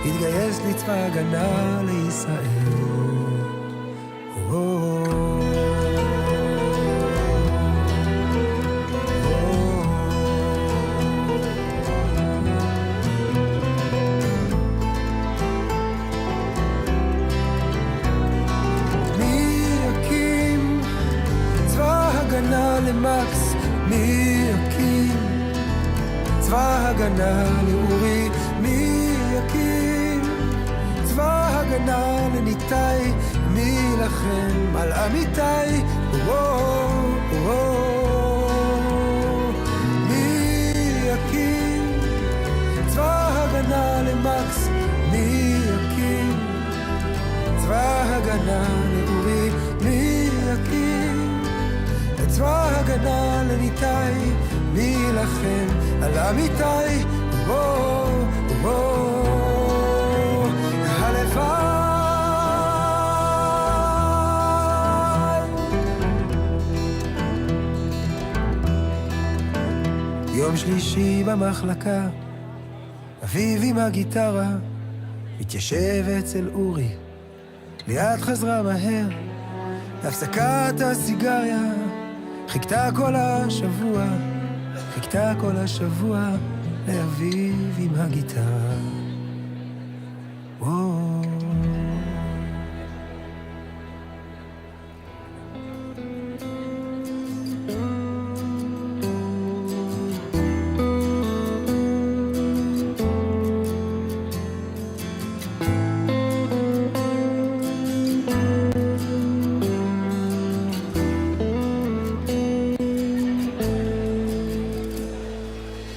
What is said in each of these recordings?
התגייס לצבא הגנה לישראל. למקס, מי יקים צבא הגנה לאורי, מי יקים צבא הגנה לניטאי, מי ילחם על עמיתי, מי יקים צבא הגנה למקס, מי יקים צבא הגנה לאורי, מי יקים צבא הגנה לניטאי, מי ילחם על עמיתי, הלוואי. יום שלישי במחלקה, אביב עם הגיטרה מתיישב אצל אורי, ליד חזרה מהר להפסקת הסיגריה, חיכתה כל השבוע לאביב עם הגיטרה.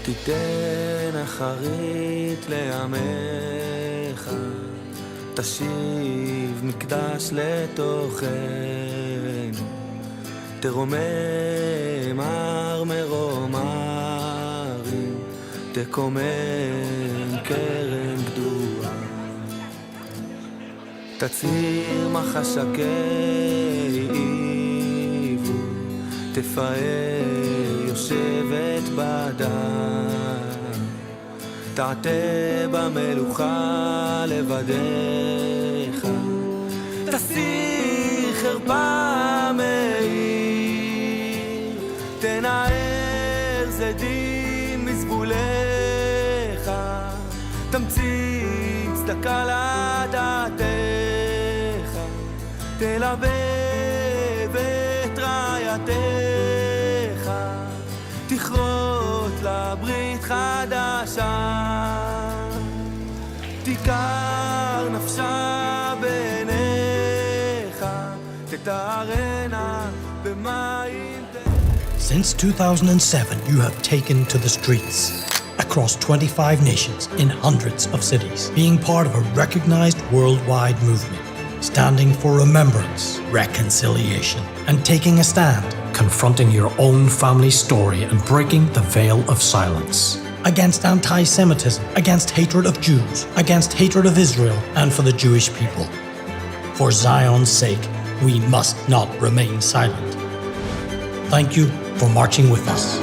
תיתן אחרית לעמך, תשיב מקדש לתוכנו, תרומם הר מרומרים, תקומם כרם גדולה, תצהיר מחשקי עיבו, תפאר יושבת בדם, תעתה במלוכה לבדיך, תסיר חרפה מאיר, תנער זדים מזבולך, תמציא צדקה לדעתך, תלבב את רעייתך, תכרות לברית חדשה, תיקר נפשה בעיניך, תתארנה במים. Since 2007, you have taken to the streets across 25 nations in hundreds of cities, being part of a recognized worldwide movement, standing for remembrance, reconciliation, and taking a stand, confronting your own family story and breaking the veil of silence. Against anti-Semitism, against hatred of Jews, against hatred of Israel, and for the Jewish people. For Zion's sake, we must not remain silent. Thank you for marching with us.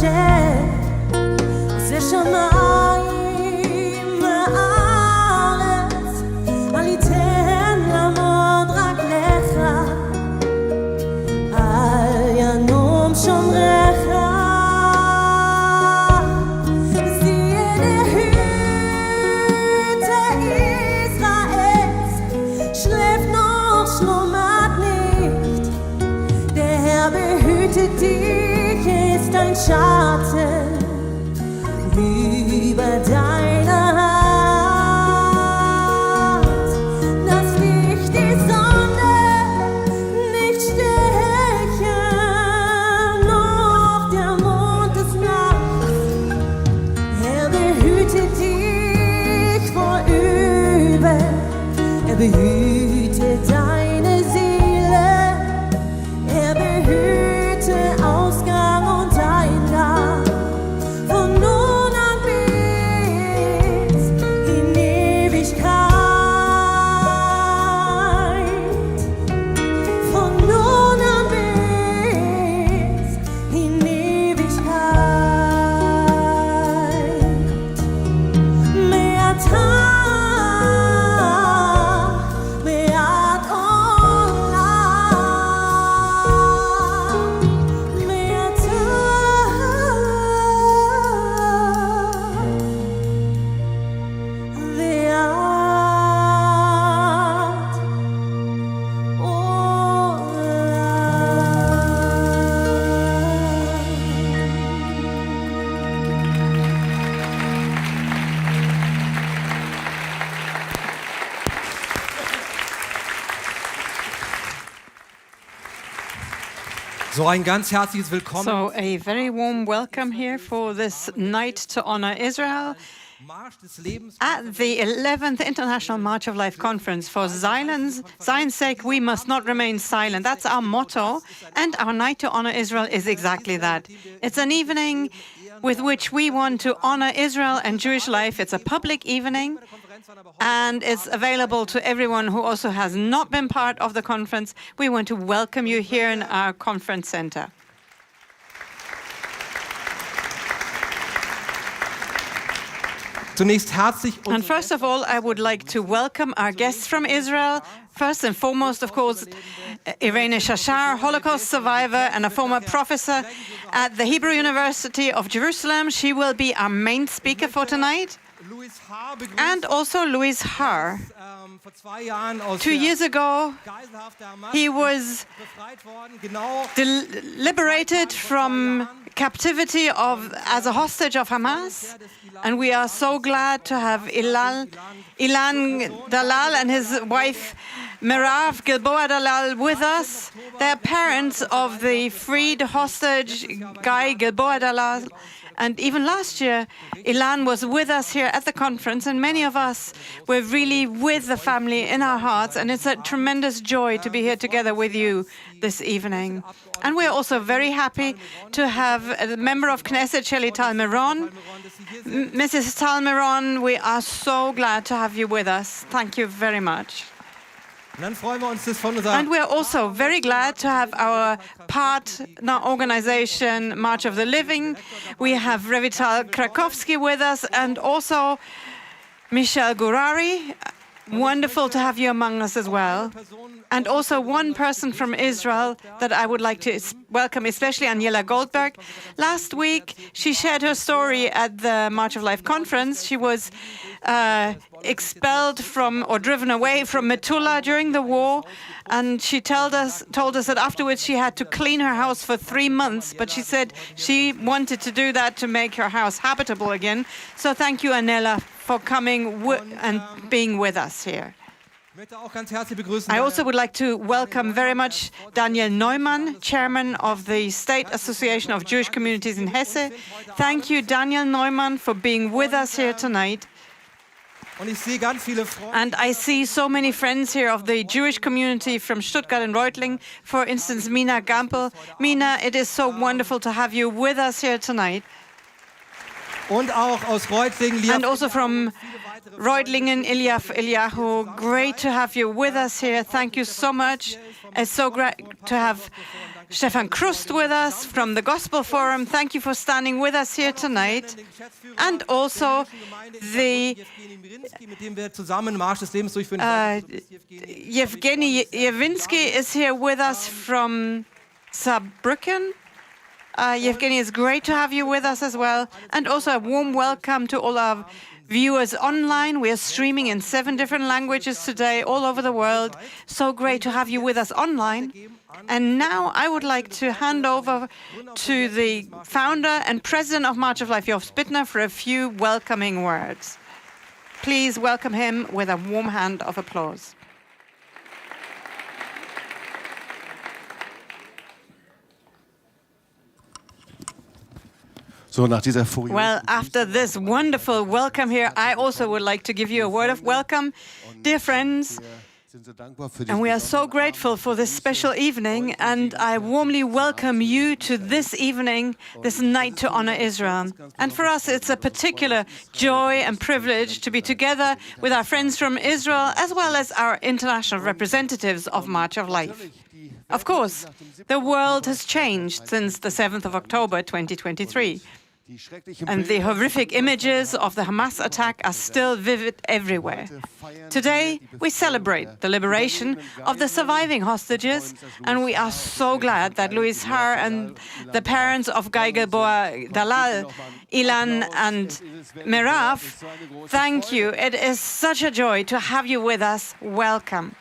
השם זה שמיים וארץ אני אתן לעמוד רק לך על ינום שומרך Dich ist ein Schatten über deiner Hand, dass dich die Sonne nicht stechen, noch der Mond des Nachts. Behütet dich vor Übel, behütet deine Seele, behüte Ausgang und Eingang von nun an bis in Ewigkeit. Von nun an bis in Ewigkeit. Me'ata, me'at So ein ganz herzliches Willkommen. So a very warm welcome here for this night to honor Israel at the 11th International March of Life Conference. For Zion's sake, we must not remain silent. That's our motto, and our night to honor Israel is exactly that. It's an evening with which we want to honor Israel and Jewish life. It's a public evening, and it's available to everyone who also has not been part of the conference. We want to welcome you here in our conference center. And first of all, I would like to welcome our guests from Israel. First and foremost, of course, Irene Shachar, Holocaust survivor and a former professor at the Hebrew University of Jerusalem. She will be our main speaker for tonight. And also Louis Har. 2 years ago, he was liberated from captivity as a hostage of Hamas. And we are so glad to have Ilan Dalal and his wife Merav Gilboa Dalal with us. They're parents of the freed hostage Guy Gilboa Dalal. And even last year, Ilan was with us here at the conference, and many of us were really with the family in our hearts, and it's a tremendous joy to be here together with you this evening. And we're also very happy to have a member of Knesset, Shelley Tal-Meron. Mrs. Tal-Meron, we are so glad to have you with us. Thank you very much. And we're also very glad to have our partner organization, March of the Living. We have Revital Krakowski with us, and also Michelle Gurari. Wonderful to have you among us as well. And also one person from Israel that I would like to welcome, especially Aniela Goldberg. Last week, she shared her story at the March of Life conference. She was expelled from or driven away from Metula during the war, and she told us that afterwards she had to clean her house for 3 months, but she said she wanted to do that to make her house habitable again. So thank you, Aniela, for coming and being with us here. I also would like to welcome very much Daniel Neumann, chairman of the State Association of Jewish Communities in Hesse. Thank you, Daniel Neumann, for being with us here tonight. And I see so many friends here of the Jewish community from Stuttgart and Reutling. For instance, Mina Gampel. Mina, it is so wonderful to have you with us here tonight. And also from Reutlingen, Eliaf Eliyahu, great to have you with us here. Thank you so much. It's so great to have Stefan Krust with us from the Gospel Forum. Thank you for standing with us here tonight. And also the Yevgeny Yevensky is here with us from Saarbrücken. Yevgeny, it's great to have you with us as well. And also a warm welcome to all our viewers online. We are streaming in 7 different languages today, all over the world. So great to have you with us online. And now I would like to hand over to the founder and president of March of Life, Jobst Bittner, for a few welcoming words. Please welcome him with a warm hand of applause. Well, after this wonderful welcome here, I also would like to give you a word of welcome, dear friends. And we are so grateful for this special evening, and I warmly welcome you to this evening, this night to honor Israel. And for us, it's a particular joy and privilege to be together with our friends from Israel, as well as our international representatives of March of Life. Of course, the world has changed since the 7th of October 2023. And the horrific images of the Hamas attack are still vivid everywhere. Today, we celebrate the liberation of the surviving hostages, and we are so glad that Louis Har and the parents of Guy Gilboa Dalal, Ilan and Merav, thank you. It is such a joy to have you with us. Welcome.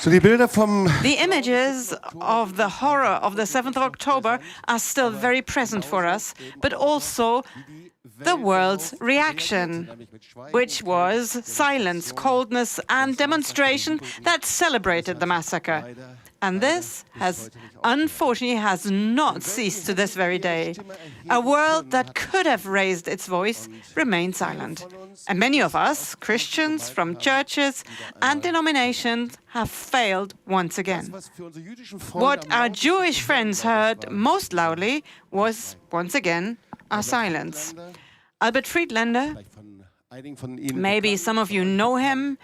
The images of the horror of the 7th of October are still very present for us, but also the world's reaction, which was silence, coldness, and demonstration that celebrated the massacre. And this unfortunately has not ceased to this very day. A world that could have raised its voice remained silent. And many of us, Christians from churches and denominations, have failed once again. What our Jewish friends heard most loudly was, once again, our silence. Albert Friedlander, maybe some of you know him,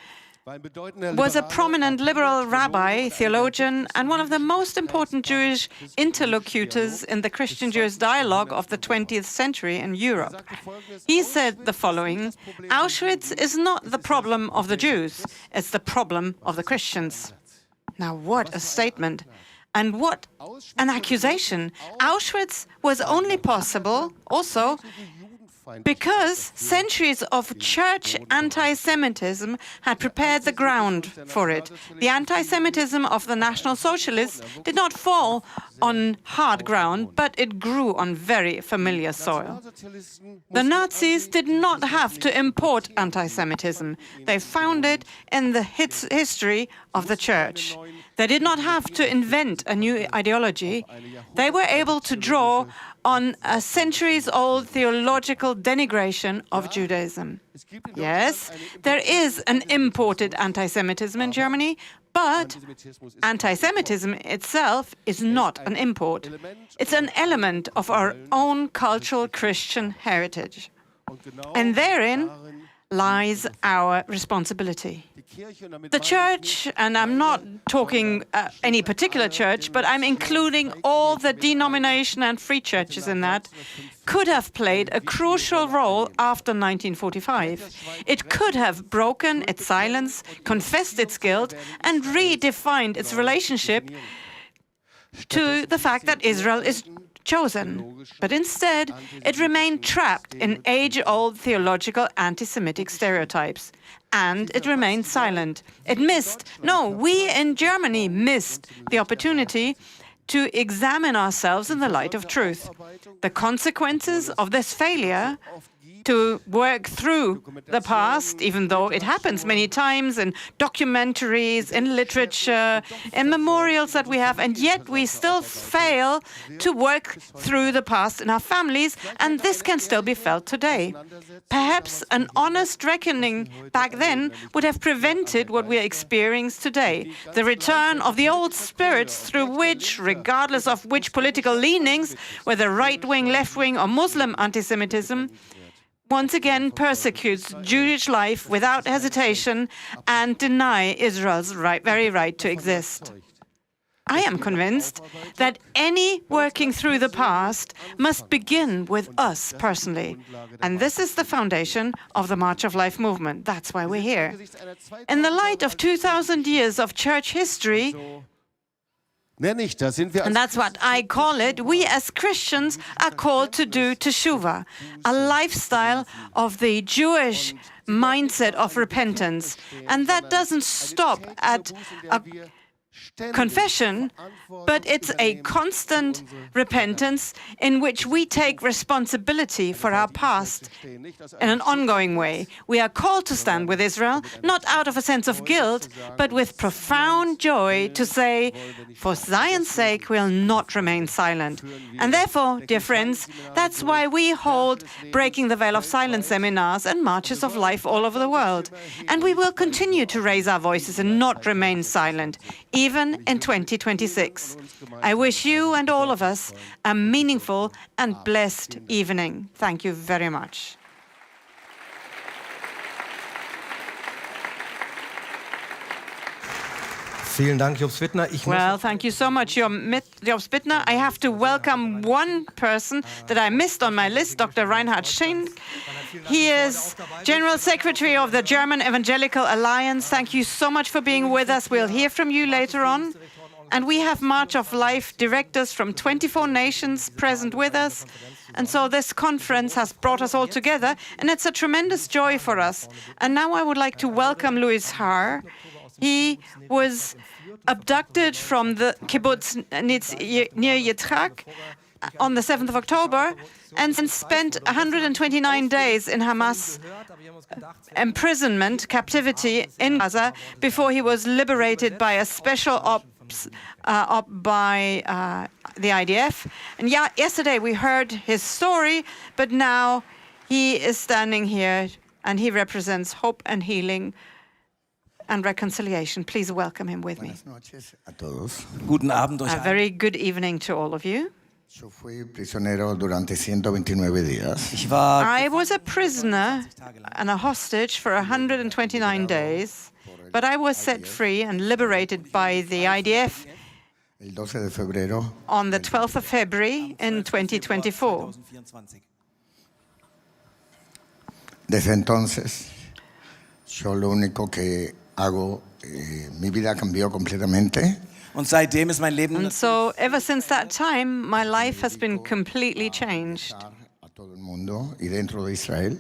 was a prominent liberal rabbi, theologian, and one of the most important Jewish interlocutors in the Christian-Jewish dialogue of the 20th century in Europe. He said the following: Auschwitz is not the problem of the Jews, it's the problem of the Christians. Now, what a statement. And what an accusation. Auschwitz was only possible also because centuries of church anti-Semitism had prepared the ground for it. The anti-Semitism of the National Socialists did not fall on hard ground, but it grew on very familiar soil. The Nazis did not have to import anti-Semitism. They found it in the history of the church. They did not have to invent a new ideology. They were able to draw on a centuries-old theological denigration of Judaism. Yes, there is an imported anti-Semitism in Germany, but anti-Semitism itself is not an import. It's an element of our own cultural Christian heritage. And therein lies our responsibility. The church, and I'm not talking any particular church, but I'm including all the denomination and free churches in that, could have played a crucial role after 1945. It could have broken its silence, confessed its guilt, and redefined its relationship to the fact that Israel is chosen. But instead, it remained trapped in age-old theological anti-Semitic stereotypes. And it remained silent. It missed, no, we in Germany missed the opportunity to examine ourselves in the light of truth. The consequences of this failure to work through the past, even though it happens many times in documentaries, in literature, in memorials that we have, and yet we still fail to work through the past in our families, and this can still be felt today. Perhaps an honest reckoning back then would have prevented what we are experiencing today, the return of the old spirits through which, regardless of which political leanings, whether right-wing, left-wing, or Muslim anti-Semitism, once again persecutes Jewish life without hesitation and deny Israel's very right to exist. I am convinced that any working through the past must begin with us personally. And this is the foundation of the March of Life movement. That's why we're here. In the light of 2,000 years of church history, and that's what I call it, we as Christians are called to do teshuvah, a lifestyle of the Jewish mindset of repentance. And that doesn't stop at a confession, but it's a constant repentance in which we take responsibility for our past in an ongoing way. We are called to stand with Israel, not out of a sense of guilt, but with profound joy to say, for Zion's sake, we'll not remain silent. And therefore, dear friends, that's why we hold Breaking the Veil of Silence seminars and marches of life all over the world. And we will continue to raise our voices and not remain silent, even in 2026. I wish you and all of us a meaningful and blessed evening. Thank you very much. Vielen Dank, Jobs Wittner. Well, thank you so much, Jobs Bittner. I have to welcome one person that I missed on my list, Dr. Reinhard Schenk. He is General Secretary of the German Evangelical Alliance. Thank you so much for being with us. We'll hear from you later on. And we have March of Life directors from 24 nations present with us. And so this conference has brought us all together, and it's a tremendous joy for us. And now I would like to welcome Louis Har. He was abducted from the kibbutz near Yitzhak on the 7th of October and spent 129 days in Hamas imprisonment, captivity in Gaza before he was liberated by a special ops by the IDF. And yesterday we heard his story, but now he is standing here and he represents hope and healing and reconciliation. Please welcome him with me. Guten Abend euch A allen. very good evening to all of you. Yo fui prisionero durante 129 días. Ich war I was a prisoner and a hostage for 129 days, but I was set free and liberated by the IDF el 12 de febrero. on the 12th of February in 2024. Desde entonces, yo lo único que hago, mi vida cambió completamente. Und seitdem ist mein Leben And so ever since that time, my life has been completely changed. A todo el mundo y dentro de Israel.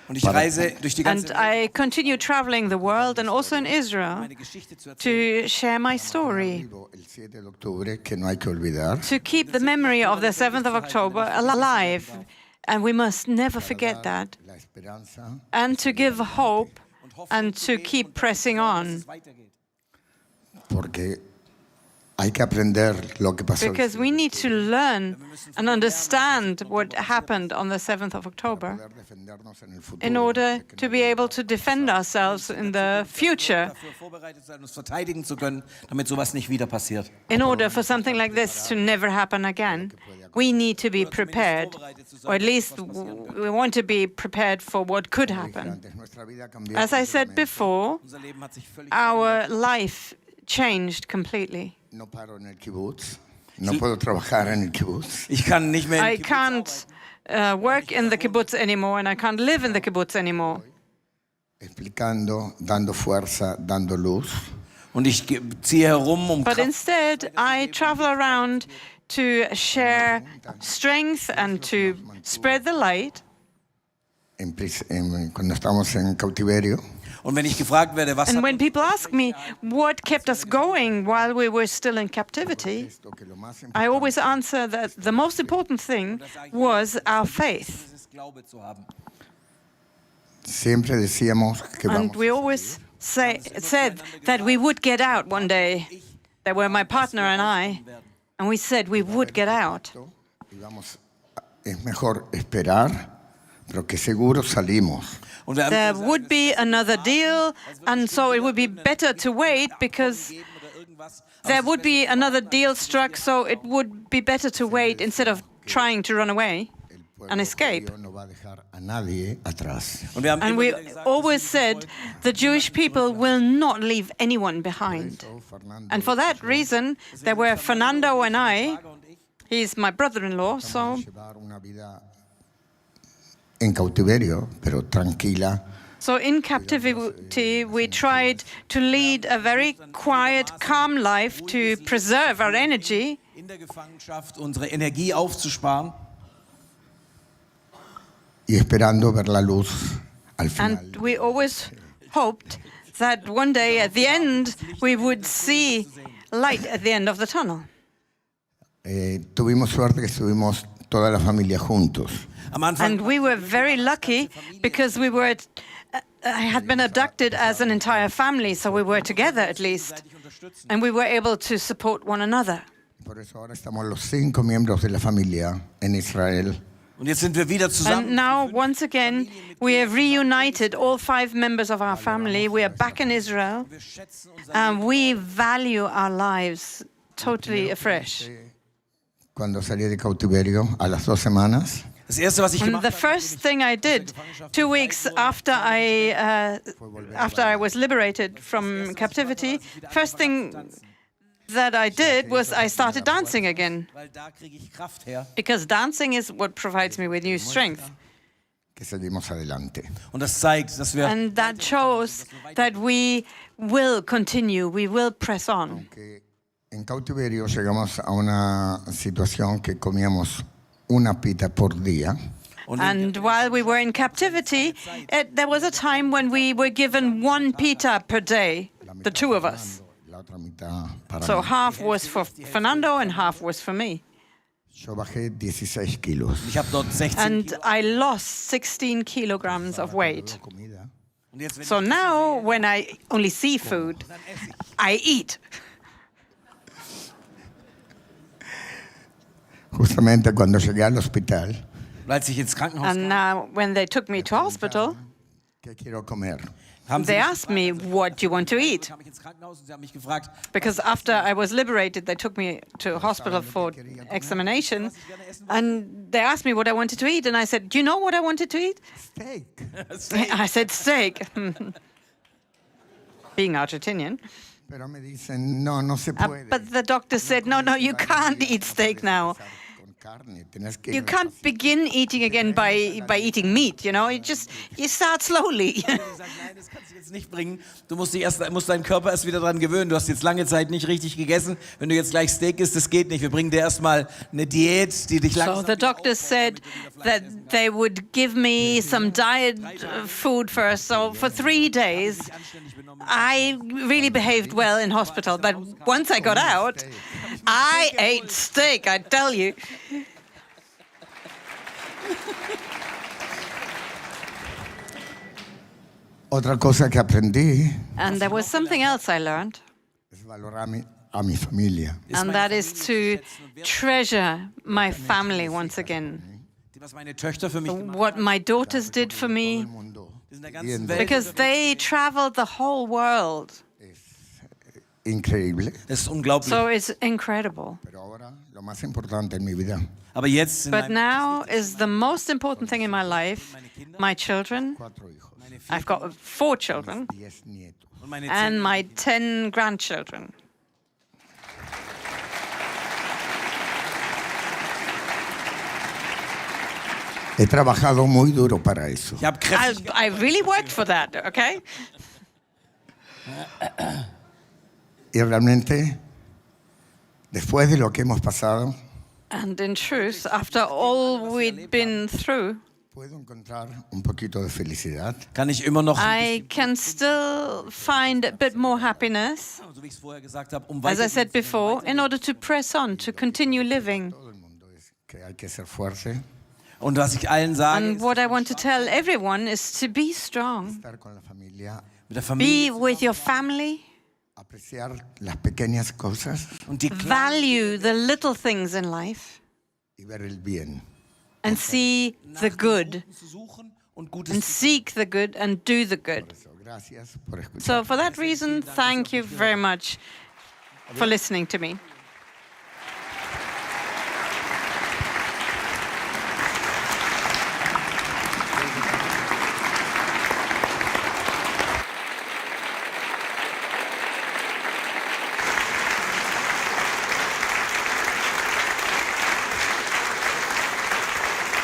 und ich reise durch die ganze And I continue traveling the world and also in Israel meine Geschichte zu erzählen. to share my story, Vivo el 7 de octubre, que no hay que olvidar. to keep the memory of the 7th of October alive. And we must never forget that. La esperanza, And to give hope and to keep pressing on. porque hay que aprender lo que pasó. Because we need to learn and understand what happened on the 7th of October Poder defendernos en el futuro. in order to be able to defend ourselves in the future, Dafür vorbereitet sein, uns verteidigen zu können, damit sowas nicht wieder passiert. in order for something like this to never happen again. We need to be prepared, or at least we want to be prepared for what could happen. Antes nuestra vida cambió. As I said before, Unser Leben hat sich völlig our life changed completely. No paro en el kibbutz. No puedo trabajar en el kibbutz. Ich kann nicht mehr I can't work in the kibbutz anymore, and I can't live in the kibbutz anymore. Explicando, dando fuerza, dando luz. und ich ziehe herum, But instead, I travel around to share strength and to spread the light. Cuando estamos en cautiverio, Und wenn ich gefragt werde, was And hat when people ask me what kept us going while we were still in captivity, esto que lo más I always answer that the most important thing was our faith. ist, Glaube zu haben. siempre decíamos que And vamos we always said that we would get out one day. There were my partner and I, and we said we would get out. y vamos, es mejor esperar, pero que seguro salimos. Und wir There haben would be another deal, and so it would be better to wait because there would be another deal struck, so it would be better to wait instead of trying to run away. El and escape. No va a dejar a nadie atrás. Und wir haben And immer we wieder gesagt, always said the Jewish people will not leave anyone behind. So, Fernando, And for that reason, there were Fernando and I. He's my brother-in-law, so llevar una vida en cautiverio, pero tranquila. So in captivity, we tried to lead a very quiet, calm life to preserve our energy. in der Gefangenschaft unsere Energie aufzusparen. Y esperando ver la luz al final. And we always hoped that one day at the end, we would see light at the end of the tunnel. Tuvimos suerte que estuvimos toda la familia juntos. Am Anfang And we were very lucky because I had been abducted as an entire family, so we were together at least. And we were able to support one another. Por eso ahora estamos los 5 miembros de la familia en Israel. und jetzt sind wir wieder And zusammen. now, once again, we have reunited all 5 members of our family. We are back in Israel, Wir schätzen unser and we value our lives totally afresh. Cuando salí de cautiverio a las 2 semanas, Das erste, was ich And gemacht the habe, first thing I did 2 weeks after I was liberated from captivity, first thing that I did was I started dancing again, weil da kriege ich Kraft her. because dancing is what provides me with new strength. que seguimos adelante. Und das zeigt, dass wir And that shows that we will continue, we will press on. Que en cautiverio llegamos a una situación que comíamos una pita por día. And while we were in captivity, there was a time when we were given 1 pita per day, the 2 of us. La otra mitad para So mí. half was for Fernando and half was for me. Yo bajé 16 kilos. ich habe dort 16 And Kilo. I lost 16 kilograms of weight. Comida. Und jetzt, wenn So now, when I only see food, I eat. Justamente cuando llegué al hospital, als ich ins Krankenhaus And now, when they took me to hospital, ¿qué quiero comer? haben sie they mich, asked me, "What do you want to eat?" kam ich ins Krankenhaus und sie haben mich gefragt, Because after I was liberated, they took me to hospital for examination, and they asked me what I wanted to eat, and I said, "Do you know what I wanted to eat?" Steak. I said steak. Being Argentinian. Pero me dicen, no, no se puede. But the doctor said, no, you can't eat steak now. Con carne, tenés que You can't begin eating again by eating meat, you know. You start slowly. die sagen, nein, das kannst du jetzt nicht bringen. Du musst deinen Körper erst wieder daran gewöhnen. Du hast jetzt lange Zeit nicht richtig gegessen. Wenn du jetzt gleich Steak isst, das geht nicht. Wir bringen dir erstmal eine Diät, die dich So langsam the doctor said that they would give me some diet food first. So for 3 days, I really behaved well in hospital. But once I got out, I ate steak, I tell you. Otra cosa que aprendí And there was something else I learned, es valorar a mi familia. and that is to treasure my family once again. was meine Töchter für mich gemacht What my daughters did for me, Mundo in der ganzen Welt. because they traveled the whole world. increíble. Das ist unglaublich. So it's incredible. Pero ahora lo más importante en mi vida, Aber jetzt in But meinem now is the most important thing in my life, my children. 4 hijos, I've got 4 children 10 nietos. und meine and my 10 grandchildren. He trabajado muy duro para eso. Ich habe kräftig I really worked for that, okay? Y realmente, después de lo que hemos pasado, And in truth, after all we'd been through, puedo encontrar un poquito de felicidad. kann ich immer noch, I can still find a bit more happiness, so wie ich es vorher gesagt habe, as I said before, in order to press on, to continue living. Todo el mundo es que hay que ser fuerte, Und was ich allen sage, And ist, what I want to tell everyone is to be strong. estar con la familia, mit der Familie Be with your family. apreciar las pequeñas cosas und die kleinen Value the little things in life y ver el bien. and see the good zu suchen und Gutes and zu seek the good and do the good. So, gracias por escuchar. So for that reason, thank you very much for listening to me.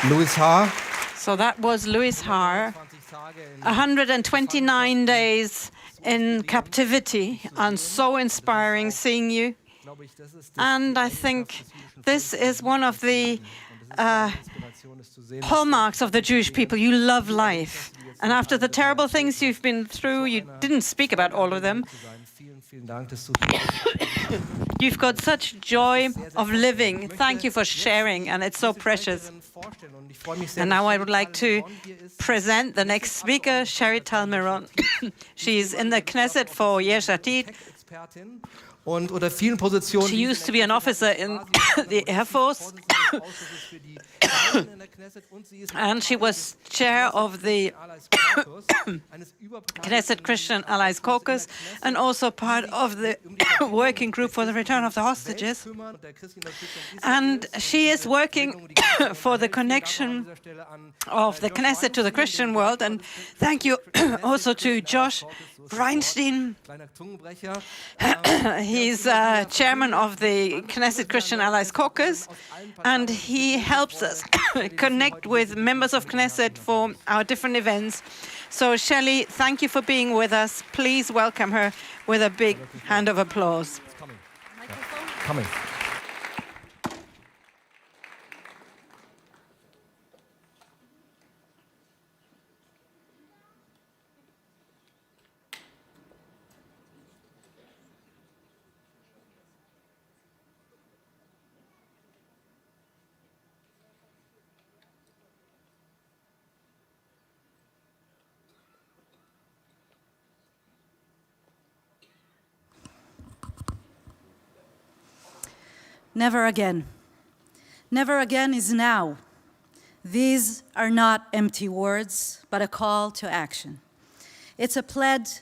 Louis Har. So that was Louis Har, 129 days in captivity, and so inspiring seeing you. And I think this is one of the hallmarks of the Jewish people. You love life. And after the terrible things you've been through, you didn't speak about all of them. You've got such joy of living. Thank you for sharing, and it's so precious. And now I would like to present the next speaker, Sher Talon. She's in the Knesset for Yesh Atid. She used to be an officer in the Air Force, and she was chair of the Knesset Christian Allies Caucus, and also part of the working group for the return of the hostages. And she is working for the connection of the Knesset to the Christian world. And thank you also to Josh Reinstein. He's chairman of the Knesset Christian Allies Caucus, and he helps us connect with members of Knesset for our different events. So Shelley, thank you for being with us. Please welcome her with a big hand of applause. Coming. Never again. Never again is now. These are not empty words, but a call to action. It's a pledge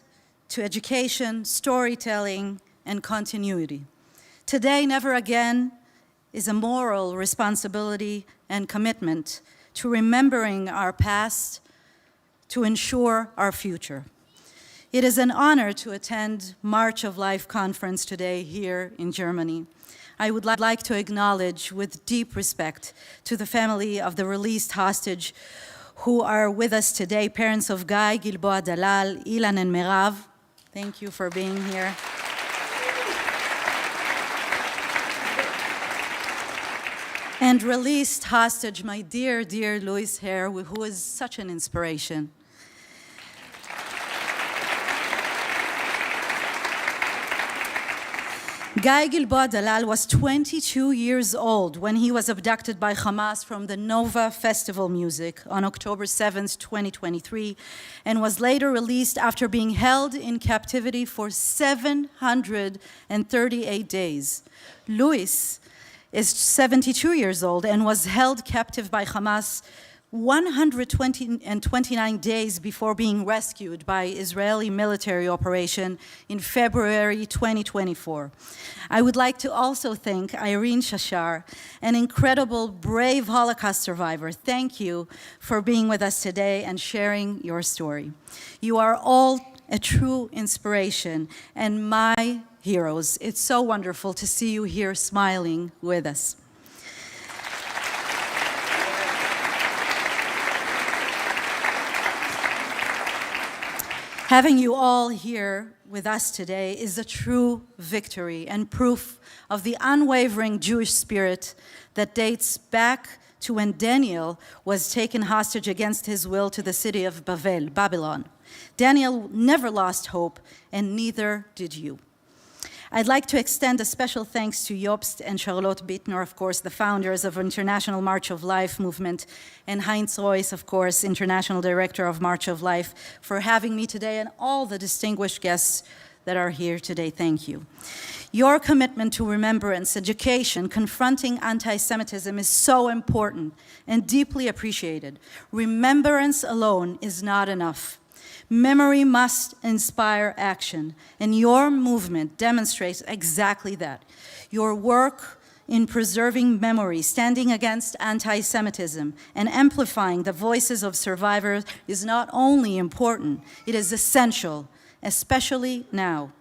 to education, storytelling, and continuity. Today, never again is a moral responsibility and commitment to remembering our past, to ensure our future. It is an honor to attend March of Life conference today here in Germany. I would like to acknowledge with deep respect to the family of the released hostage who are with us today, parents of Guy, Gilboa Dalal, Ilan, and Merav. Thank you for being here. And released hostage, my dear, dear Louis Har, who is such an inspiration. Guy Gilboa Dalal was 22 years old when he was abducted by Hamas from the Nova Festival Music on October 7th, 2023, and was later released after being held in captivity for 738 days. Louis is 72 years old and was held captive by Hamas 129 days before being rescued by Israeli military operation in February 2024. I would like to also thank Irene Shashar, an incredible, brave Holocaust survivor. Thank you for being with us today and sharing your story. You are all a true inspiration and my heroes. It's so wonderful to see you here smiling with us. Having you all here with us today is a true victory and proof of the unwavering Jewish spirit that dates back to when Daniel was taken hostage against his will to the city of Babylon. Daniel never lost hope, and neither did you. I'd like to extend a special thanks to Jobst and Charlotte Bittner, of course, the founders of International March of Life movement, and Heinz Royce, of course, International Director of March of Life, for having me today, and all the distinguished guests that are here today. Thank you. Your commitment to remembrance, education, confronting anti-Semitism is so important and deeply appreciated. Remembrance alone is not enough. Memory must inspire action, and your movement demonstrates exactly that. Your work in preserving memory, standing against anti-Semitism, and amplifying the voices of survivors is not only important, it is essential, especially now.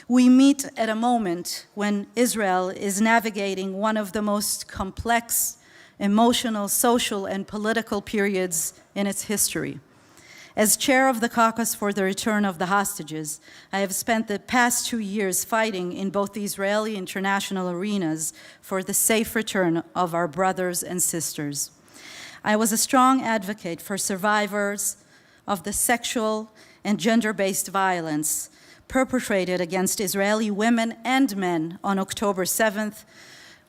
We meet at a moment when Israel is navigating one of the most complex emotional, social, and political periods in its history. As chair of the caucus for the return of the hostages, I have spent the past 2 years fighting in both the Israeli international arenas for the safe return of our brothers and sisters. I was a strong advocate for survivors of the sexual and gender-based violence perpetrated against Israeli women and men on October 7th.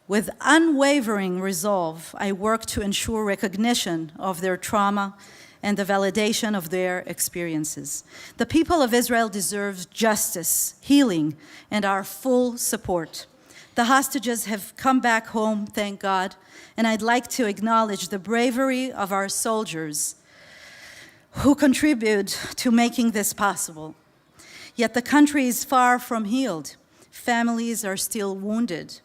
With unwavering resolve, I worked to ensure recognition of their trauma and the validation of their experiences. The people of Israel deserve justice, healing, and our full support. The hostages have come back home, thank God, and I'd like to acknowledge the bravery of our soldiers who contribute to making this possible. Yet the country is far from healed. Families are still wounded,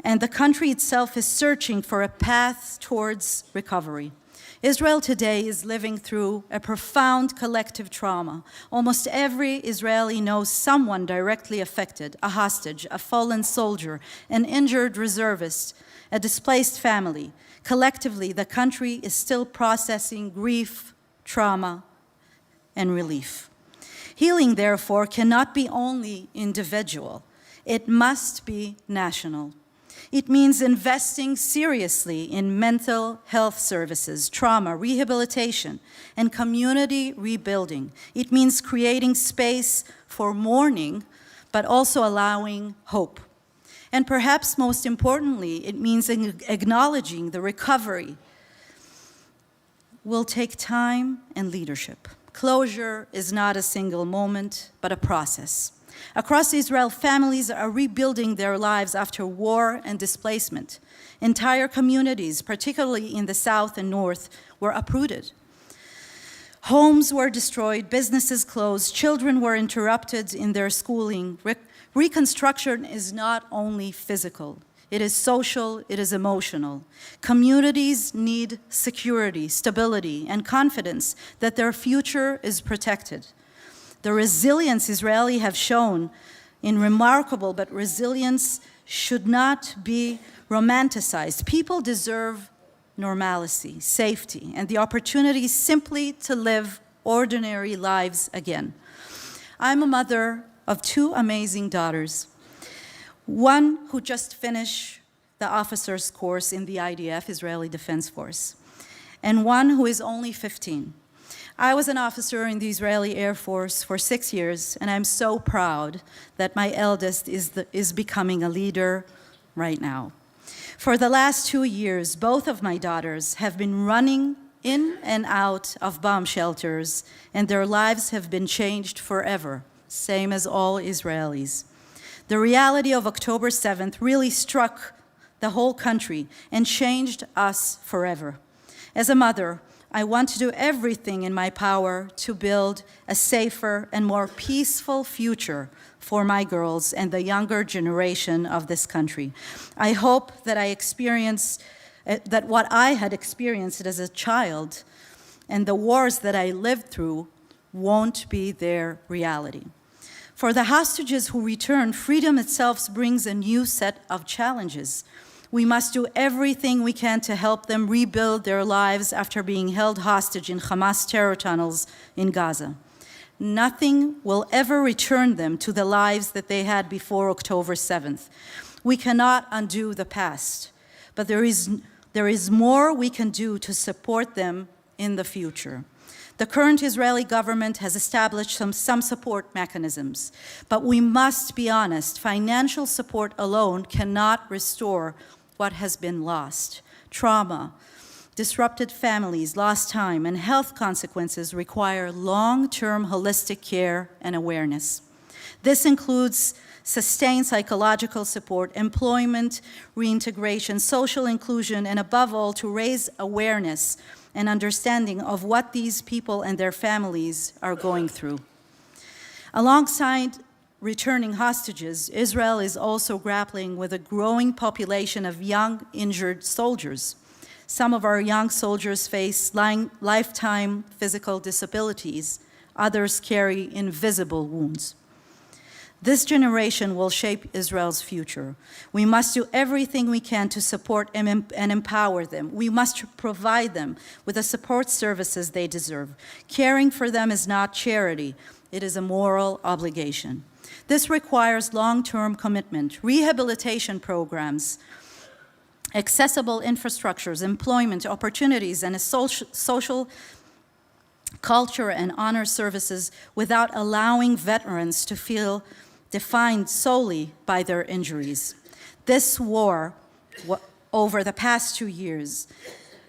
and the country itself is searching for a path towards recovery. Israel today is living through a profound collective trauma. Almost every Israeli knows someone directly affected, a hostage, a fallen soldier, an injured reservist, a displaced family. Collectively, the country is still processing grief, trauma, and relief. Healing, therefore, cannot be only individual. It must be national. It means investing seriously in mental health services, trauma, rehabilitation, and community rebuilding. It means creating space for mourning, but also allowing hope. And perhaps most importantly, it means acknowledging the recovery will take time and leadership. Closure is not a single moment, but a process. Across Israel, families are rebuilding their lives after war and displacement. Entire communities, particularly in the south and north, were uprooted. Homes were destroyed, businesses closed, children were interrupted in their schooling. Reconstruction is not only physical. It is social, it is emotional. Communities need security, stability, and confidence that their future is protected. The resilience Israelis have shown in remarkable, but resilience should not be romanticized. People deserve normalcy, safety, and the opportunity simply to live ordinary lives again. I'm a mother of 2 amazing daughters. One who just finished the officer's course in the IDF, Israeli Defense Force, and one who is only 15. I was an officer in the Israeli Air Force for 6 years, and I'm so proud that my eldest is becoming a leader right now. For the last 2 years, both of my daughters have been running in and out of bomb shelters, and their lives have been changed forever, same as all Israelis. The reality of October 7th really struck the whole country and changed us forever. As a mother, I want to do everything in my power to build a safer and more peaceful future for my girls and the younger generation of this country. I hope that that what I had experienced as a child and the wars that I lived through won't be their reality. For the hostages who return, freedom itself brings a new set of challenges. We must do everything we can to help them rebuild their lives after being held hostage in Hamas terror tunnels in Gaza. Nothing will ever return them to the lives that they had before October 7th. We cannot undo the past, but there is more we can do to support them in the future. The current Israeli government has established some support mechanisms, but we must be honest, financial support alone cannot restore what has been lost. Trauma, disrupted families, lost time, and health consequences require long-term holistic care and awareness. This includes sustained psychological support, employment, reintegration, social inclusion, and above all, to raise awareness and understanding of what these people and their families are going through. Alongside returning hostages, Israel is also grappling with a growing population of young, injured soldiers. Some of our young soldiers face lifetime physical disabilities. Others carry invisible wounds. This generation will shape Israel's future. We must do everything we can to support and empower them. We must provide them with the support services they deserve. Caring for them is not charity, it is a moral obligation. This requires long-term commitment, rehabilitation programs, accessible infrastructures, employment opportunities, and a social culture and honor services without allowing veterans to feel defined solely by their injuries. This war over the past 2 years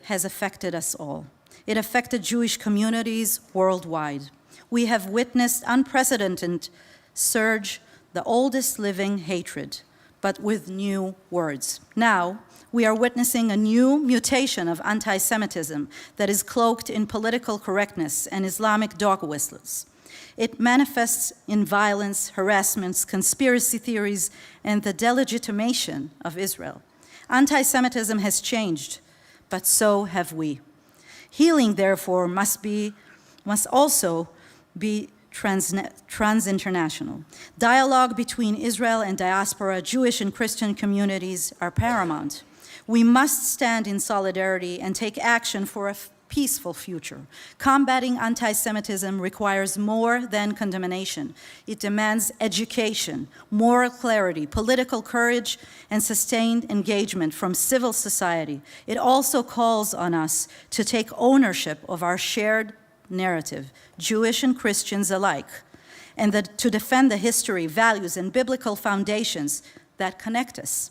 has affected us all. It affected Jewish communities worldwide. We have witnessed unprecedented surge, the oldest living hatred, but with new words. Now, we are witnessing a new mutation of anti-Semitism that is cloaked in political correctness and Islamic dog whistles. It manifests in violence, harassments, conspiracy theories, and the delegitimation of Israel. Anti-Semitism has changed, but so have we. Healing, therefore, must also be trans-international. Dialogue between Israel and diaspora, Jewish and Christian communities are paramount. We must stand in solidarity and take action for a peaceful future. Combating anti-Semitism requires more than condemnation. It demands education, moral clarity, political courage, and sustained engagement from civil society. It also calls on us to take ownership of our shared narrative, Jewish and Christians alike, and to defend the history, values, and biblical foundations that connect us.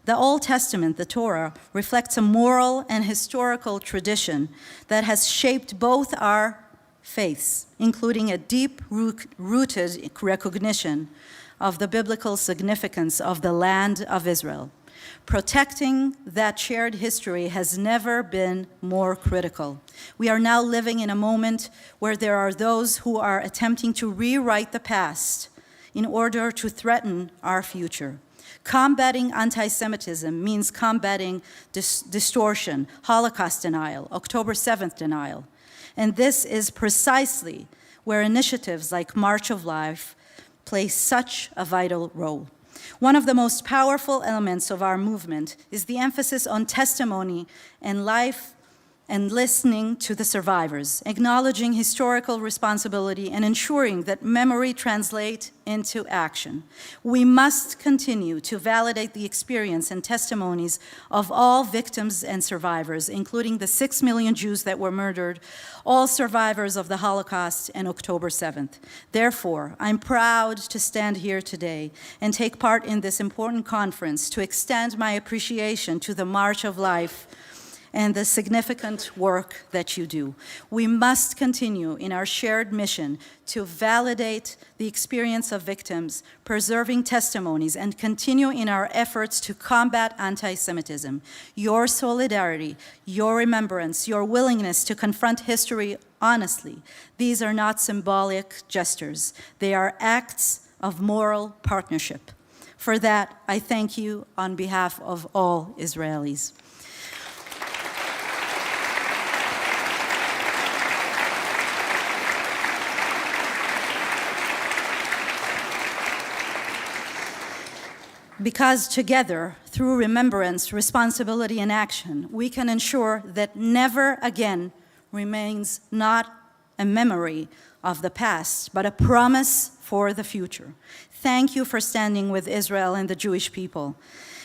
The Old Testament, the Torah, reflects a moral and historical tradition that has shaped both our faiths, including a deep-rooted recognition of the biblical significance of the land of Israel. Protecting that shared history has never been more critical. We are now living in a moment where there are those who are attempting to rewrite the past in order to threaten our future. Combating anti-Semitism means combating distortion, Holocaust denial, October 7th denial. And this is precisely where initiatives like March of Life play such a vital role. One of the most powerful elements of our movement is the emphasis on testimony and life and listening to the survivors, acknowledging historical responsibility and ensuring that memory translates into action. We must continue to validate the experience and testimonies of all victims and survivors, including the 6 million Jews that were murdered, all survivors of the Holocaust and October 7th. Therefore, I'm proud to stand here today and take part in this important conference to extend my appreciation to the March of Life and the significant work that you do. We must continue in our shared mission to validate the experience of victims, preserving testimonies, and continue in our efforts to combat anti-Semitism. Your solidarity, your remembrance, your willingness to confront history honestly, these are not symbolic gestures. They are acts of moral partnership. For that, I thank you on behalf of all Israelis. Because together, through remembrance, responsibility, and action, we can ensure that never again remains not a memory of the past, but a promise for the future. Thank you for standing with Israel and the Jewish people.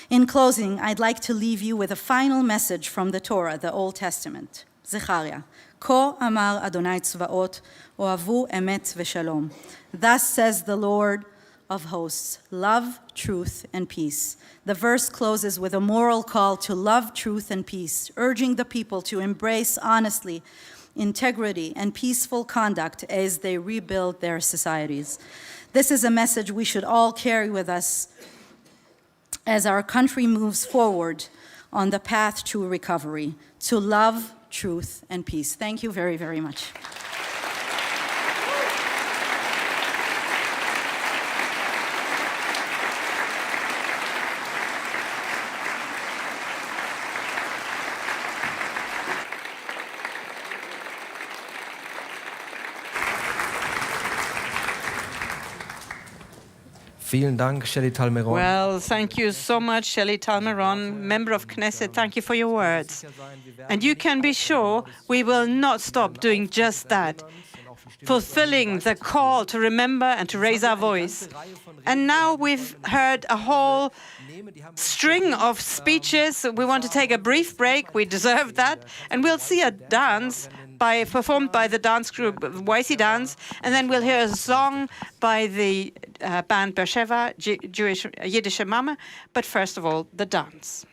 In closing, I'd like to leave you with a final message from the Torah, the Old Testament. Zechariah, Ko amar Adonai tzvaot, oavu emet v'shalom. Thus says the Lord of hosts, love, truth, and peace. The verse closes with a moral call to love, truth, and peace, urging the people to embrace honestly, integrity, and peaceful conduct as they rebuild their societies. This is a message we should all carry with us as our country moves forward on the path to recovery, to love, truth, and peace. Thank you very, very much. Vielen Dank, Shelly Talmeron. Well, thank you so much, Shelley Talmeron, member of Knesset. Thank you for your words. And you can be sure we will not stop doing just that, fulfilling the call to remember and to raise our voice. And now we've heard a whole string of speeches. We want to take a brief break. We deserve that. And we'll see a dance performed by the dance group YC Dance, and then we'll hear a song by the band Beersheva, Jewish Yiddish Mama. But first of all, the dance.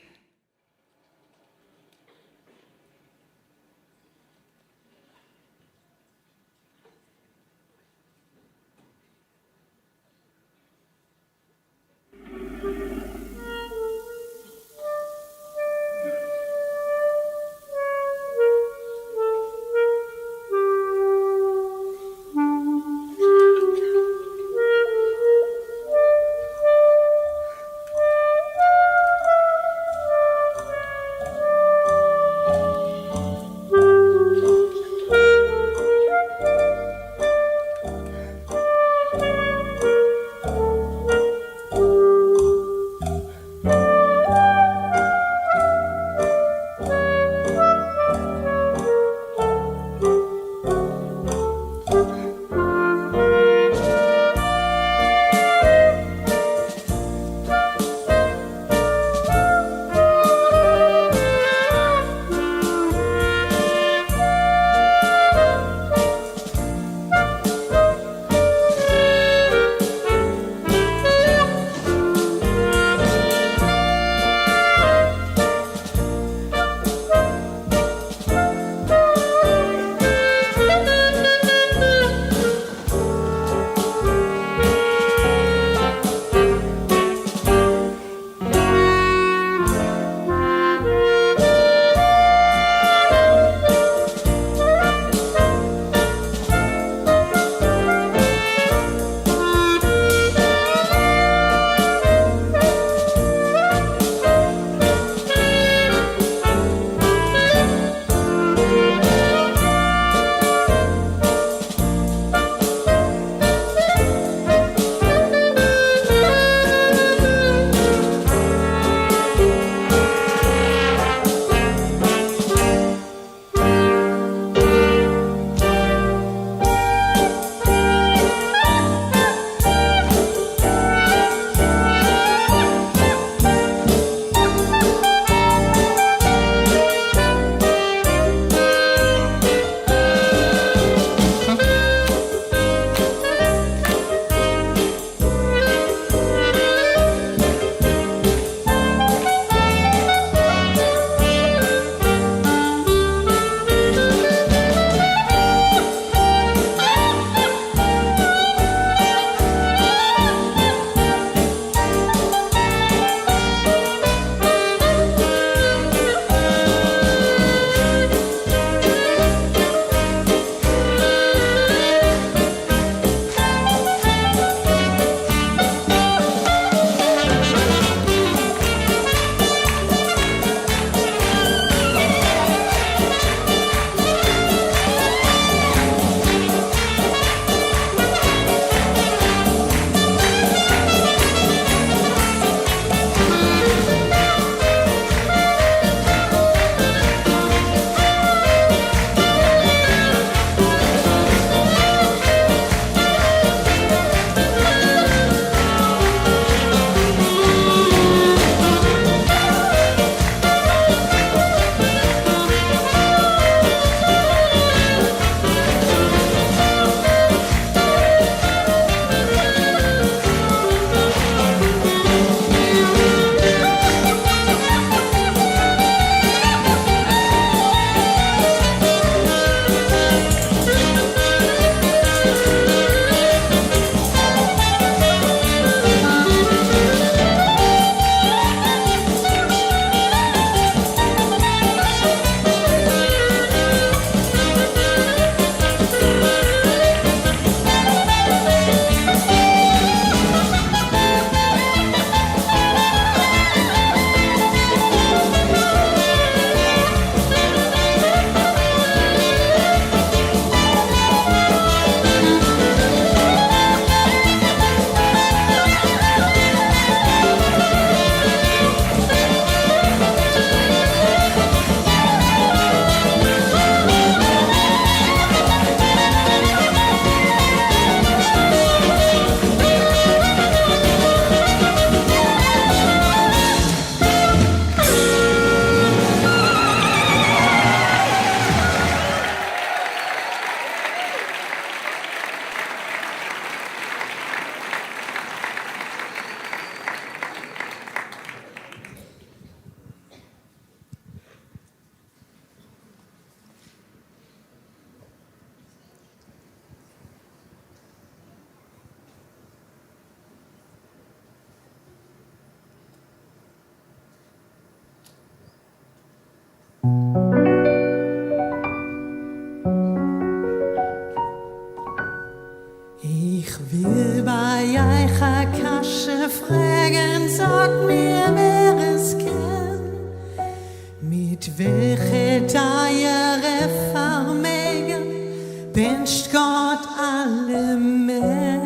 wünscht Gott alle mehr.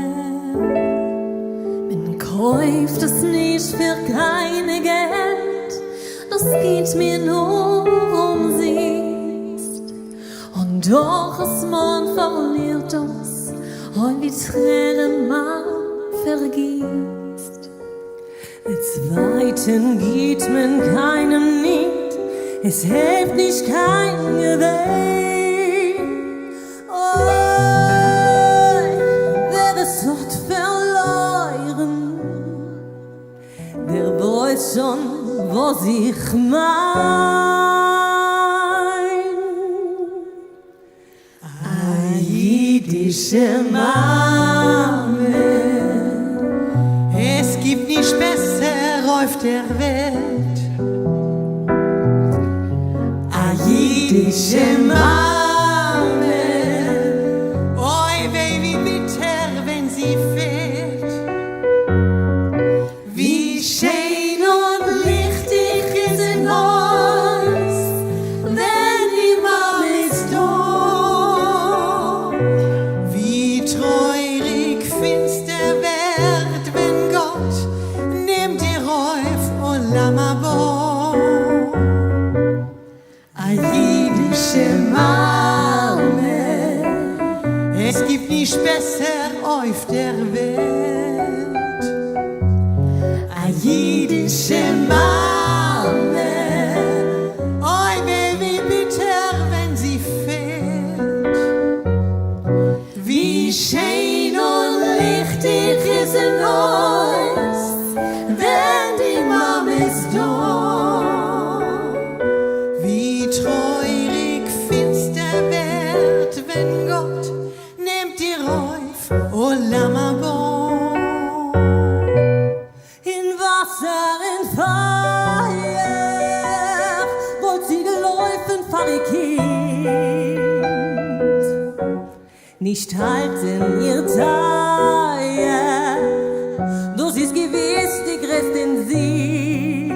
Man kauft es nicht für keine Geld, das geht mir nur um Sicht. Und doch es man verliert uns, und wie Tränen man vergisst. Als Weiten geht man keinem nicht, es hilft nicht kein Gewinn. Oh, wer es hat verloren, der weiß schon, was ich mein. A jüdische Mame, es gibt nicht besser auf der Welt. A jüdische Mame, oi weh wie bitter, wenn sie fehlt. Wie schön und lichtig ist in uns, wenn die Mama ist da. Wie treurig finster wird, wenn Gott nimmt ihr auf Olam Haba. A jüdische Mame, es gibt nicht besser auf der Welt. A jüdische Mame, oi weh wie bitter, wenn sie fehlt. Wie schön und lichtig ist in uns, wenn die Mama ist da. Wie treurig finster wird, wenn Gott nimmt ihr auf Olam Haba. In Wasser, in Feuer, wollt sie geläufen für ihr Kind. Nicht halten ihr Teier, das ist gewiss die größten Sieht.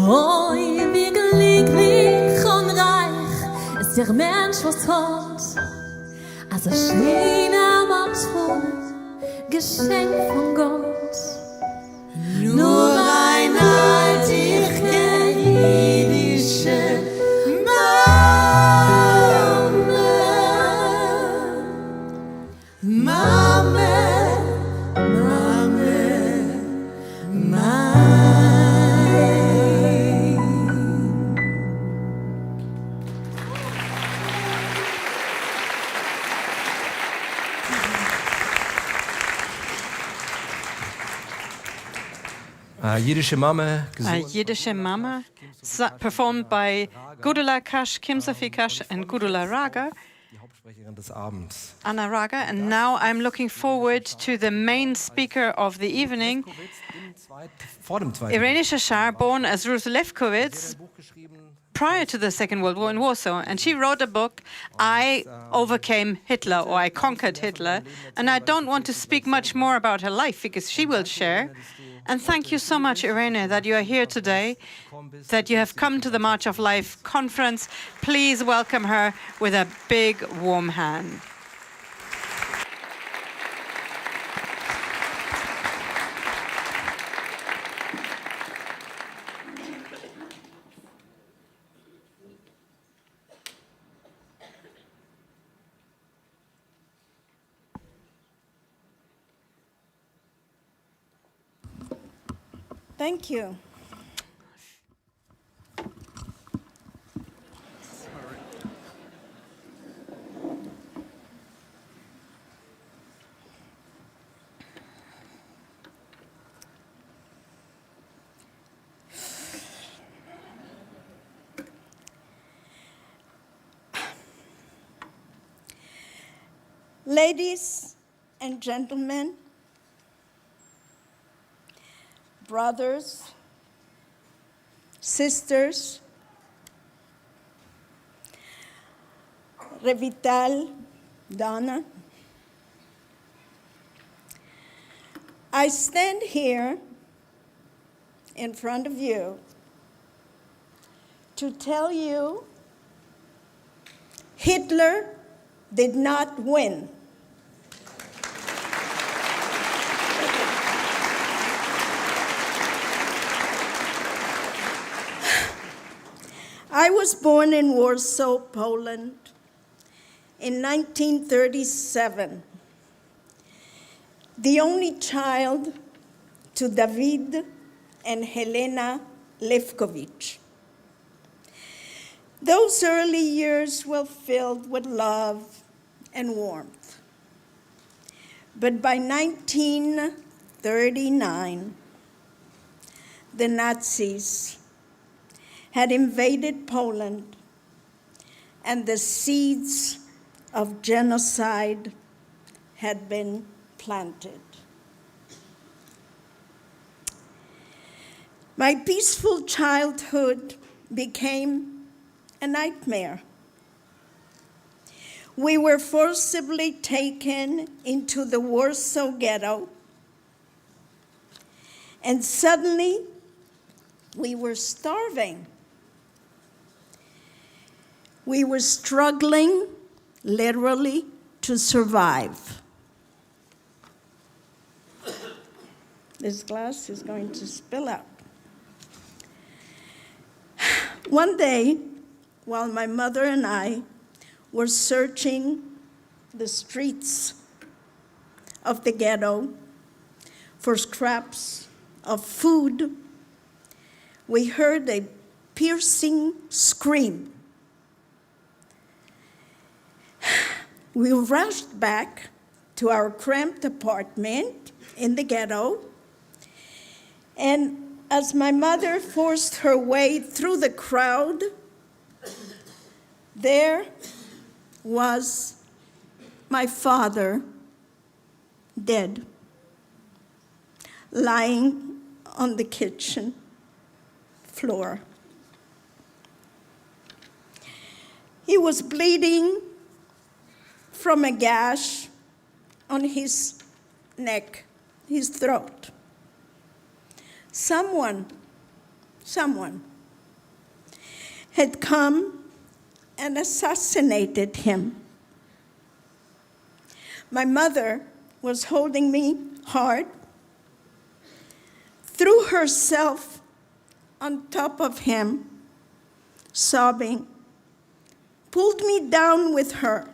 Oh, wie glücklich und reich ist der Mensch, was hat, als ein schöner Maton, Geschenk von Gott. Nur ein altige jüdische Mame, Mame, Mame, Mame. Jiddische Mama, A Yiddische Mama, performed by Gudula Kash, Kim Sophie Kash, and Gudula Raga, die Hauptsprecherin des Abends. Anna Raga. And now I'm looking forward to the main speaker of the evening, Vor dem Zweiten Irene Sher, born as Ruth Lefkowitz prior to the Second World War in Warsaw. And she wrote a book, I Overcame Hitler, or I Conquered Hitler. And I don't want to speak much more about her life because she will share. And thank you so much, Irene, that you are here today, that you have come to the March of Life conference. Please welcome her with a big, warm hand. Thank you. Ladies and gentlemen, brothers, sisters, Revital, Donna, I stand here in front of you to tell you Hitler did not win. I was born in Warsaw, Poland in 1937, the only child to David and Helena Levkovich. Those early years were filled with love and warmth. But by 1939, the Nazis had invaded Poland, and the seeds of genocide had been planted. My peaceful childhood became a nightmare. We were forcibly taken into the Warsaw Ghetto, and suddenly we were starving. We were struggling, literally, to survive. This glass is going to spill out. One day, while my mother and I were searching the streets of the ghetto for scraps of food, we heard a piercing scream. We rushed back to our cramped apartment in the ghetto, and as my mother forced her way through the crowd, there was my father, dead, lying on the kitchen floor. He was bleeding from a gash on his neck, his throat. Someone had come and assassinated him. My mother was holding me hard, threw herself on top of him, sobbing, pulled me down with her.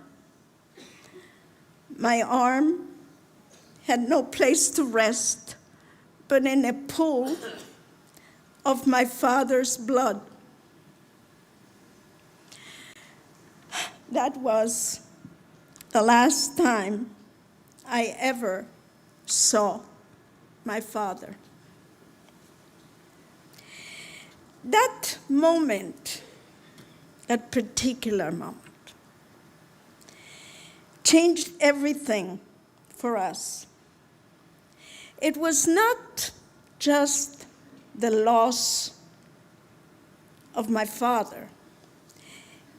My arm had no place to rest but in a pool of my father's blood. That was the last time I ever saw my father. That moment, that particular moment, changed everything for us. It was not just the loss of my father.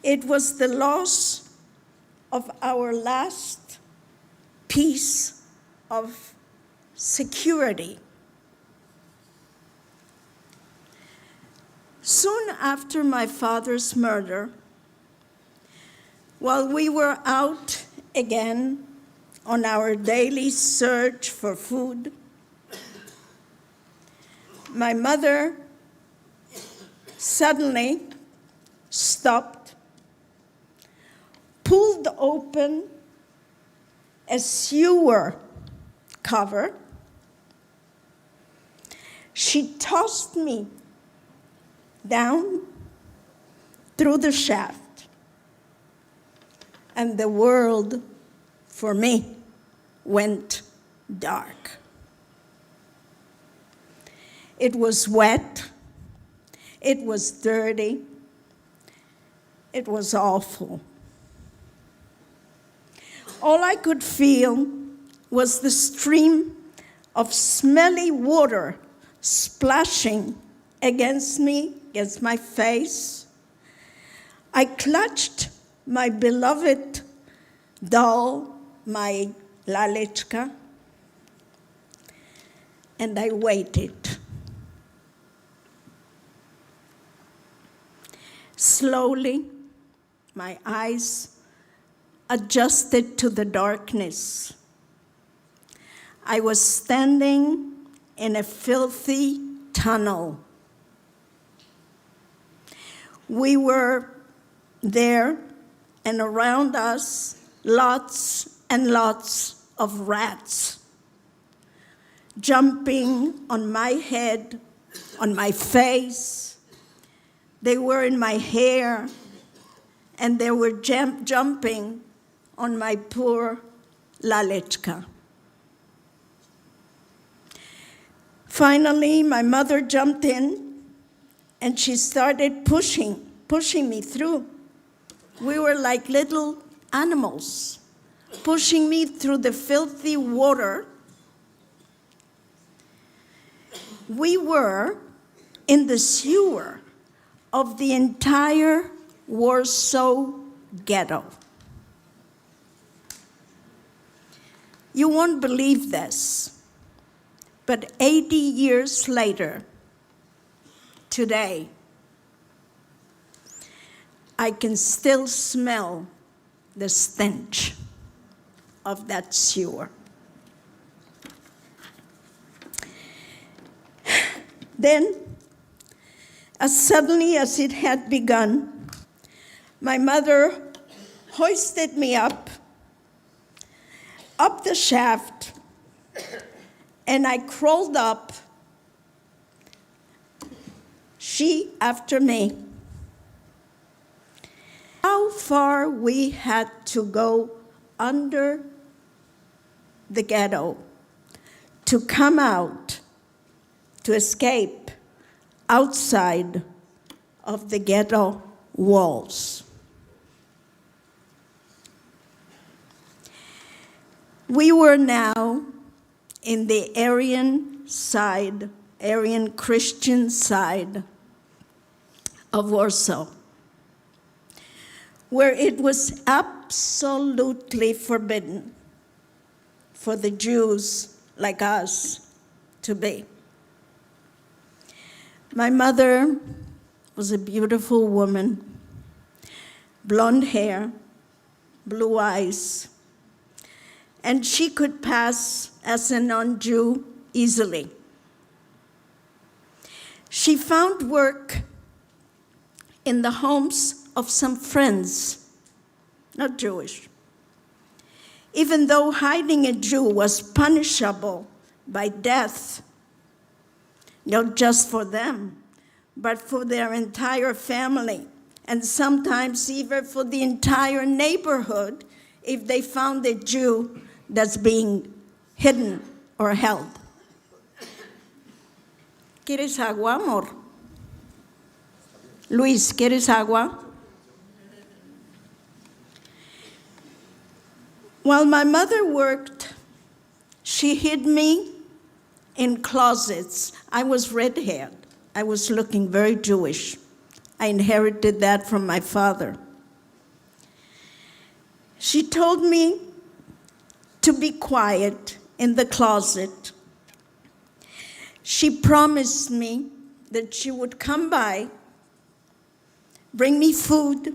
It was the loss of our last piece of security. Soon after my father's murder, while we were out again on our daily search for food, my mother suddenly stopped, pulled open a sewer cover. She tossed me down through the shaft, and the world, for me, went dark. It was wet, it was dirty, it was awful. All I could feel was the stream of smelly water splashing against me, against my face. I clutched my beloved doll, my Lalechka, and I waited. Slowly, my eyes adjusted to the darkness. I was standing in a filthy tunnel. We were there, and around us, lots and lots of rats jumping on my head, on my face. They were in my hair, and they were jumping on my poor Lalechka. Finally, my mother jumped in, and she started pushing me through. We were like little animals, pushing me through the filthy water. We were in the sewer of the entire Warsaw ghetto. You won't believe this, but 80 years later, today, I can still smell the stench of that sewer. Then, as suddenly as it had begun, my mother hoisted me up the shaft, and I crawled up, she after me. How far we had to go under the ghetto to come out, to escape outside of the ghetto walls. We were now in the Aryan side, Aryan Christian side of Warsaw, where it was absolutely forbidden for the Jews like us to be. My mother was a beautiful woman, blonde hair, blue eyes, and she could pass as a non-Jew easily. She found work in the homes of some friends, not Jewish. Even though hiding a Jew was punishable by death, not just for them, but for their entire family, and sometimes even for the entire neighborhood if they found a Jew that's being hidden or held. ¿Quieres agua, amor? Luis, ¿quieres agua? While my mother worked, she hid me in closets. I was red-haired. I was looking very Jewish. I inherited that from my father. She told me to be quiet in the closet. She promised me that she would come by, bring me food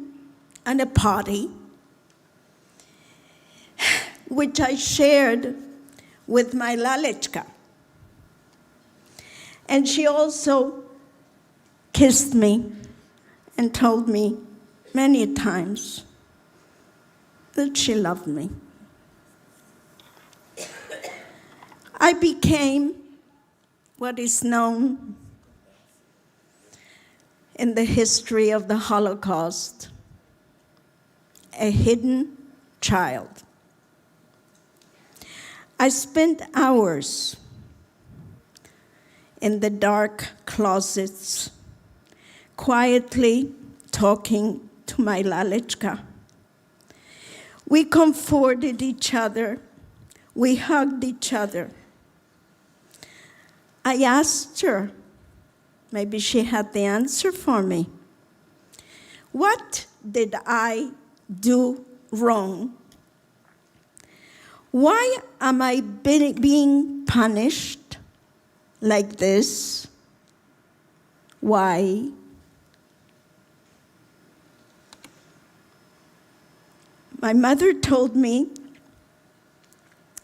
and a potty, which I shared with my Lalechka. And she also kissed me and told me many times that she loved me. I became what is known in the history of the Holocaust, a hidden child. I spent hours in the dark closets, quietly talking to my Lalechka. We comforted each other. We hugged each other. I asked her, maybe she had the answer for me. What did I do wrong? Why am I being punished like this? Why? My mother told me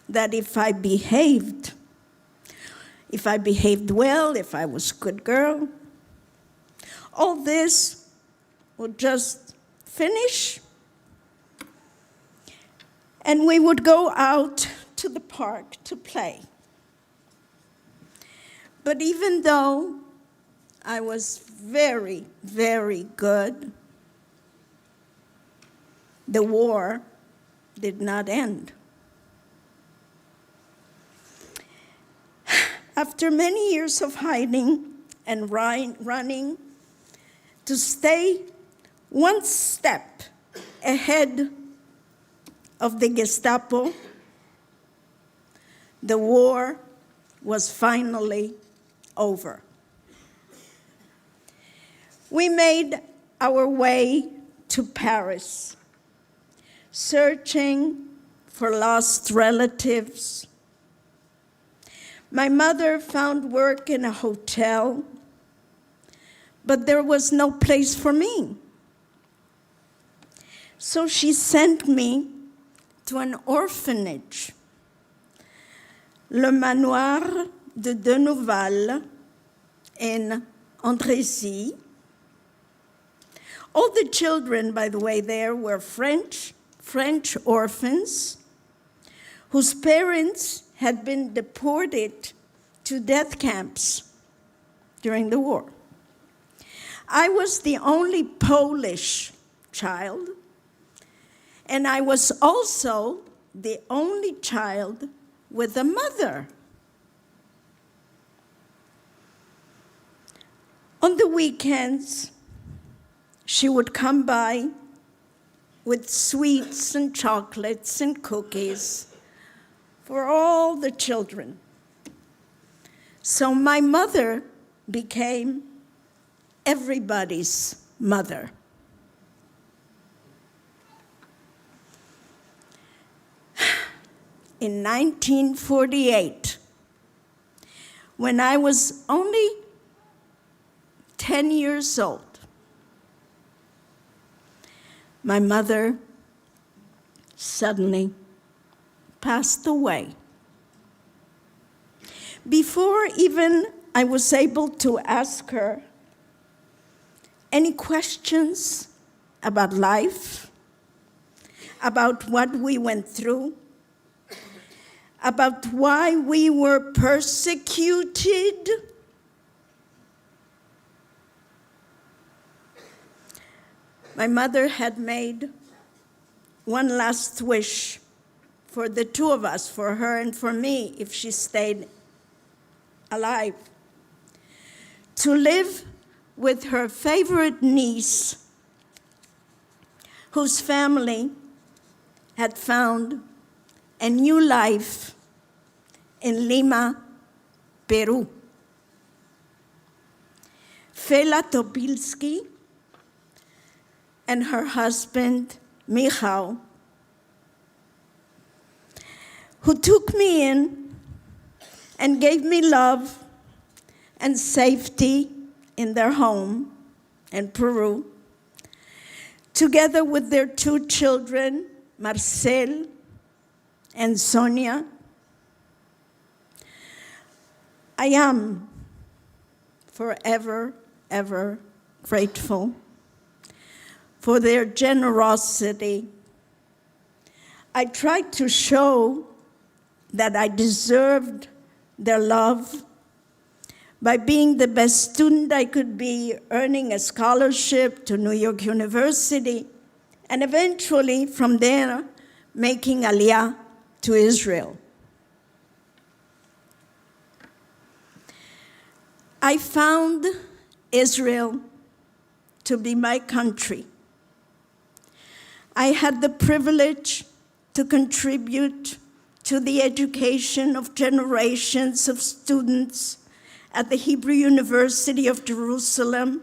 that if I behaved well, if I was a good girl, all this would just finish, and we would go out to the park to play. But even though I was very, very good, the war did not end. After many years of hiding and running to stay one step ahead of the Gestapo, the war was finally over. We made our way to Paris, searching for lost relatives. My mother found work in a hotel, but there was no place for me. So she sent me to an orphanage, Le Manoir de Denouval in Andrézy. All the children, by the way, there were French orphans whose parents had been deported to death camps during the war. I was the only Polish child, and I was also the only child with a mother. On the weekends, she would come by with sweets and chocolates and cookies for all the children. So my mother became everybody's mother. In 1948, when I was only 10 years old, my mother suddenly passed away. Before even I was able to ask her any questions about life, about what we went through, about why we were persecuted, my mother had made one last wish for the two of us, for her and for me, if she stayed alive, to live with her favorite niece, whose family had found a new life in Lima, Peru. Fela Topilsky and her husband, Michał, who took me in and gave me love and safety in their home in Peru, together with their two children, Marcel and Sonia. I am forever, ever grateful for their generosity. I tried to show that I deserved their love by being the best student I could be, earning a scholarship to New York University, and eventually from there, making Aliyah to Israel. I found Israel to be my country. I had the privilege to contribute to the education of generations of students at the Hebrew University of Jerusalem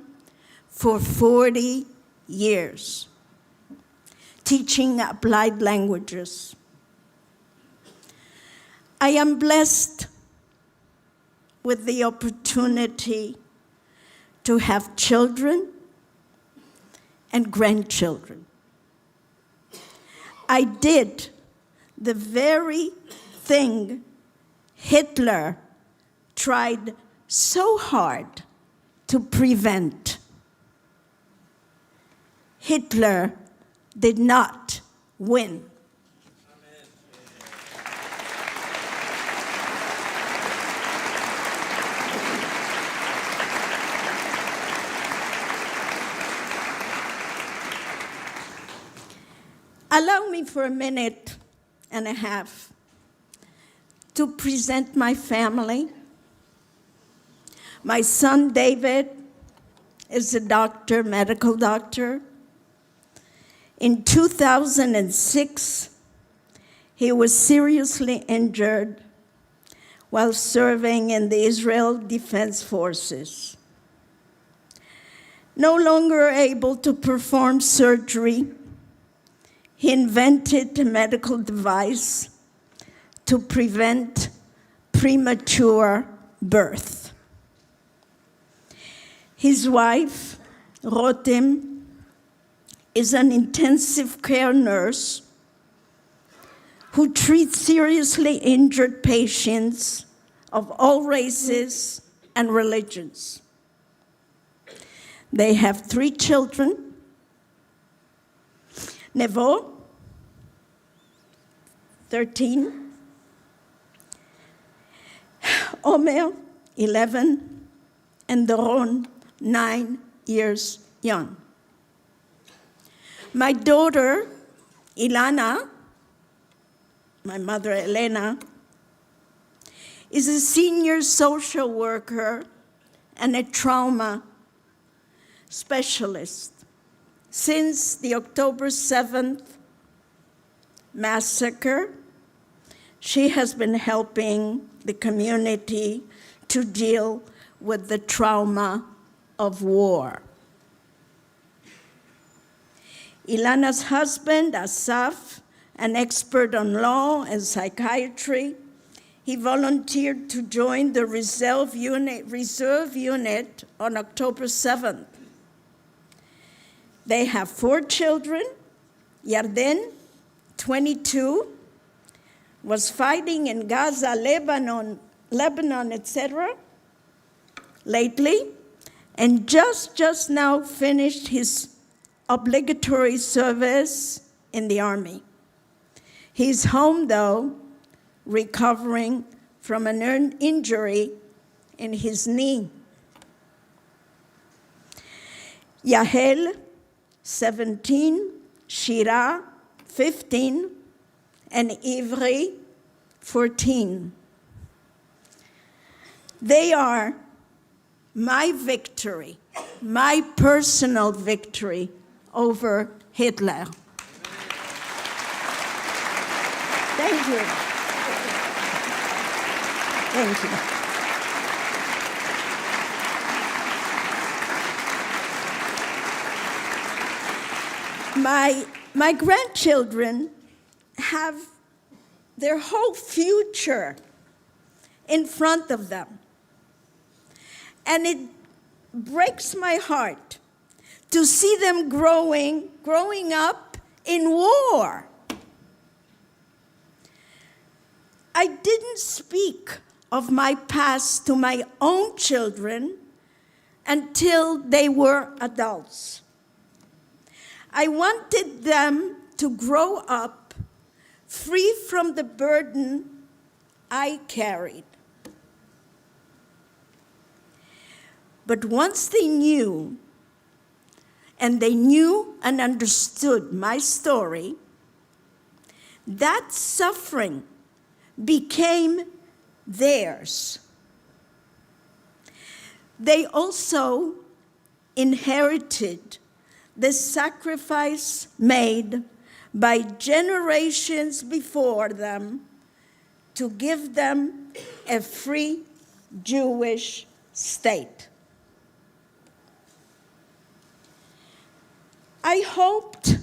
for 40 years, teaching applied languages. I am blessed with the opportunity to have children and grandchildren. I did the very thing Hitler tried so hard to prevent. Hitler did not win. Allow me for a minute and a half to present my family. My son David is a doctor, medical doctor. In 2006, he was seriously injured while serving in the Israel Defense Forces. No longer able to perform surgery, he invented a medical device to prevent premature birth. His wife, Rotem, is an intensive care nurse who treats seriously injured patients of all races and religions. They have 3 children. Nevo, 13. Omer, 11. And Doron, 9 years young. My daughter, Ilana, my mother, Elena, is a senior social worker and a trauma specialist. Since the October 7th massacre, she has been helping the community to deal with the trauma of war. Ilana's husband, Asaf, an expert on law and psychiatry, he volunteered to join the reserve unit on October 7th. They have 4 children. Yarden, 22, was fighting in Gaza, Lebanon, etc. lately, and just now finished his obligatory service in the army. He's home, though, recovering from an injury in his knee. Yahel, 17, Shira, 15, and Ivri, 14. They are my victory, my personal victory over Hitler. Thank you. Thank you. My grandchildren have their whole future in front of them. And it breaks my heart to see them growing up in war. I didn't speak of my past to my own children until they were adults. I wanted them to grow up free from the burden I carried. But once they knew and understood my story, that suffering became theirs. They also inherited the sacrifice made by generations before them to give them a free Jewish state. I hoped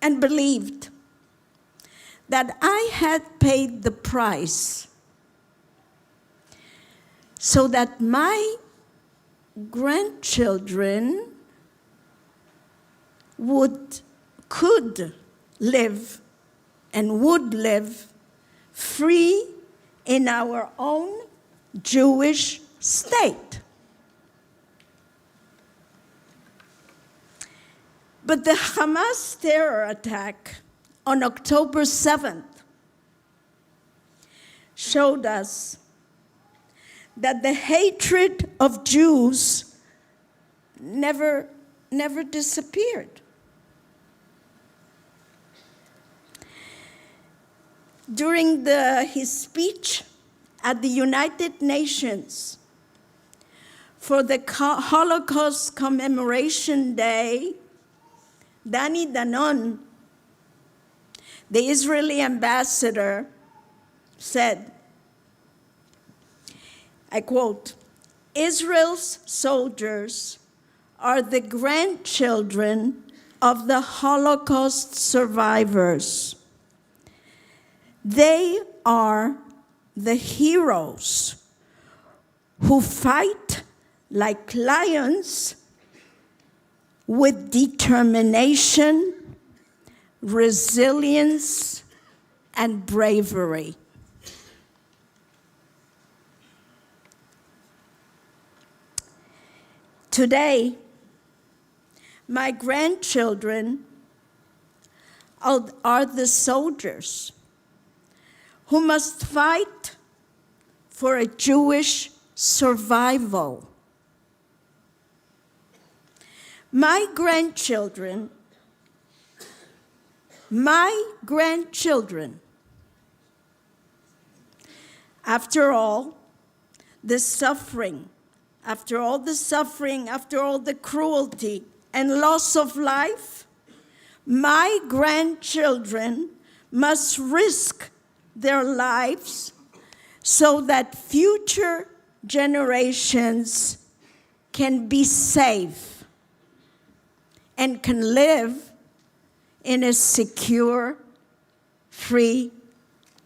and believed that I had paid the price so that my grandchildren could live and would live free in our own Jewish state. But the Hamas terror attack on October 7th showed us that the hatred of Jews never disappeared. During his speech at the United Nations for the Holocaust Commemoration Day, Dani Danon, the Israeli ambassador, said, I quote, "Israel's soldiers are the grandchildren of the Holocaust survivors. They are the heroes who fight like lions with determination, resilience, and bravery." Today, my grandchildren are the soldiers who must fight for a Jewish survival. My grandchildren, after all the suffering, after all the cruelty and loss of life, my grandchildren must risk their lives so that future generations can be safe and can live in a secure, free,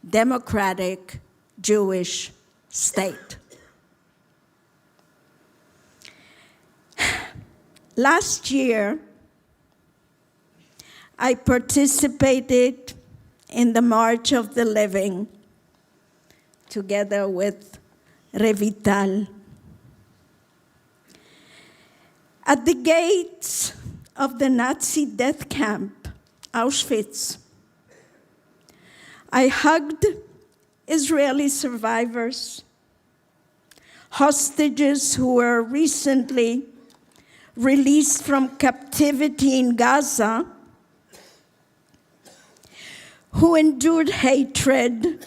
democratic Jewish state. Last year, I participated in the March of the Living together with Revital. At the gates of the Nazi death camp, Auschwitz, I hugged Israeli survivors, hostages who were recently released from captivity in Gaza, who endured hatred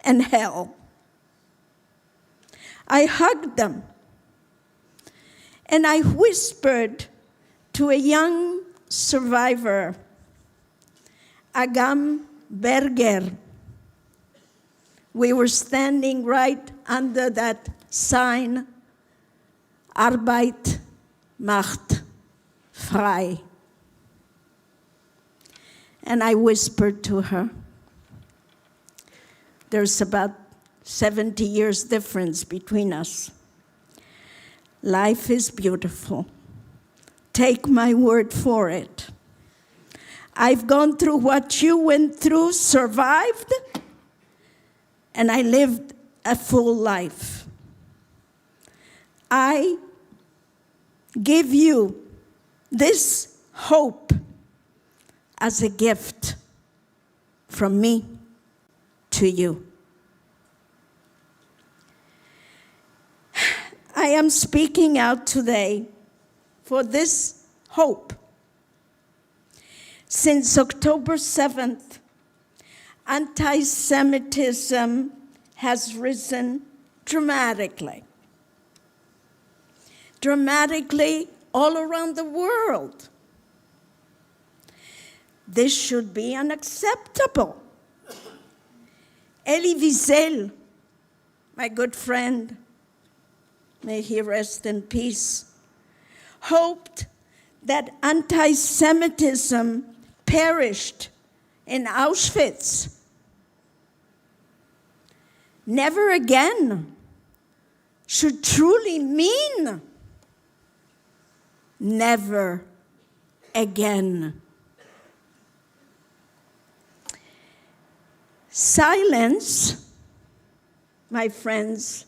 and hell. I hugged them, and I whispered to a young survivor, Agam Berger. We were standing right under that sign, Arbeit macht frei. And I whispered to her, there's about 70 years difference between us. Life is beautiful. Take my word for it. I've gone through what you went through, survived, and I lived a full life. I give you this hope as a gift from me to you. I am speaking out today for this hope. Since October 7th, anti-Semitism has risen dramatically. Dramatically all around the world. This should be unacceptable. Elie Wiesel, my good friend, may he rest in peace, hoped that anti-Semitism perished in Auschwitz. Never again should truly mean never again. Silence, my friends,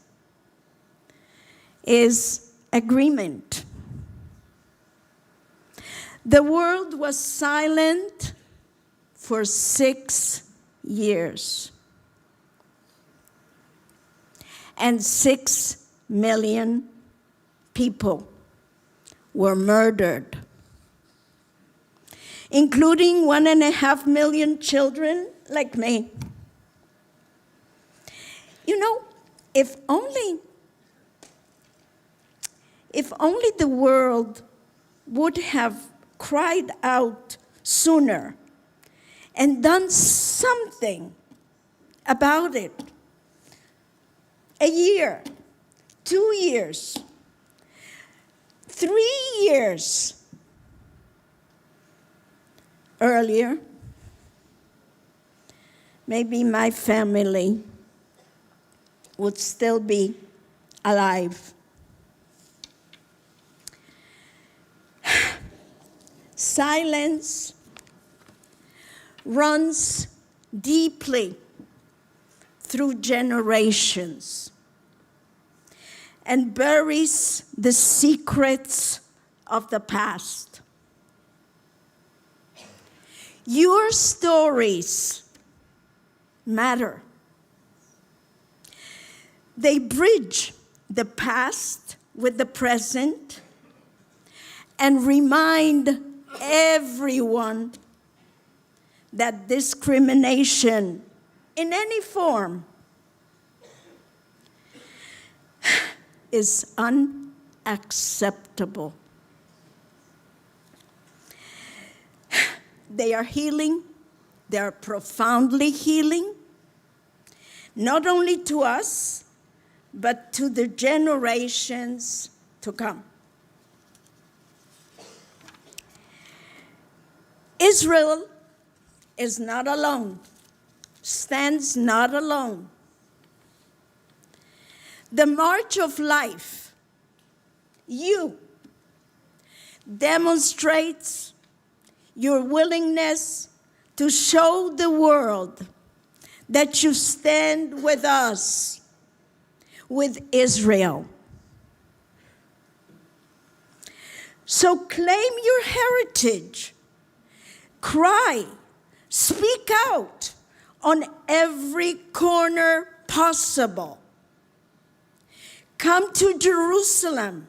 is agreement. The world was silent for 6 years. And 6 million people were murdered, including 1.5 million children like me. You know, if only the world would have cried out sooner and done something about it. A year, 2 years, 3 years earlier, maybe my family would still be alive. Silence runs deeply through generations and buries the secrets of the past. Your stories matter. They bridge the past with the present and remind everyone that discrimination in any form is unacceptable. They are healing, they are profoundly healing, not only to us, but to the generations to come. Israel is not alone, stands not alone. The march of life, you, demonstrates your willingness to show the world that you stand with us, with Israel. So claim your heritage. Cry, speak out on every corner possible. Come to Jerusalem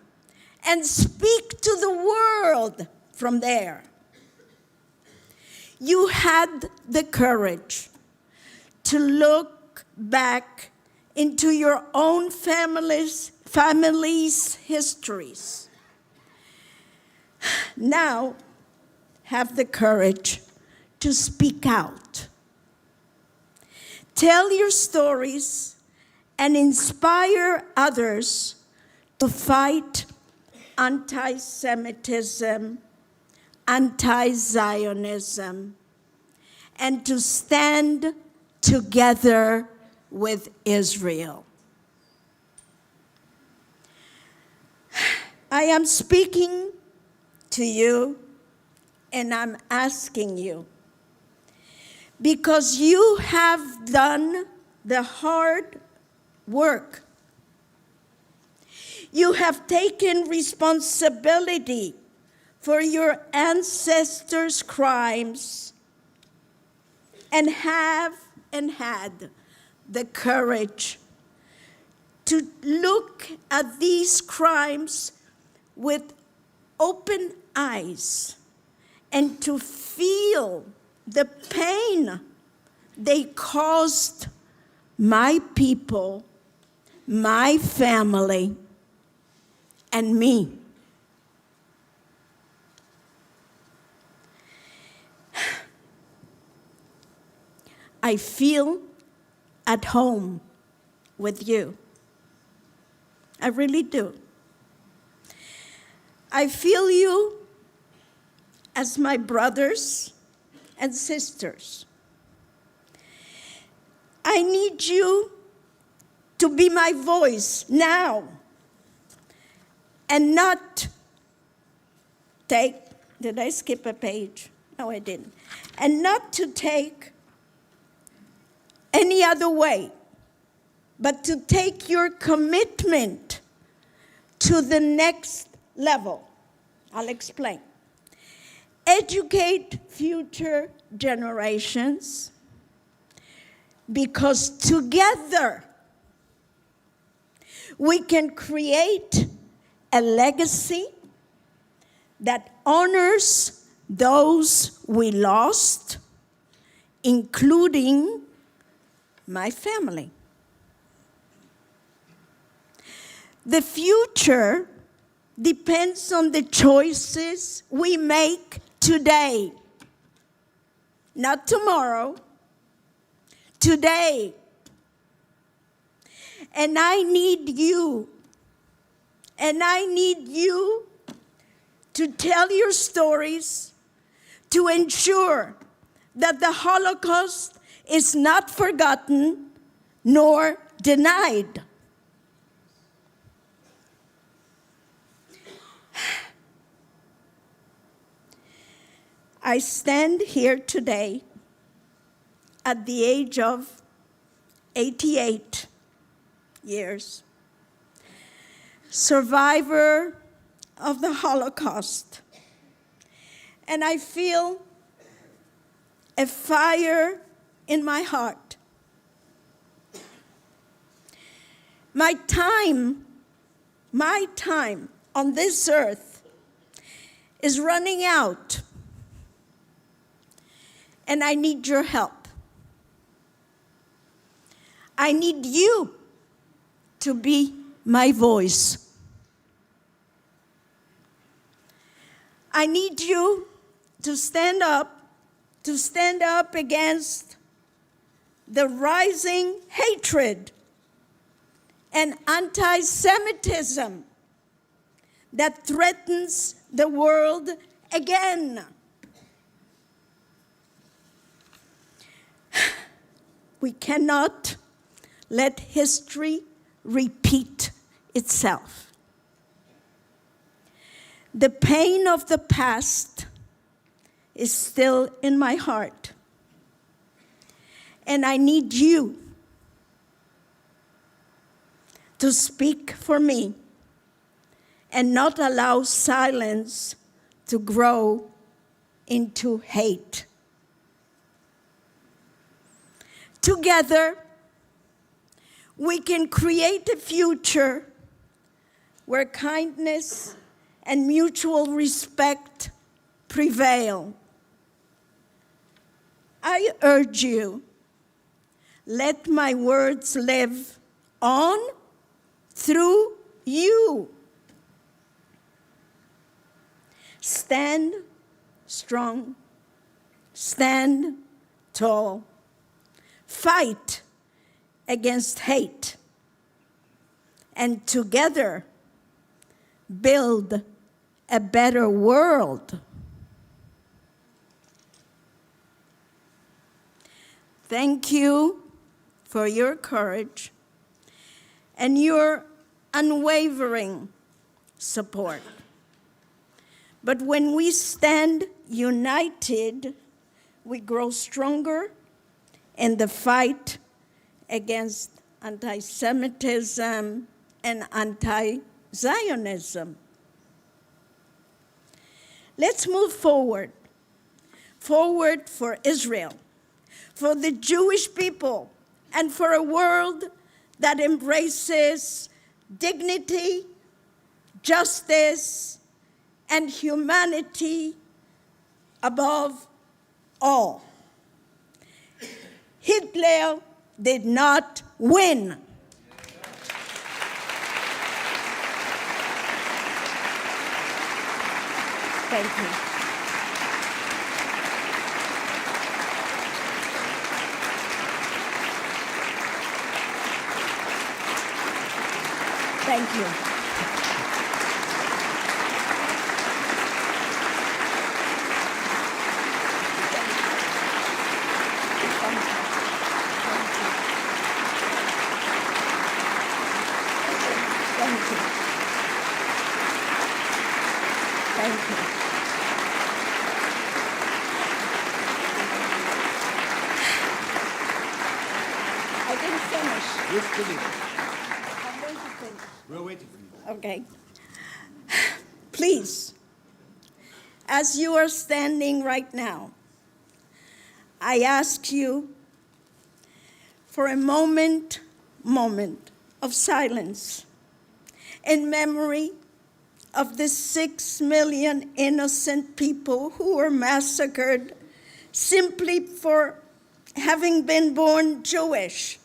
and speak to the world from there. You had the courage to look back into your own families' histories. Now, have the courage to speak out. Tell your stories and inspire others to fight anti-Semitism, anti-Zionism, and to stand together with Israel. I am speaking to you and I'm asking you, because you have done the hard work. You have taken responsibility for your ancestors' crimes and had the courage to look at these crimes with open eyes and to feel the pain they caused my people, my family, and me. I feel at home with you. I really do. I feel you as my brothers and sisters. I need you to be my voice now and not take, did I skip a page? No, I didn't. And not to take any other way but to take your commitment to the next level. I'll explain. Educate future generations, because together we can create a legacy that honors those we lost, including my family. The future depends on the choices we make today, not tomorrow, today. And I need you to tell your stories, to ensure that the Holocaust is not forgotten nor denied. I stand here today at the age of 88 years, survivor of the Holocaust, and I feel a fire in my heart. My time on this earth is running out, and I need your help. I need you to be my voice. I need you to stand up against the rising hatred and anti-Semitism that threatens the world again. We cannot let history repeat itself. The pain of the past is still in my heart, and I need you to speak for me and not allow silence to grow into hate. Together, we can create a future where kindness and mutual respect prevail. I urge you, let my words live on through you. Stand strong, stand tall, fight against hate, and together build a better world. Thank you for your courage and your unwavering support. But when we stand united, we grow stronger in the fight against anti-Semitism and anti-Zionism. Let's move forward for Israel, for the Jewish people, and for a world that embraces dignity, justice, and humanity above all. Hitler did not win. Thank you. Thank you. We're waiting for you. Okay. Please, as you are standing right now, I ask you for a moment of silence in memory of the 6 million innocent people who were massacred simply for having been born Jewish,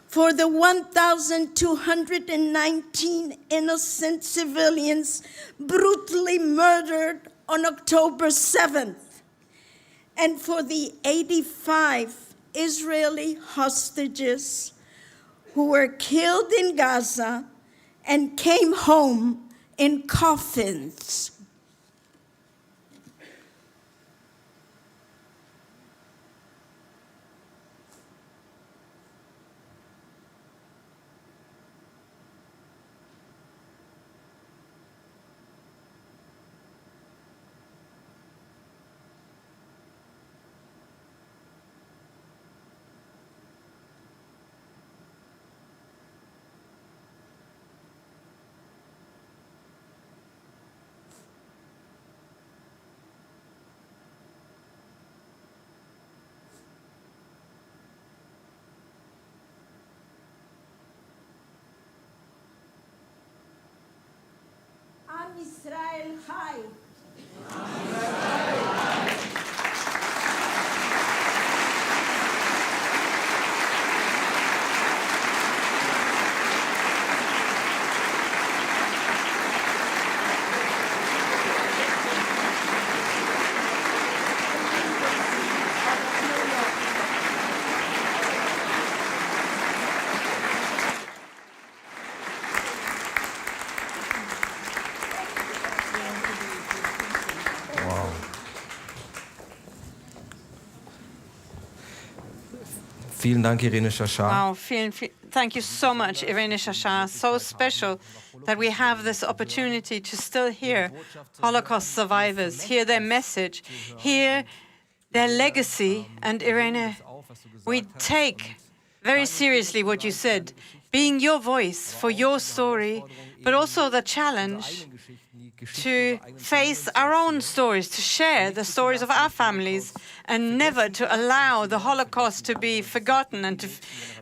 for the 1,219 innocent civilians brutally murdered on October 7th, and for the 85 Israeli hostages who were killed in Gaza and came home in coffins. Am Yisrael Chai. Vielen Dank, Irene Shachar. Wow, thank you so much, Irene Shachar. So special that we have this opportunity to still hear Holocaust survivors, hear their message, hear their legacy. And Irene, we take very seriously what you said, being your voice for your story, but also the challenge to face our own stories, to share the stories of our families, and never to allow the Holocaust to be forgotten and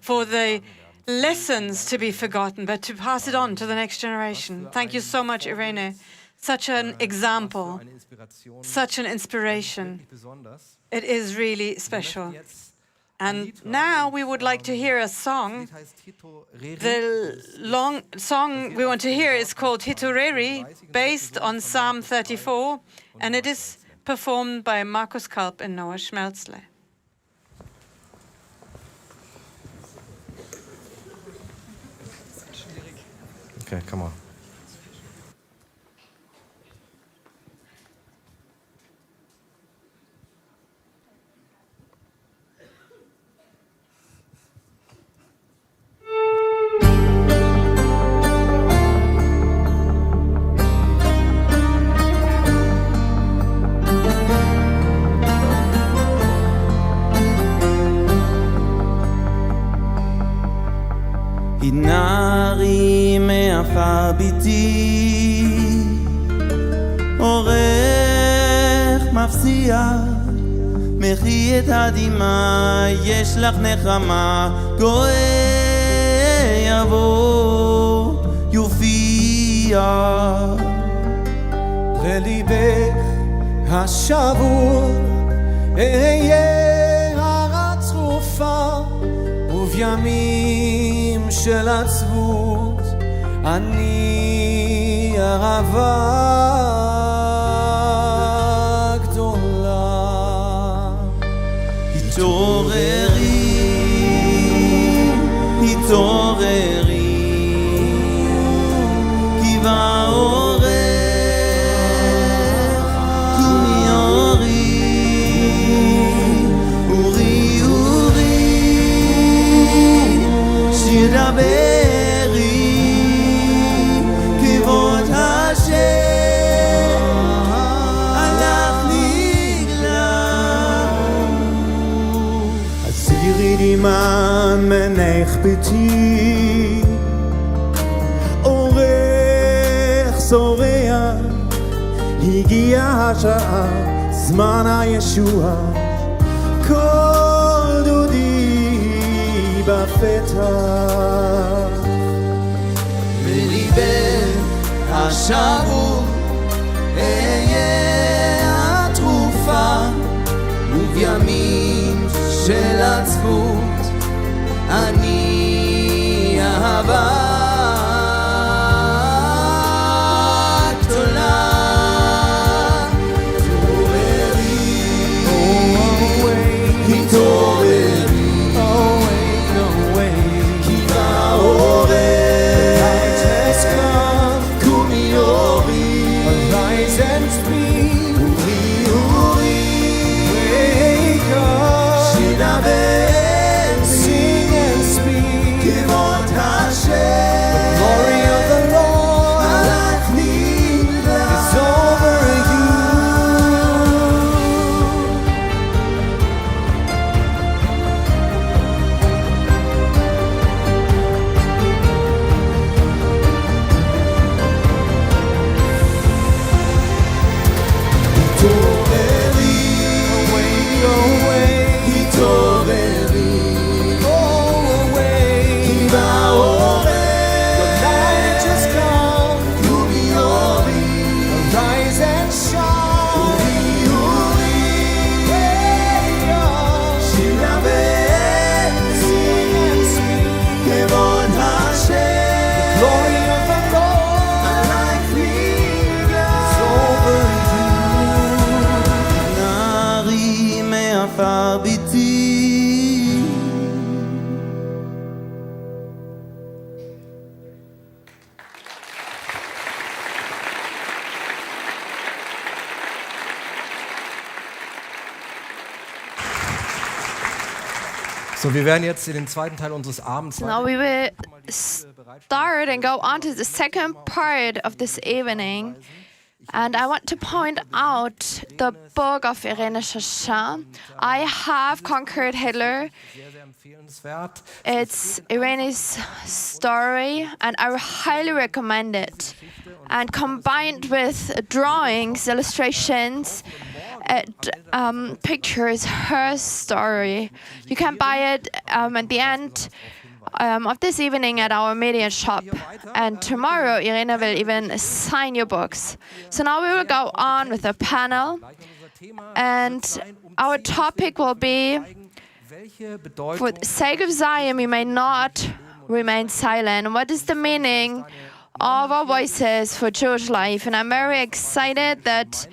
for the lessons to be forgotten, but to pass it on to the next generation. Thank you so much, Irene. Such an example, such an inspiration. It is really special. And now we would like to hear a song. The long song we want to hear is called Hitureri, based on Psalm 34, and it is performed by Markus Kalb and Noah Schmelzle. Okay, come on. נערי מעפר ביתי, עורך מפסיע, מחי את הדמעה, יש לך נחמה, גואל יבוא, יופיע. בליבך השבור, אהיה הרה צרופה, ובימים של עצבות אני ערבה גדולה. התעוררי, התעוררי, כי באורך קומי אורי, אורי אורי, שיר דברי, כבוד השם הלך נגלה. הסירי דמעה ביתי אורך זורע הגיעה השעה זמן הישועה כל דודי בפתח בליבך השבור אהיה התרופה ובימים של עצבות אני אהבה גדולה התעוררי כי באורך קומי אורי אורי שדבר כבוד השם עלייך נגלה נערי מעפר ביתי So, wir werden jetzt in den zweiten Teil unseres Abends Now we will start and go on to the second part of this evening. And I want to point out the book of Irene Sher. I Have Conquered Hitler. It's Irene's story, and I highly recommend it. And combined with drawings, illustrations, pictures, her story. You can buy it at the end of this evening at our media shop. And tomorrow, Irene will even sign your books. So now we will go on with a panel. And our topic will be, for the sake of Zion, we may not remain silent. What is the meaning of our voices for Jewish life? And I'm very excited that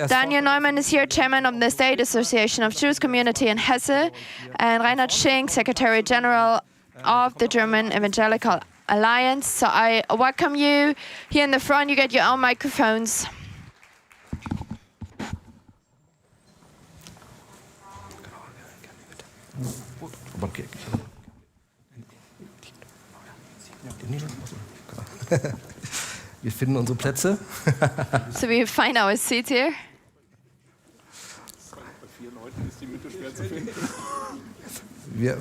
Daniel Neumann is here, chairman of the State Association of Jewish Community in Hesse, and Reinhard Schenk, Secretary General of the German Evangelical Alliance. So I welcome you here in the front. You get your own microphones. Wir finden unsere Plätze. So we find our seats here.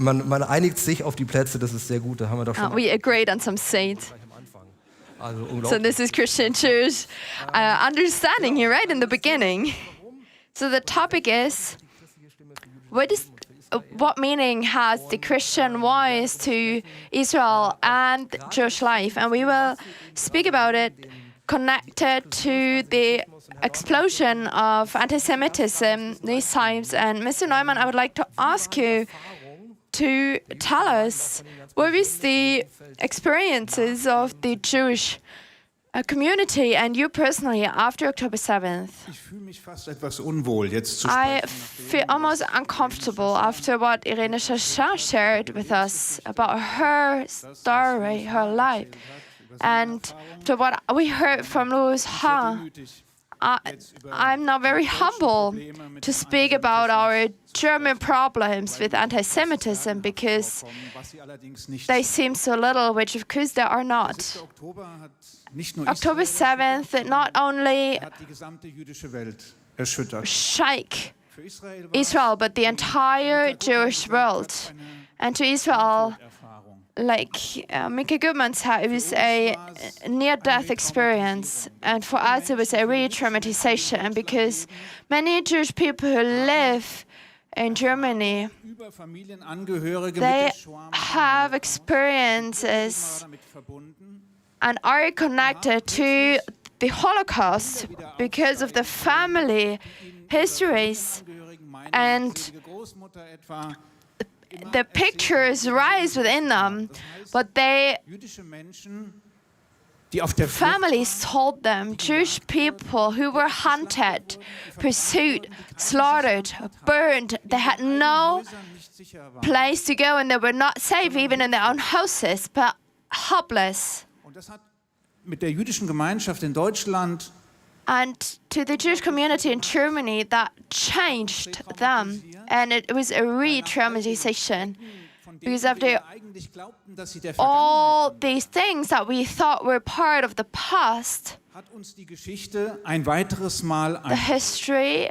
Man einigt sich auf die Plätze, das ist sehr gut. Da haben wir doch schon We agreed on some seats. Also So this is Christian Jewish understanding here, right in the beginning. So the topic is, what meaning has the Christian voice to Israel and Jewish life? And we will speak about it connected to the explosion of anti-Semitism these times. And Mr. Neumann, I would like to ask you to tell us what is the experiences of the Jewish community and you personally after October 7th. I feel almost uncomfortable after what Irene Sher shared with us about her story, her life, and to what we heard from Louis Har. I'm now very humble to speak about our German problems with anti-Semitism because they seem so little, which of course they are not. October 7th not only shook Israel, but the entire Jewish world. And to Israel, like Mika Goodman said, it was a near-death experience. And for us, it was a re-traumatization because many Jewish people who live in Germany, they have experiences and are connected to the Holocaust because of the family histories, and the pictures rise within them, but families told them, Jewish people who were hunted, pursued, slaughtered, burned, they had no place to go and they were not safe even in their own houses, but helpless. Mit der jüdischen Gemeinschaft in Deutschland and to the Jewish community in Germany, that changed them, and it was a re-traumatization because after all these things that we thought were part of the past, the history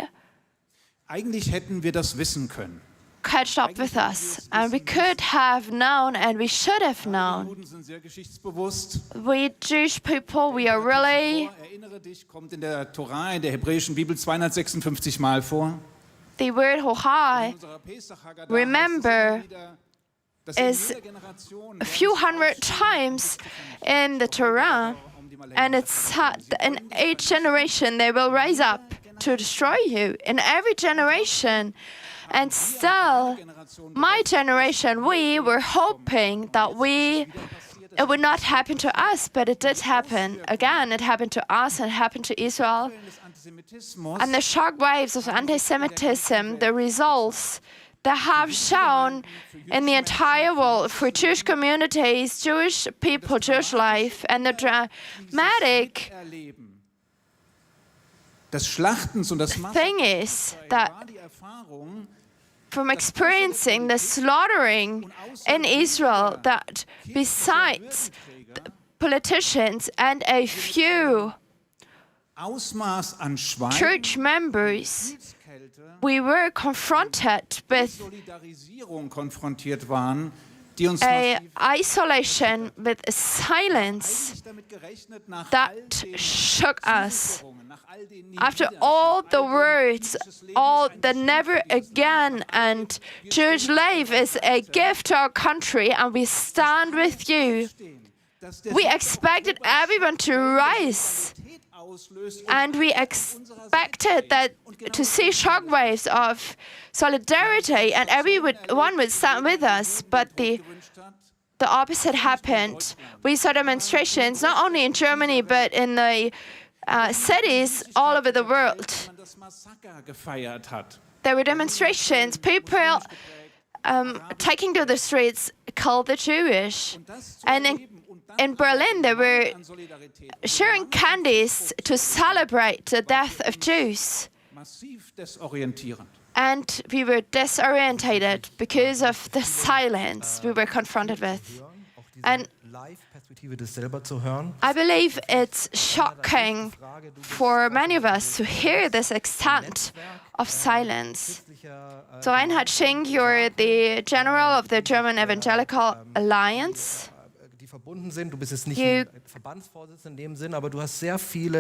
eigentlich hätten wir das wissen können. Catched up with us, and we could have known and we should have known. We Jewish people, we are really kommt in der Torah, in der hebräischen Bibel 256 Mal vor. The word Hohai, remember, is a few hundred times in the Torah, and it's said in each generation they will rise up to destroy you. In every generation. And still, my generation, we were hoping that it would not happen to us, but it did happen. Again, it happened to us and it happened to Israel. And the shock waves of anti-Semitism, the results that have shown in the entire world for Jewish communities, Jewish people, Jewish life, and the dramatic thing is that from experiencing the slaughtering in Israel, that besides politicians and a few church members, we were confronted with a isolation, with a silence that shook us. After all the words, all the never again, and Jewish life is a gift to our country, and we stand with you. We expected everyone to rise, and we expected that to see shockwaves of solidarity, and everyone would stand with us. But the opposite happened. We saw demonstrations not only in Germany but in the cities all over the world. There were demonstrations, people taking to the streets called the Jewish. And in Berlin, they were sharing candies to celebrate the death of Jews. And we were disorientated because of the silence we were confronted with. And I believe it's shocking for many of us to hear this extent of silence. So Reinhard Schenk, you're the general of the German Evangelical Alliance.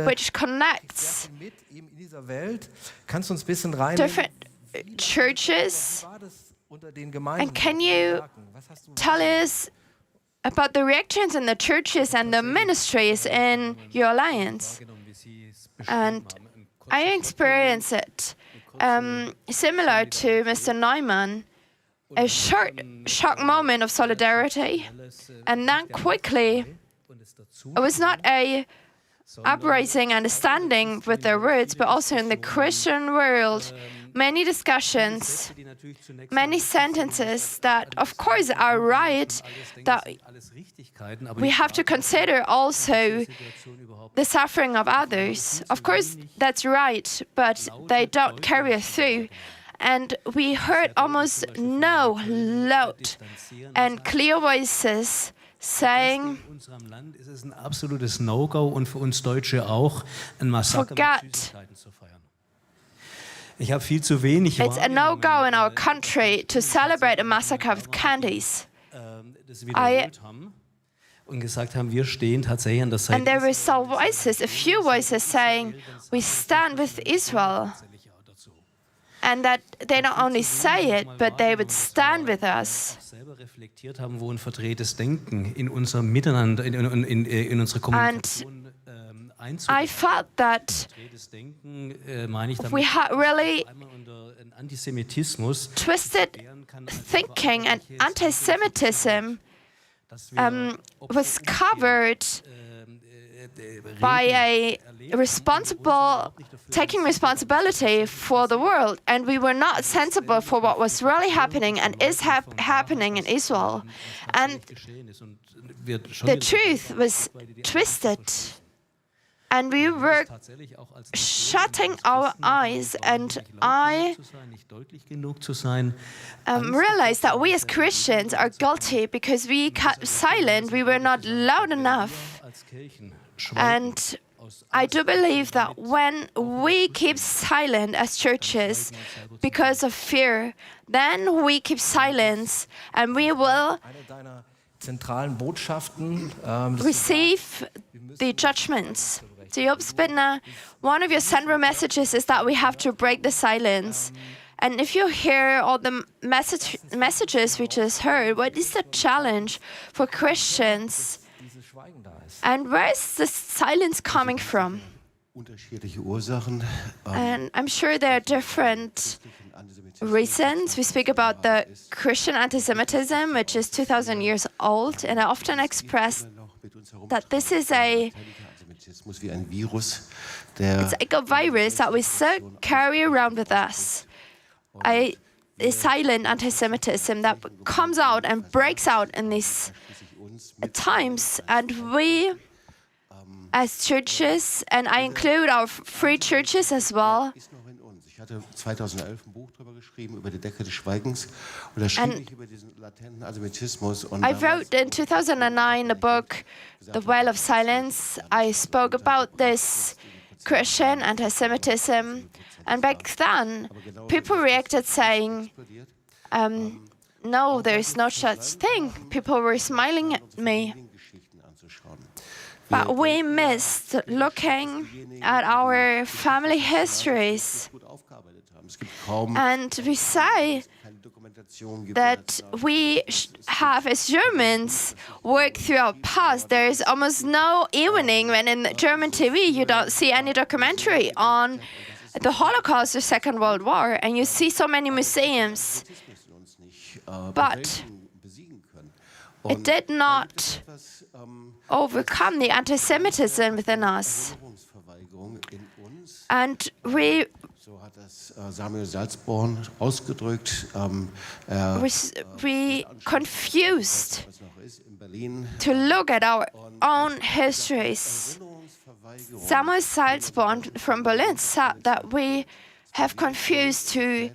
Which connects different churches. And can you tell us about the reactions in the churches and the ministries in your alliance? And I experienced it similar to Mr. Neumann, a short shock moment of solidarity, and then quickly, it was not a uprising and a standing with their words, but also in the Christian world, many discussions, many sentences that, of course, are right, that we have to consider also the suffering of others. Of course, that's right, but they don't carry us through. And we heard almost no loud and clear voices saying, forget Ich habe viel zu wenig It's a no-go in our country to celebrate a massacre with candies. das wiederholt haben und gesagt haben, wir stehen tatsächlich an der Seite. And there were some voices, a few voices saying, we stand with Israel. And that they not only say it, but they would stand with us. Selber reflektiert haben, wo ein verdrehtes Denken in unser Miteinander, in unsere Kommunikation I felt that we had really twisted thinking, and anti-Semitism was covered by a taking responsibility for the world, and we were not sensible for what was really happening and is happening in Israel. And the truth was twisted. And we were shutting our eyes, and I realized that we as Christians are guilty because we kept silent, we were not loud enough. And I do believe that when we keep silent as churches because of fear, then we keep silence and we will receive the judgments. So, Job Spitner, one of your central messages is that we have to break the silence. And if you hear all the messages we just heard, what is the challenge for Christians? And where is the silence coming from? And I'm sure there are different reasons. We speak about the Christian anti-Semitism, which is 2,000 years old, and I often express that this is it's like a virus that we still carry around with us. A silent anti-Semitism that comes out and breaks out in these times, and we as churches, and I include our free churches as well. Ich hatte 2011 ein Buch darüber geschrieben, über die Decke des Schweigens. Und da schrieb ich über diesen latenten Antisemitismus. I wrote in 2009 a book, The Well of Silence. I spoke about this Christian anti-Semitism. And back then, people reacted saying, no, there is no such thing. People were smiling at me. But we missed looking at our family histories. And we say that we have, as Germans, worked through our past. There is almost no evening when in German TV you don't see any documentary on the Holocaust or Second World War, and you see so many museums. But it did not overcome the anti-Semitism within us. And we confused to look at our own histories. Samuel Salzborn from Berlin said that we have confused to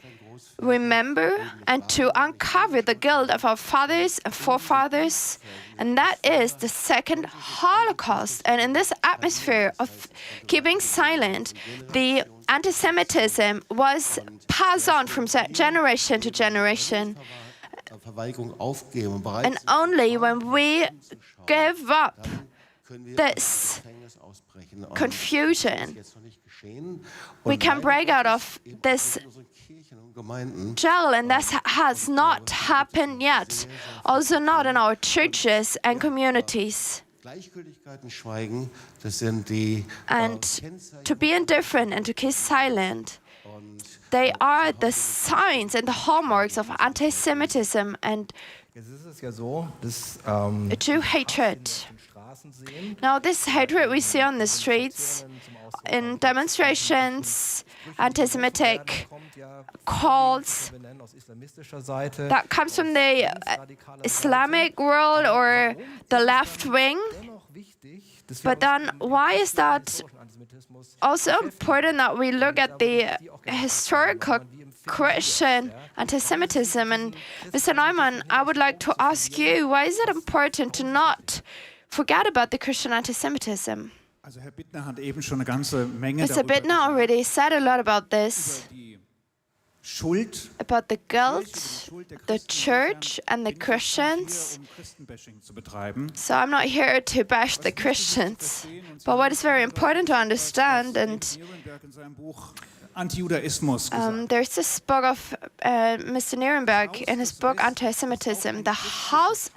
remember and to uncover the guilt of our fathers and forefathers, and that is the second Holocaust. And in this atmosphere of keeping silent, the anti-Semitism was passed on from generation to generation. And only when we give up this confusion, we can break out of this jail, and that has not happened yet, also not in our churches and communities. And to be indifferent and to keep silent, they are the signs and the hallmarks of anti-Semitism and Jew hatred. Now, this hatred we see on the streets, in demonstrations, anti-Semitic calls, that comes from the Islamic world or the left wing. But then why is that also important that we look at the historical Christian anti-Semitism? And Mr. Neumann, I would like to ask you, why is it important to not forget about the Christian anti-Semitism? Also Herr Bittner hat eben schon eine ganze Menge Mr. Bittner already said a lot about this. Schuld, about the guilt, Schuld der the Christen church, and the bin ich Christians. hier, Christenbashing zu betreiben. So I'm not here to bash the Christians. But what is very important to understand, and Nierenberg in seinem Buch Anti-Judaismus gesagt. there's this book of Mr. Nierenberg in his book Anti-Semitism. The house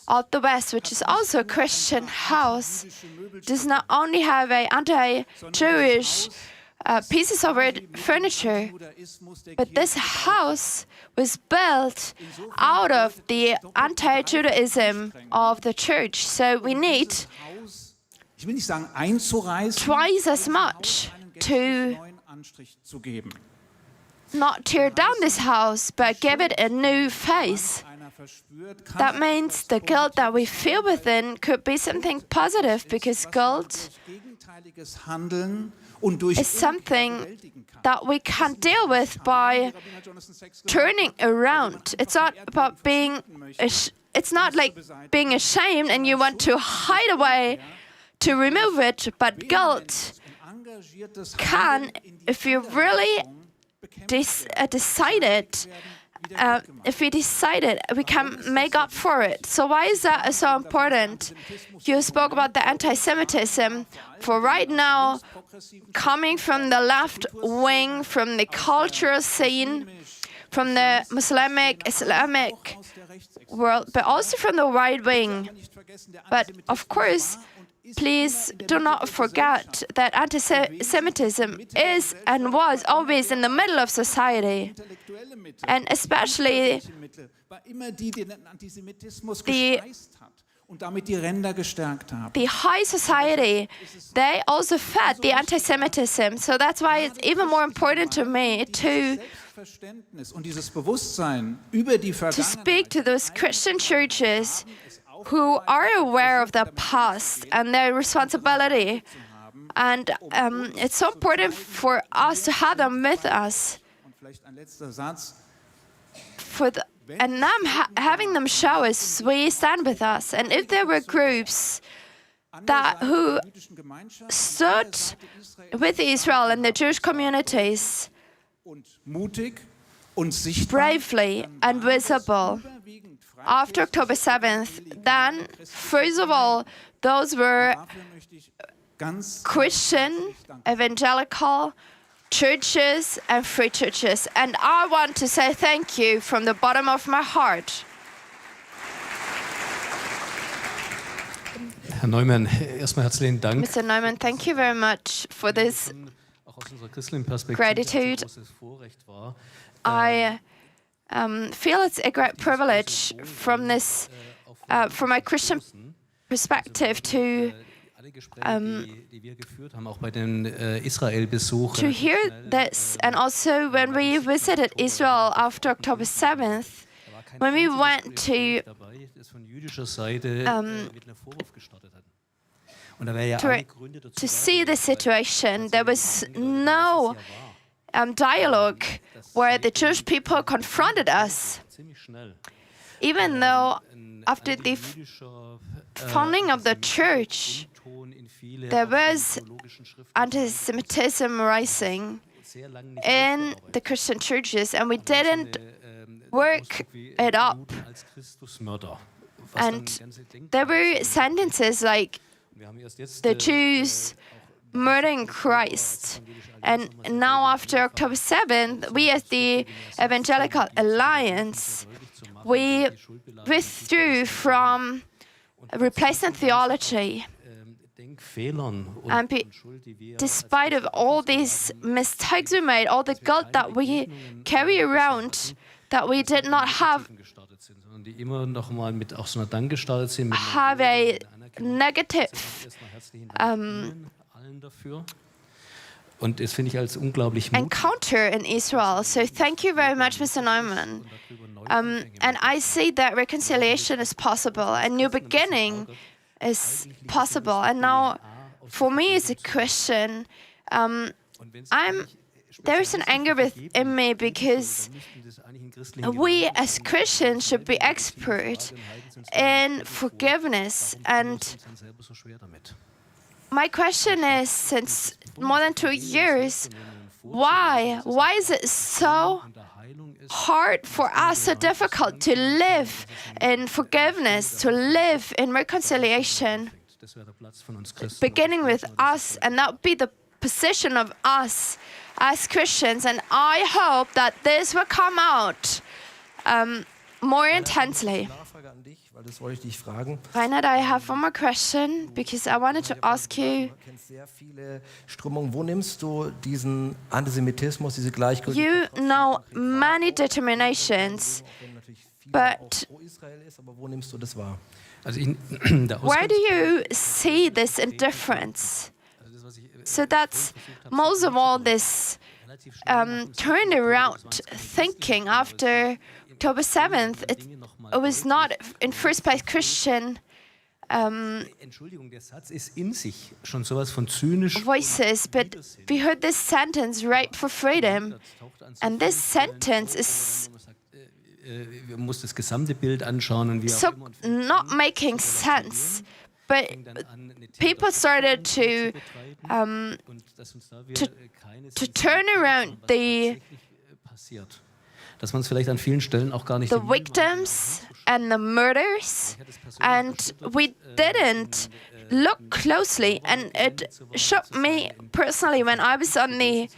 of the West, which is also a Christian house, does not only have a anti-Jewish pieces of furniture, but this house was built out of the anti-Judaism of the church. So we need Ich will nicht sagen einzureißen, twice as much to neuen Anstrich zu geben. not tear down this house, but give it a new face. That means the guilt that we feel within could be something positive, because guilt Gegenteiliges Handeln und durch is something that we can deal with by turning around. It's not about being, it's not like being ashamed and you want to hide away to remove it, but guilt can, if you really decided, if we decided, we can make up for it. So why is that so important? You spoke about the anti-Semitism. For right now, coming from the left wing, from the cultural scene, from the Islamic world, but also from the right wing. But of course, please do not forget that anti-Semitism is and was always in the middle of society, and especially the high society, they also fed the anti-Semitism. So that's why it's even more important to me to speak to those Christian churches who are aware of their past and their responsibility. And it's so important for us to have them with us. And them having them show us we stand with us. And if there were groups who stood with Israel and the Jewish communities bravely and visible after October 7th, then first of all, those were Christian, evangelical churches and free churches. And I want to say thank you from the bottom of my heart. Herr Neumann, erstmal herzlichen Dank. Mr. Neumann, thank you very much for this gratitude. I feel it's a great privilege from this, from my Christian perspective, to hear this. And also when we visited Israel after October 7th, when we went to see the situation, there was no dialogue where the Jewish people confronted us, even though after the founding of the church, there was anti-Semitism rising in the Christian churches, and we didn't work it up. And there were sentences like, the Jews murdering Christ. And now after October 7th, we as the Evangelical Alliance, we withdrew from replacement theology. And despite of all these mistakes we made, all the guilt that we carry around, that we did not have a negative encounter in Israel. So thank you very much, Mr. Neumann. And I see that reconciliation is possible, a new beginning is possible. And now, for me as a Christian, there's an anger within me, because we as Christians should be expert in forgiveness. And my question is, since more than 2 years, why is it so hard for us, so difficult to live in forgiveness, to live in reconciliation, Das wäre der Platz von uns Christen. beginning with us, and that would be the position of us as Christians. And I hope that this will come out more intensely. Nachfrage an dich, weil das wollte ich dich fragen. Reinhard, I have one more question because I wanted to ask you. Du kennst sehr viele Strömungen. Wo nimmst du diesen Antisemitismus, diese You Gleichgültigkeit? know many determinations, but Wo Israel ist, aber wo nimmst du das wahr? Also der where do you see this indifference? So that's most of all this turned around thinking after October 7th. It was not in first place Christian Entschuldigung, der Satz ist in sich schon sowas von zynisch. voices, but we heard this sentence, Right for Freedom, and this sentence is Wir muss das gesamte Bild anschauen und wie so auch immer. not making sense. But people started to turn around passiert. Dass man es vielleicht an vielen Stellen auch gar nicht the victims and the murders, and we didn't look closely, and it shocked me personally when I was on the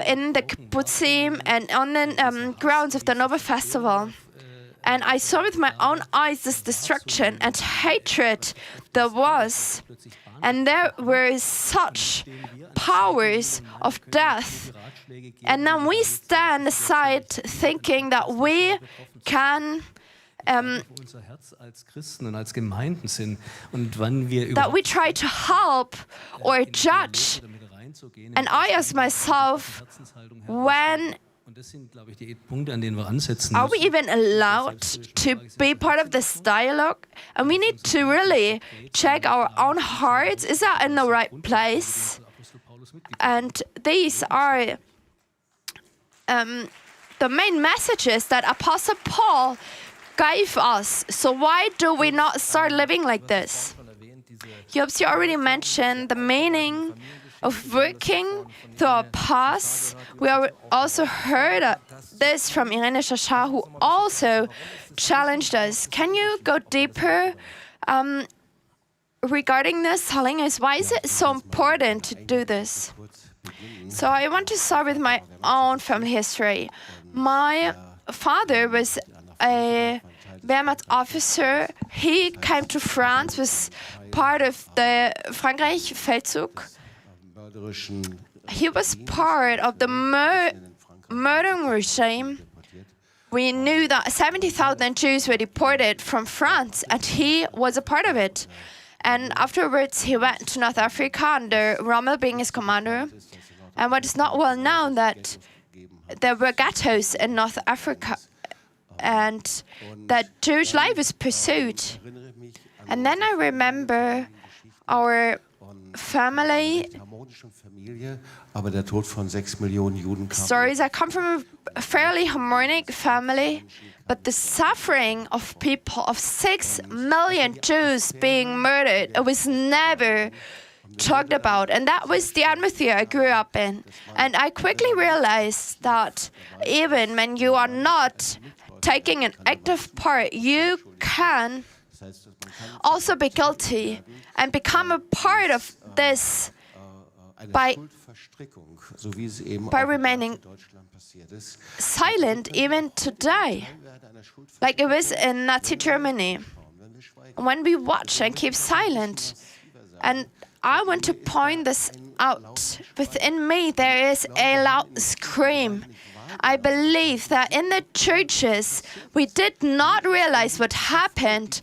in the kibbutzim and on the grounds of the Nova Festival. And I saw with my own eyes this destruction and hatred there was. And there were such powers of death. And then we stand aside thinking that we can unser Herz als Christen und als Gemeinden sind und wann wir that we try to help or judge. And I ask myself, when und das sind, glaube ich, die Punkte, an denen wir ansetzen are we müssen. even allowed to be part of this dialogue? And we need to really check our own hearts. Is that in the right place? And these are the main messages that Apostle Paul gave us. So why do we not start living like this? Jobs, you already mentioned the meaning of working through our past. We also heard this from Irene Shasha, who also challenged us. Can you go deeper regarding this, telling us why is it so important to do this? So I want to start with my own family history. My father was a Wehrmacht officer. He came to France, was part of the Frankreich Feldzug. He was part of the murdering regime. We knew that 70,000 Jews were deported from France, and he was a part of it. And afterwards, he went to North Africa under Rommel being his commander. And what is not well known that there were ghettos in North Africa, and that Jewish life was pursued. And then I remember our family stories. I come from a fairly harmonic family, but the suffering of people, of 6 million Jews being murdered, it was never talked about. And that was the atmosphere I grew up in. And I quickly realized that even when you are not taking an active part, you can also be guilty and become a part of this by remaining silent even today, like it was in Nazi Germany. When we watch and keep silent, and I want to point this out, within me there is a loud scream. I believe that in the churches we did not realize what happened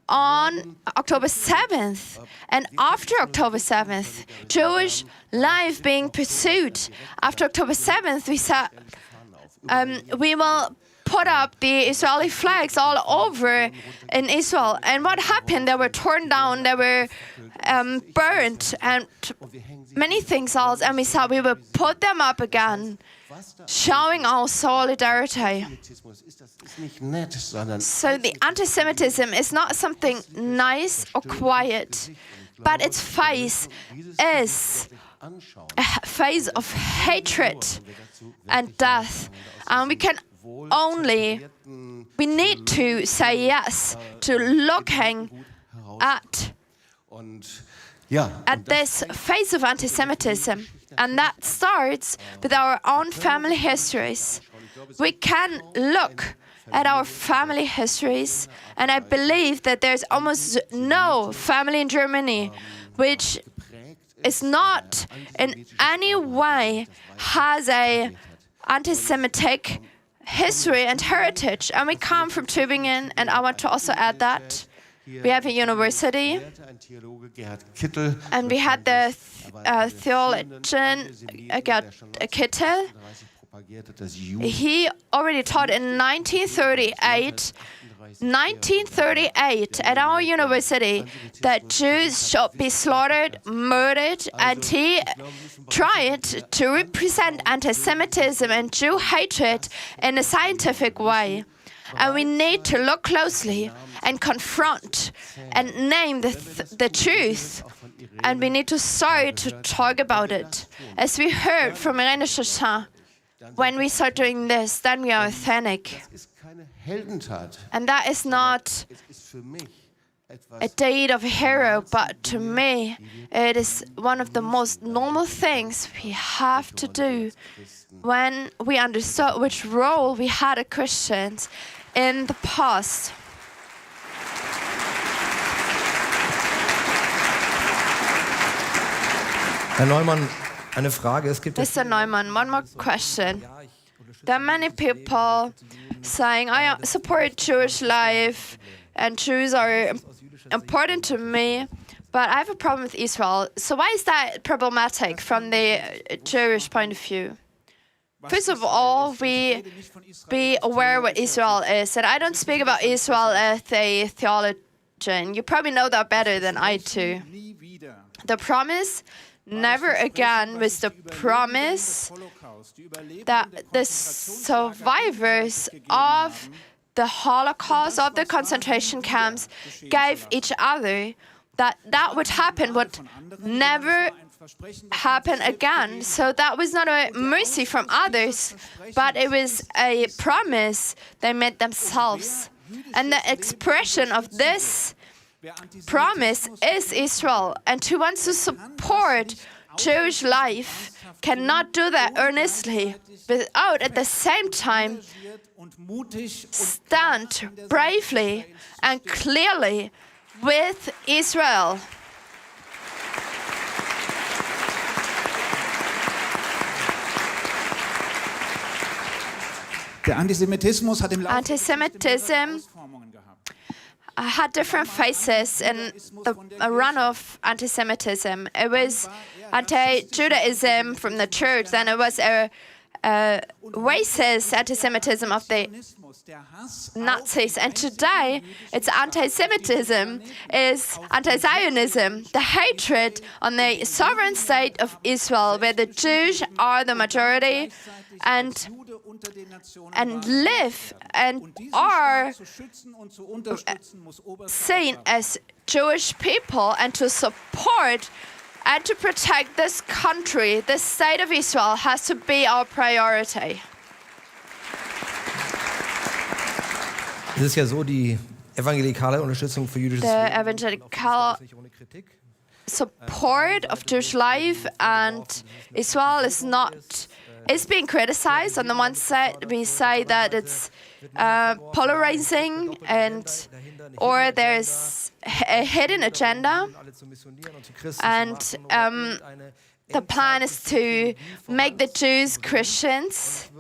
on October 7th, and after October 7th, Jewish life being pursued. After October 7th, we said we will put up the Israeli flags all over in Israel. And what happened? They were torn down, they were burned, and many things else. And we said we will put them up again, showing our solidarity. So the anti-Semitism is not something nice or quiet, but its face is a face of hatred and death. And we can only, we need to say yes to looking at this face of anti-Semitism. And that starts with our own family histories. We can look at our family histories, and I believe that there's almost no family in Germany which is not in any way has a anti-Semitic history and heritage. And we come from Tübingen, and I want to also add that. We have a university, and we had the theologian Gerd Kittel. He already taught in 1938 at our university that Jews should be slaughtered, murdered, and he tried to represent anti-Semitism and Jew hatred in a scientific way. And we need to look closely and confront and name the truth. And we need to start to talk about it. As we heard from Irene Chachin, when we start doing this, then we are authentic. And that is not a deed of a hero, but to me, it is one of the most normal things we have to do when we understood which role we had as Christians in the past. Herr Neumann, eine Frage. Es gibt Mr. Neumann, one more question. There are many people saying, I support Jewish life and Jews are important to me, but I have a problem with Israel. So why is that problematic from the Jewish point of view? First of all, we be aware what Israel is. And I don't speak about Israel as a theologian. You probably know that better than I do. The promise never again was the promise that the survivors of the Holocaust, of the concentration camps, gave each other, that would happen would never happen again. So that was not a mercy from others, but it was a promise they made themselves. And the expression of this promise is Israel. And who wants to support Jewish life cannot do that earnestly without at the same time stand bravely and clearly with Israel. Antisemitism had different faces in the run of anti-Semitism. It was anti-Judaism from the church, then it was a racist anti-Semitism of the Nazis, and today it's anti-Semitism, is anti-Zionism, the hatred on the sovereign state of Israel, where the Jews are the majority and live and are seen as Jewish people, and to support and to protect this country, the state of Israel, has to be our priority. Es ist ja so, die evangelikale Unterstützung für jüdisches The evangelical support of Jewish life and Israel is being criticized. On the one side, we say that it's polarizing or there's a hidden agenda, and the plan is to make the Jews Christians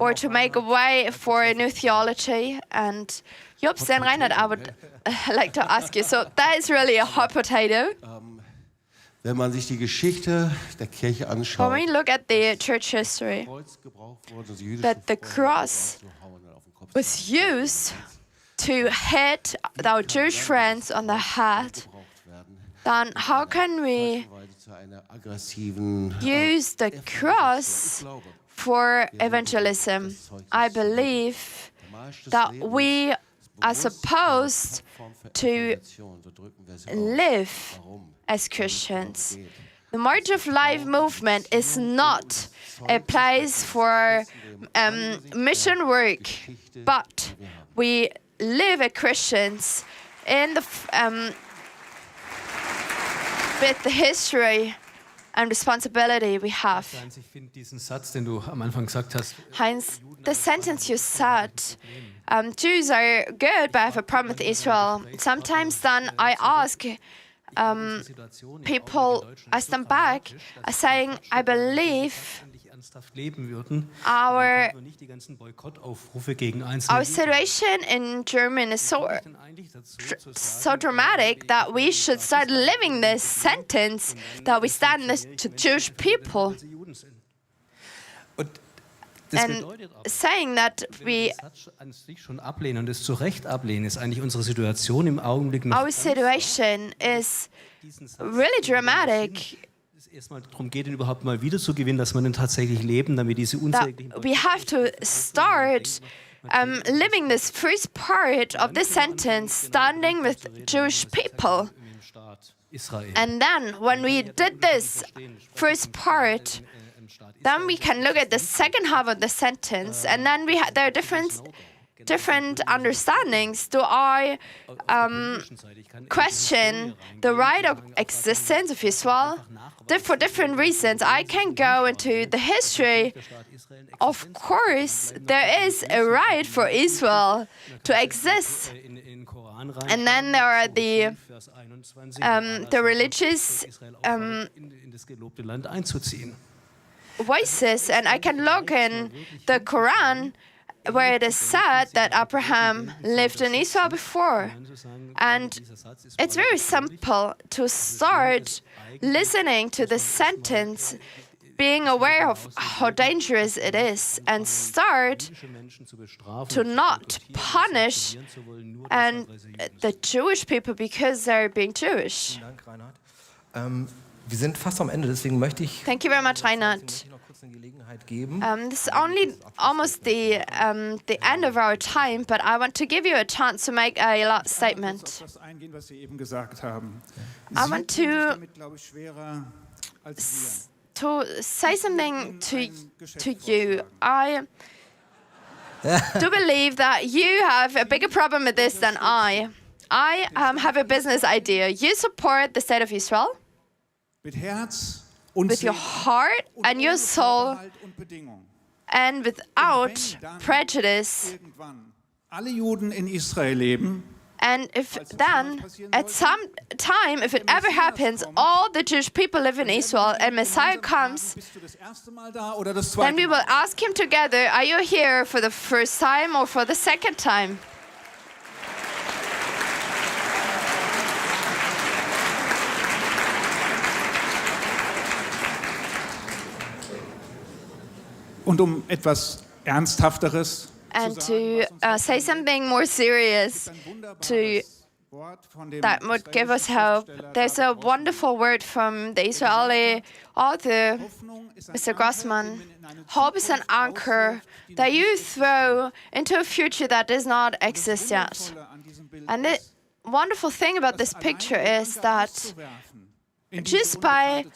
or to make a way for a new theology. And Jobst and Reinhard, I would like to ask you, so that is really a hot potato. Wenn man sich die Geschichte der Kirche anschaut, when we look at the church history, that the cross was used to hit our Jewish friends on the head, then how can we use the cross for evangelism? I believe that we are supposed to live as Christians. The March of Life movement is not a place for mission work, but we live as Christians in the with the history and responsibility we have. Ich finde diesen Satz, den du am Anfang gesagt hast, Heinz, the sentence you said, Jews are good, but I have a problem with Israel. Sometimes then I ask people, I stand back, saying, I believe our situation in Germany is so dramatic that we should start living this sentence that we stand this to Jewish people. And saying that we schon ablehnen und es zu Recht ablehnen, ist eigentlich unsere Situation im Augenblick noch. Our situation is really dramatic. Erstmal darum geht, ihn überhaupt mal wiederzugewinnen, dass wir ihn tatsächlich leben, damit diese unsäglichen. We have to start living this first part of this sentence, standing with Jewish people. And then, when we did this first part, then we can look at the second half of the sentence, and then there are different understandings. Do I question the right of existence of Israel? For different reasons. I can go into the history. Of course, there is a right for Israel to exist. And then there are the religious voices, and I can look in the Quran where it is said that Abraham lived in Israel before. And it's very simple to start listening to the sentence, being aware of how dangerous it is, and start to not punish and the Jewish people because they're being Jewish. Wir sind fast am Ende, deswegen möchte ich Thank you very much, Reinhard. This is only almost the end of our time, but I want to give you a chance to make a last statement. I want to say something to you. I do believe that you have a bigger problem with this than I. I have a business idea. You support the state of Israel with your heart and your soul, and without prejudice. Alle Juden in Israel leben. And if then, at some time, if it ever happens, all the Jewish people live in Israel and Messiah comes, then we will ask him together, are you here for the first time or for the second time? Und etwas Ernsthafteres and to say something more serious that would give us hope. There's a wonderful word from the Israeli author, Mr. Grossman. Hope is an anchor that you throw into a future that does not exist yet. And the wonderful thing about this picture is that just by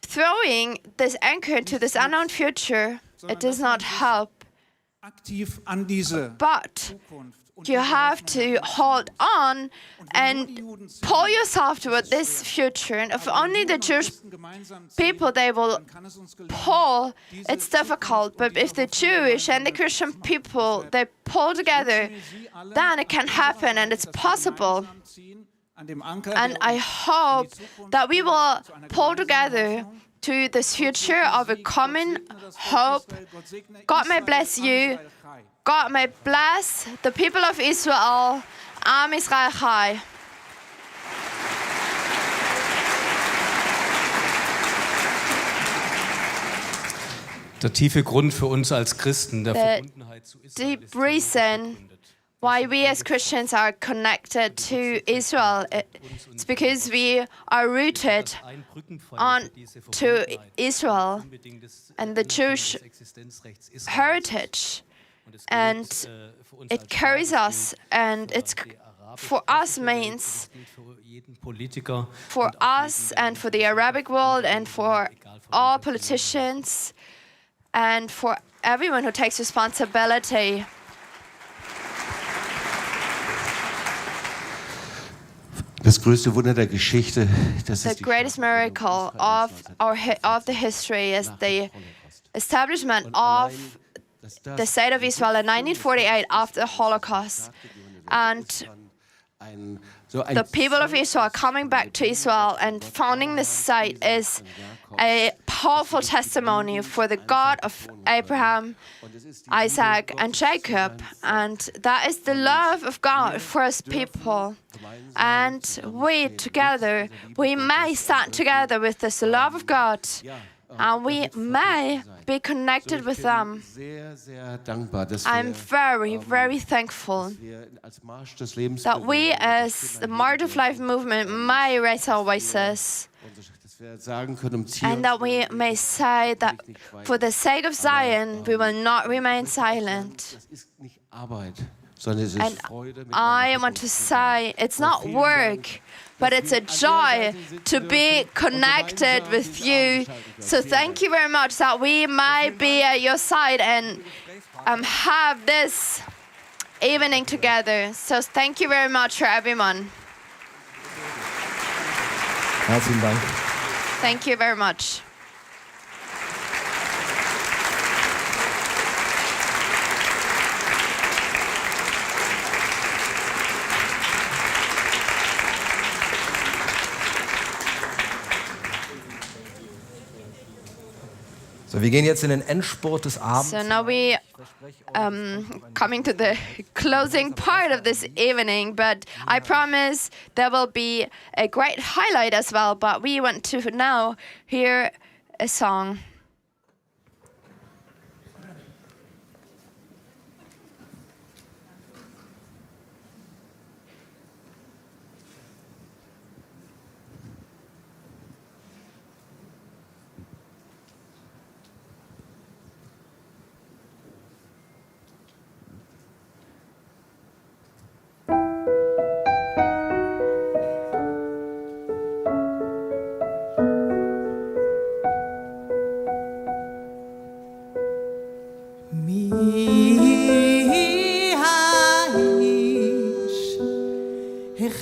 throwing this anchor into this unknown future, it does not help. But you have to hold on and pull yourself toward this future. And if only the Jewish people, they will pull, it's difficult. But if the Jewish and the Christian people, they pull together, then it can happen and it's possible. And I hope that we will pull together to this future of a common hope. God may bless you. God may bless the people of Israel. Am Israel Chai. Der tiefe Grund für uns als Christen, der Verbundenheit zu Israel, deep reason why we as Christians are connected to Israel. It's because we are rooted to Israel and the Jewish heritage. And it carries us, and it's for us means for us and for the Arabic world and for all politicians and for everyone who takes responsibility. Das größte Wunder der Geschichte, das The ist die greatest miracle of the history is the establishment of the state of Israel in 1948 after the Holocaust. And the people of Israel coming back to Israel and founding this site is a powerful testimony for the God of Abraham, Isaac, and Jacob. And that is the love of God for his people. And we together, we may stand together with this love of God, and we may be connected with them. I'm very, very thankful that we as the March of Life movement may raise our voices, and that we may say that for the sake of Zion, we will not remain silent. And I want to say it's not work, but it's a joy to be connected with you. So thank you very much that we might be at your side and have this evening together. So thank you very much for everyone. Herzlichen Dank. Thank you very much. So, wir gehen jetzt in den Endspurt des Abends. So now we coming to the closing part of this evening, but I promise there will be a great highlight as well. But we want to now hear a song.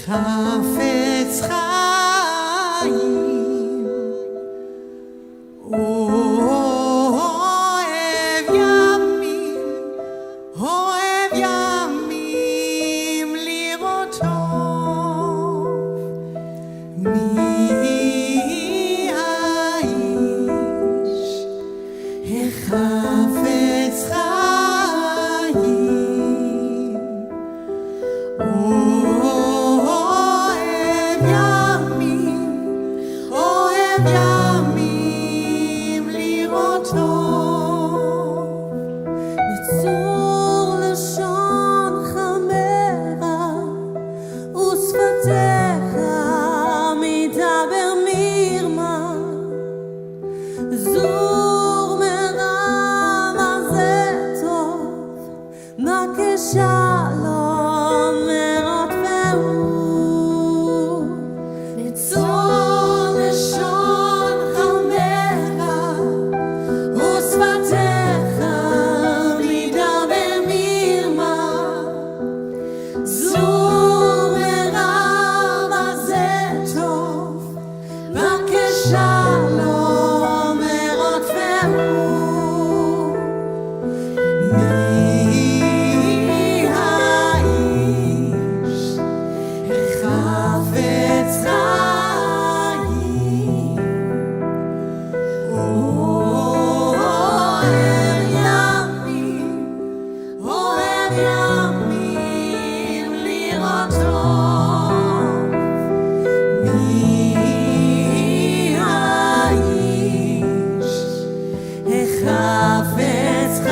חפץ חיים, אוהב ימים לראות טוב. מי האיש החפץ חיים, ימים לראות טוב. נצור לשון חמרה ושפתיך מדבר מרמה. זור מרמה זה טוב, מה כשלום מרות והוא. נצור לשון חמרה ושפתיך מדבר מרמה. זור מרמה זה טוב, רק כשלום מרות והוא. מי האיש החפץ חיים, אוהב ימים לראות טוב. מי האיש החפץ חיים,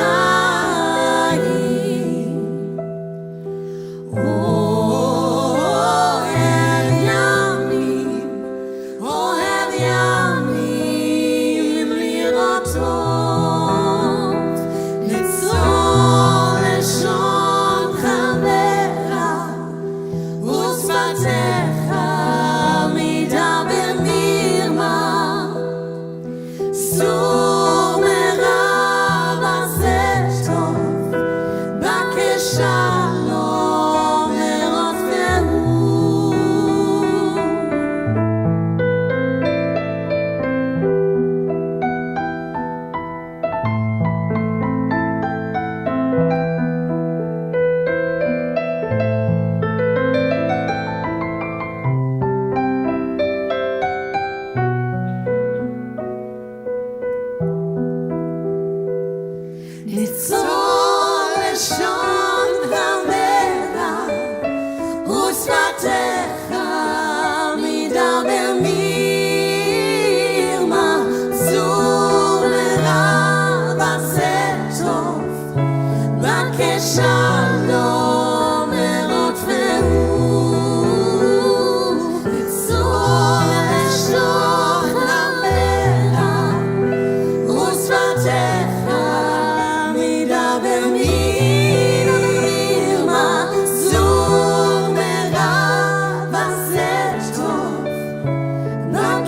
אוהב ימים לראות טוב. נצור לשון חמרה ושפתיך מדבר מרמה. סור מרמה זה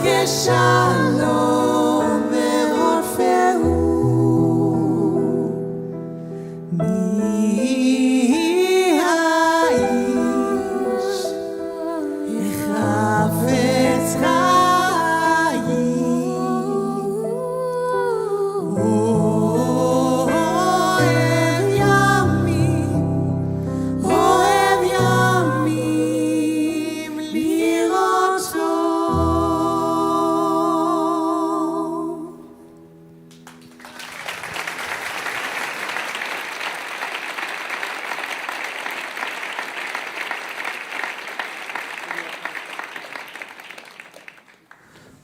כשלום ורודפהו מי האיש החפץ חיים אוהב ימים לראותו.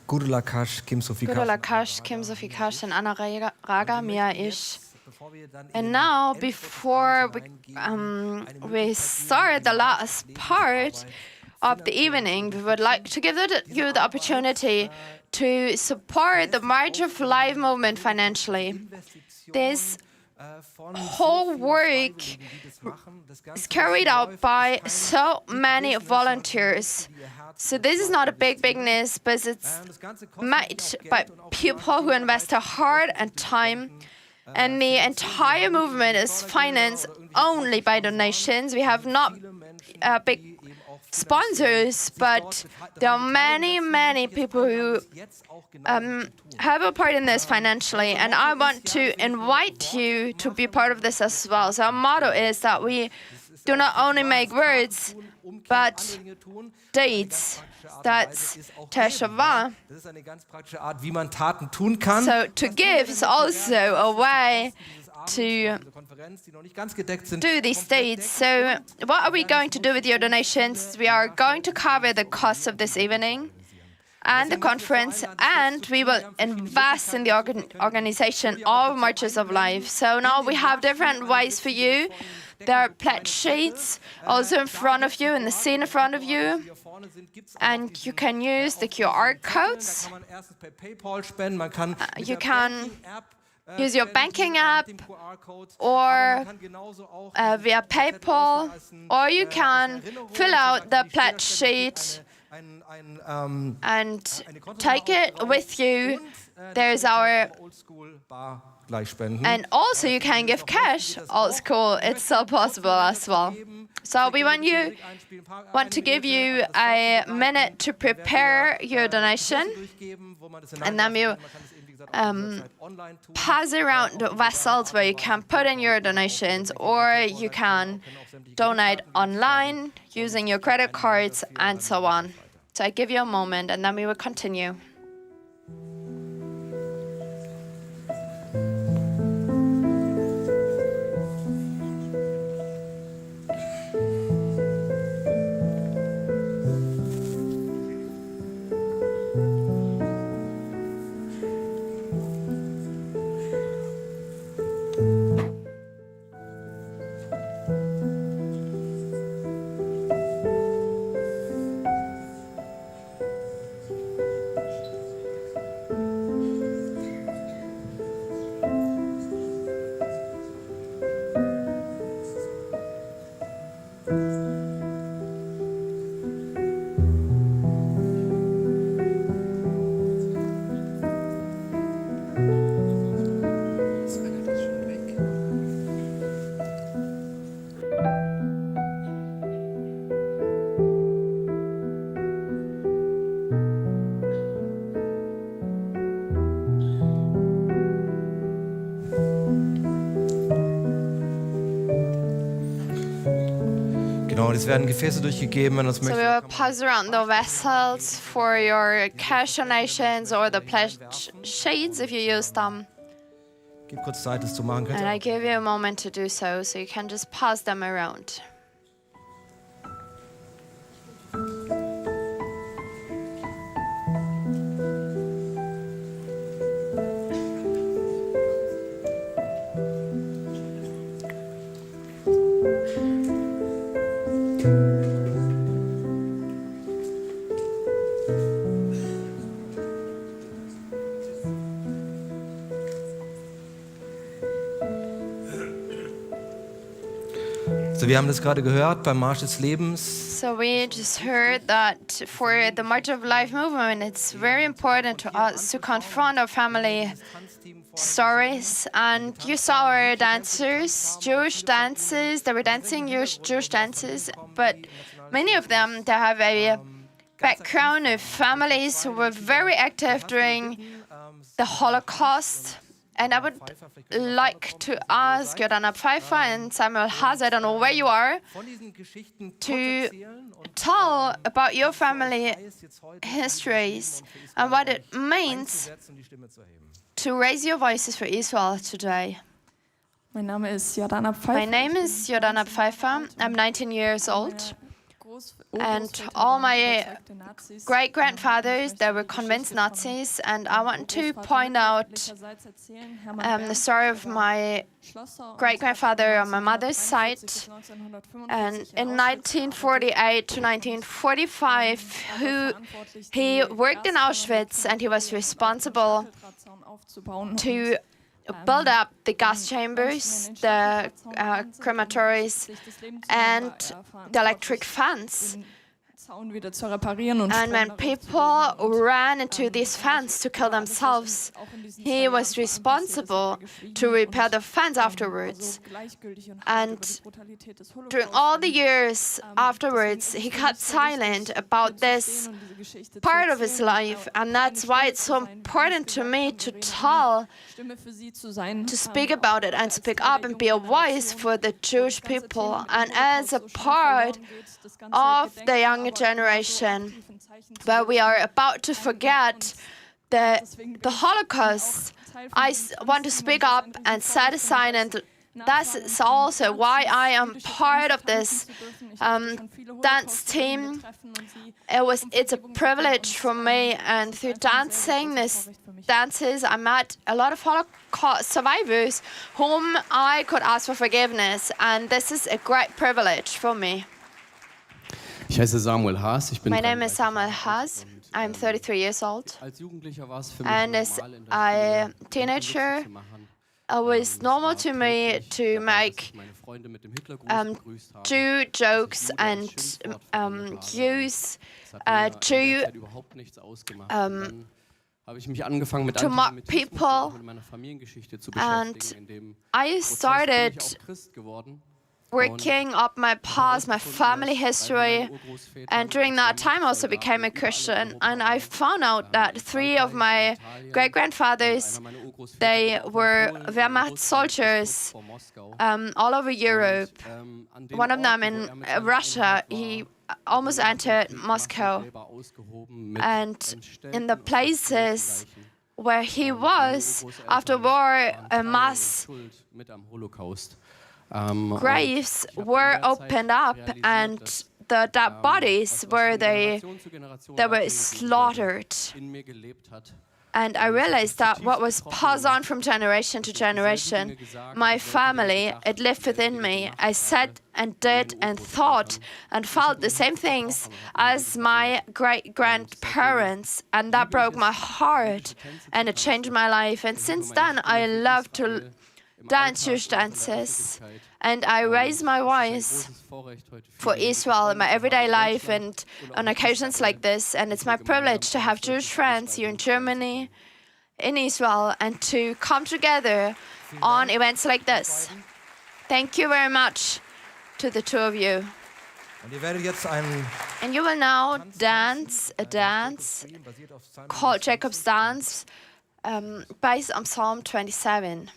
Gurulakash Kim Gurulakash Kim Sofikash and Anna Raga Mia Ish. And now, before we start the last part of the evening, we would like to give you the opportunity to support the March of Life movement financially. This whole work is carried out by so many volunteers. So this is not a big business, but it's made by people who invest their heart and time. And the entire movement is financed only by donations. We have not big sponsors, but there are many, many people who have a part in this financially. And I want to invite you to be part of this as well. So our motto is that we do not only make words, but deeds. That's Teshuvah. So to give is also a way to do these deeds. So what are we going to do with your donations? We are going to cover the cost of this evening and the conference, and we will invest in the organization of Marches of Life. So now we have different ways for you. There are pledge sheets also in front of you, in the scene in front of you. And you can use the QR codes. You can use your banking app or via PayPal, or you can fill out the pledge sheet and take it with you. There's our... And also you can give cash, old school. It's so possible as well. So we want to give you a minute to prepare your donation, and then we pass around the vessels where you can put in your donations, or you can donate online using your credit cards and so on. So I give you a moment, and then we will continue. Es werden Gefäße durchgegeben, wenn das So we will pass around the vessels for your cash donations or the pledge sheets if you use them. Gib kurz Zeit, das zu machen. And I give you a moment to do so you can just pass them around. So, wir haben das gerade gehört beim Marsch des Lebens. So we just heard that for the March of Life movement, it's very important to us to confront our family stories. And you saw our dancers, Jewish dances. They were dancing Jewish dances, but many of them, they have a background of families who were very active during the Holocaust. And I would like to ask Jordana Pfeiffer and Samuel Haas, I don't know where you are, to tell about your family histories and what it means to raise your voices for Israel today. My name is Jordana Pfeiffer. I'm 19 years old. And all my great-grandfathers, they were convinced Nazis. And I want to point out the story of my great-grandfather on my mother's side. And in 1948 to 1945, he worked in Auschwitz, and he was responsible to build up the gas chambers, the crematories, and the electric fans. And when people ran into these fans to kill themselves, he was responsible to repair the fans afterwards. And during all the years afterwards, he kept silent about this part of his life. And that's why it's so important to me to speak about it and speak up and be a voice for the Jewish people. And as a part of the younger generation, where we are about to forget the Holocaust, I want to speak up and set aside, and that's also why I am part of this dance team. It's a privilege for me, and through dancing these dances, I met a lot of Holocaust survivors whom I could ask for forgiveness, and this is a great privilege for me. Ich heiße Samuel Haas. My name is Samuel Haas. I'm 33 years old. And as a teenager, it was normal to me to make Jew jokes and use Jew to mock people. And I started working up my past, my family history, and during that time I also became a Christian. And I found out that 3 of my great-grandfathers, they were Wehrmacht soldiers all over Europe. One of them in Russia, he almost entered Moscow. And in the places where he was, after war, a mass graves were opened up, and the dead bodies were they were slaughtered. And I realized that what was passed on from generation to generation, my family, it lived within me. I said and did and thought and felt the same things as my great-grandparents, and that broke my heart, and it changed my life. And since then, I love to dance Jewish dances, and I raise my voice for Israel in my everyday life and on occasions like this. And it's my privilege to have Jewish friends here in Germany, in Israel, and to come together on events like this. Thank you very much to the two of you. And you will now dance a dance called Jacob's Dance, based on Psalm 27.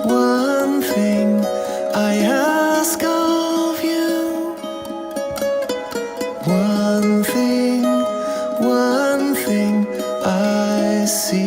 One thing I ask of you. One thing I see.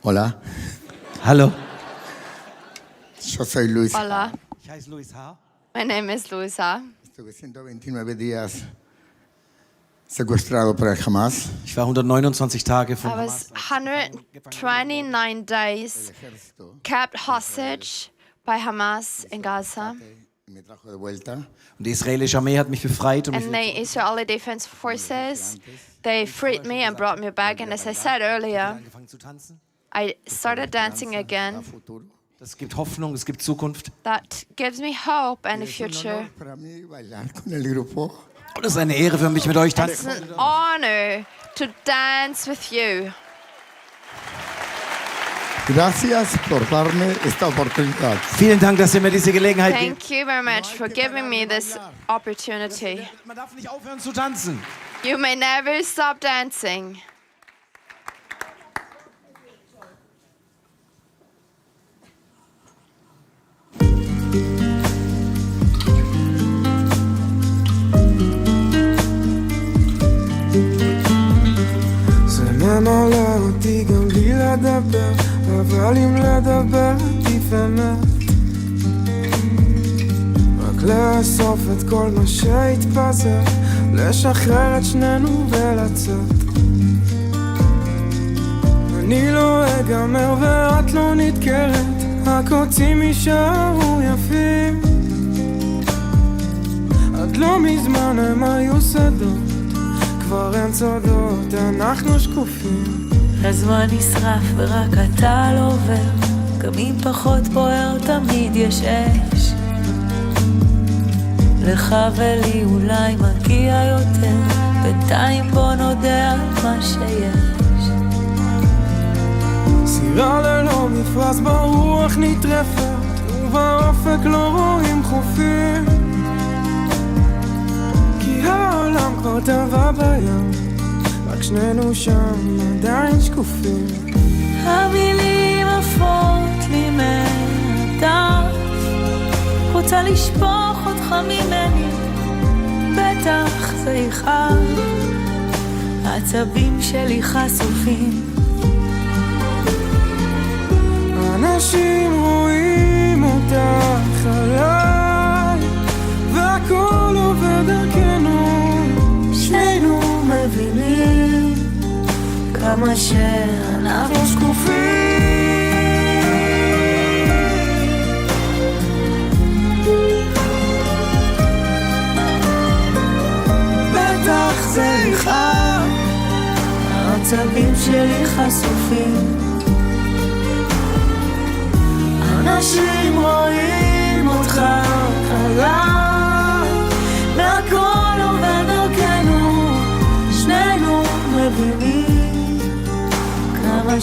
Hola. Hallo. Yo soy Luis. Hola. Ich heiße Louis Har. My name is Louis Har. Estuve 129 días secuestrado por el Hamas. Ich war 129 Tage von I was 129 days kept hostage by Hamas in Gaza. Me trajo de vuelta. Und die israelische Armee hat mich befreit und mich And the Israeli Defense Forces, they freed me and brought me back. And as I said earlier, angefangen zu tanzen. I started dancing again. Das gibt Hoffnung, es gibt Zukunft. That gives me hope and a future. Para mí bailar con el grupo. Und es ist eine Ehre für mich, mit euch It's tanzen. an honor to dance with you. Gracias por darme esta oportunidad. Vielen Dank, dass ihr mir diese Gelegenheit gebt. Thank you very much for giving me this opportunity. Man darf nicht aufhören zu tanzen. You may never stop dancing. זה ממלא אותי גם בלי לדבר, אבל אם לדבר עדיף אמת. רק לאסוף את כל מה שהתפזר, לשחרר את שנינו ולצאת. אני לא אגמר ואת לא נתקרת, הקוצים יישארו יפים. עד לא מזמן הם היו שדות, כבר אין צודות, אנחנו שקופים. הזמן נשרף ורק אתה לא עובר, גם אם פחות בוער תמיד יש אש. לך ולי אולי מגיע יותר, בינתיים בוא נודה על מה שיש. סירה ללא מפרש ברוח נטרפת, ובאופק לא רואים חופים. כי העולם כבר טבע בים, רק שנינו שם עדיין שקופים. המילים עפות לי מהדף, רוצה לשפוך אותך ממני, בטח זה יכאב. העצבים שלי חשופים, אנשים רואים אותך עליי, והכל עובר דרכנו, שנינו מבינים כמה שאנחנו שקופים. בטח זה יכאב, העצבים שלי חשופים, אנשים רואים אותך עליי, והכל עובר דרכנו, שנינו מבינים כמה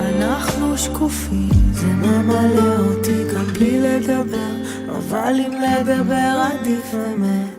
שאנחנו שקופים. זה ממלא אותי גם בלי לדבר, אבל אם לדבר עדיף אמת.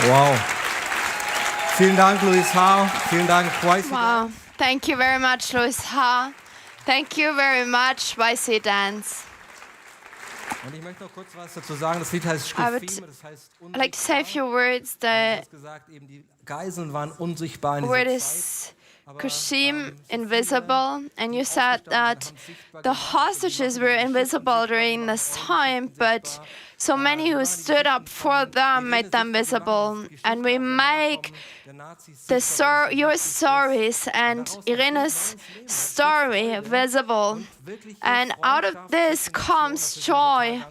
Wow. Vielen Dank, Louis Har. Vielen Dank, YC. Wow. Thank you very much, Louis Har. Thank you very much, YC Dance. Und ich möchte noch kurz was dazu sagen. Das Lied heißt Stufime, das heißt I'd like to say a few words. The gesagt, eben die Geiseln waren unsichtbar in word dieser is Kushim, invisible, and you said that the hostages were invisible during this time, but so many who stood up for them made them visible. And we make your stories and Irene's story visible. And out of this comes joy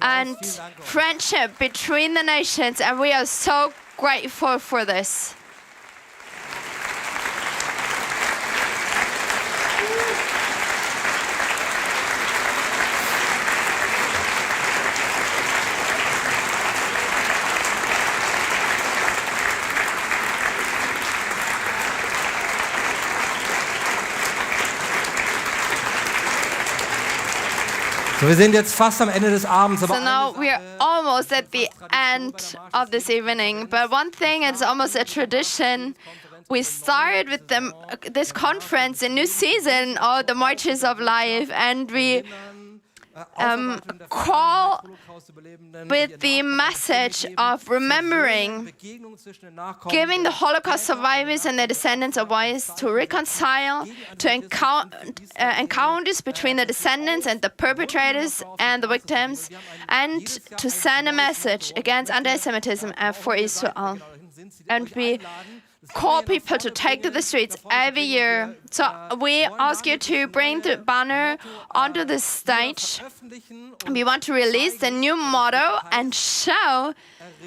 and friendship between the nations, and we are so grateful for this. So, wir sind jetzt fast am Ende des Abends. So now we're almost at the end of this evening. But one thing, it's almost a tradition. We started with this conference, a new season of the Marches of Life, and we call with the message of remembering, giving the Holocaust survivors and their descendants a voice to reconcile, to encounters between the descendants and the perpetrators and the victims, and to send a message against anti-Semitism and for Israel. And we call people to take to the streets every year. So we ask you to bring the banner onto the stage. We want to release the new motto and show.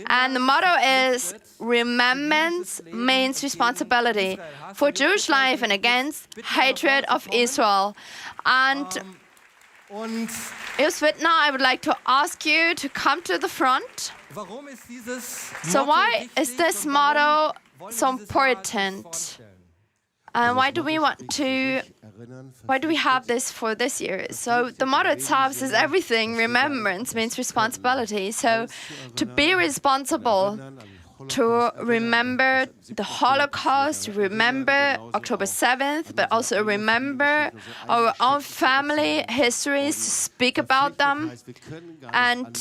And the motto is, remembrance means responsibility for Jewish life and against hatred of Israel. And Jus Wittner, I would like to ask you to come to the front. So why is this motto so important? And why do we have this for this year? So the motto itself says everything. Remembrance means responsibility. So to be responsible, to remember the Holocaust, remember October 7th, but also remember our own family histories, to speak about them. And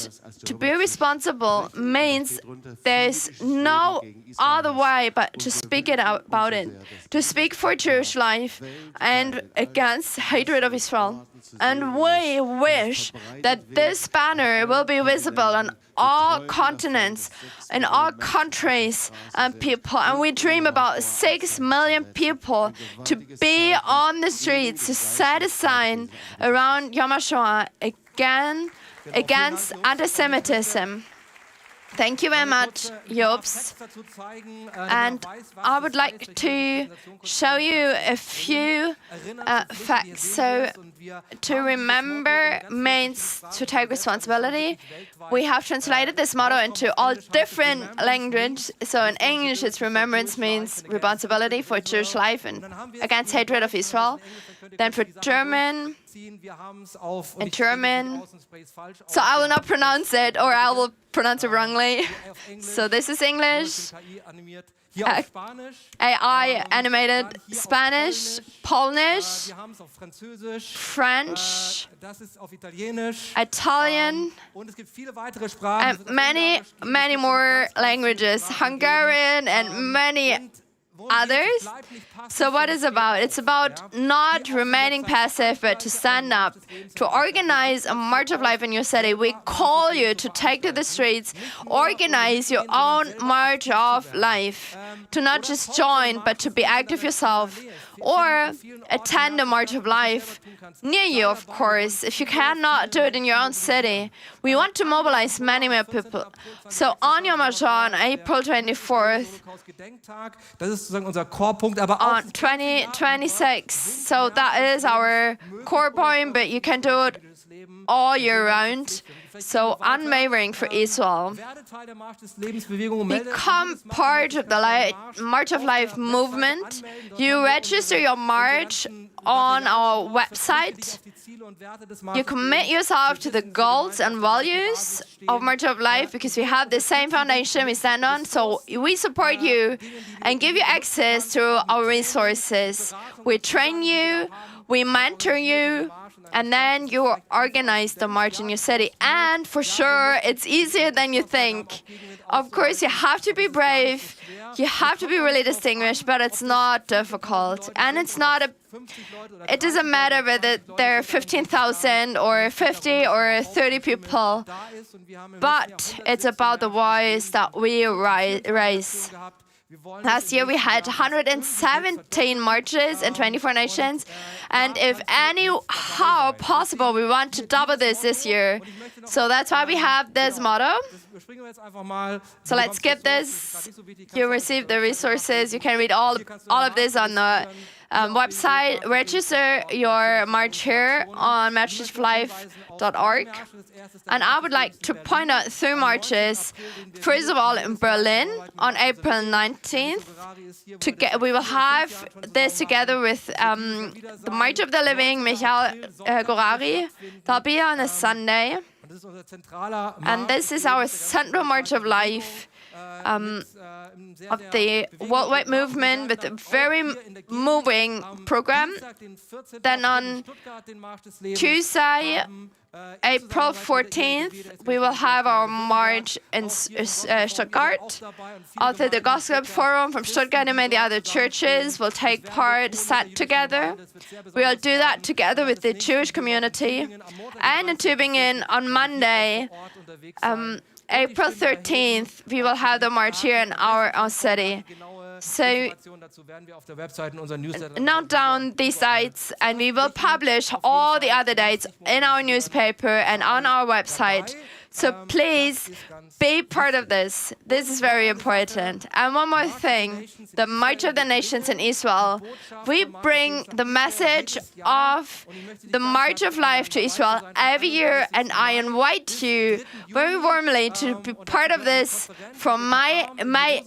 to be responsible means there's no other way but to speak about it, to speak for Jewish life and against hatred of Israel. And we wish that this banner will be visible on all continents, in all countries and people. And we dream about 6 million people to be on the streets, to set a sign around Yom HaShoah against anti-Semitism. Thank you very much, Jobs. And I would like to show you a few facts. So, to remember means to take responsibility. We have translated this motto into all different languages. So, in English, it's remembrance means responsibility for Jewish life and against hatred of Israel. Then for German, in German, so I will not pronounce it or I will pronounce it wrongly. So this is English, AI animated Spanish, Polish, French, Italian, and many more languages, Hungarian and many others. So what is it about? It's about not remaining passive, but to stand up, to organize a march of life in your city. We call you to take to the streets, organize your own march of life, to not just join, but to be active yourself, or attend a march of life near you, of course, if you cannot do it in your own city. We want to mobilize many more people. So on Yom HaShoah, on April 24th, on 2026, so that is our core point, but you can do it all year round, so unwavering for Israel. Become part of the March of Life movement. You register your march on our website. You commit yourself to the goals and values of March of Life because we have the same foundation we stand on. So we support you and give you access to our resources. We train you, we mentor you, and then you organize the march in your city. And for sure, it's easier than you think. Of course, you have to be brave. You have to be really distinguished, but it's not difficult. And it doesn't matter whether there are 15,000 or 50 or 30 people, but it's about the voice that we raise. Last year we had 117 marches in 24 nations, and if anyhow possible, we want to double this year. So that's why we have this motto. So let's skip this. You receive the resources. You can read all of this on the website. Register your march here on marchoflife.org. And I would like to point out 3 marches. First of all, in Berlin on April 19th. We will have this together with the March of the Living, Michael Gorari. That'll be on a Sunday. And this is our central March of Life of the worldwide movement with a very moving program. Then on Tuesday, April 14th, we will have our march in Stuttgart. Also, the Gospel Forum from Stuttgart and many other churches will take part, sat together. We will do that together with the Jewish community. And in Tübingen on Monday, April 13th, we will have the march here in our city. So note down these dates, and we will publish all the other dates in our newspaper and on our website. So please be part of this. This is very important. And one more thing, the March of the Nations in Israel. We bring the message of the March of Life to Israel every year, and I invite you very warmly to be part of this from May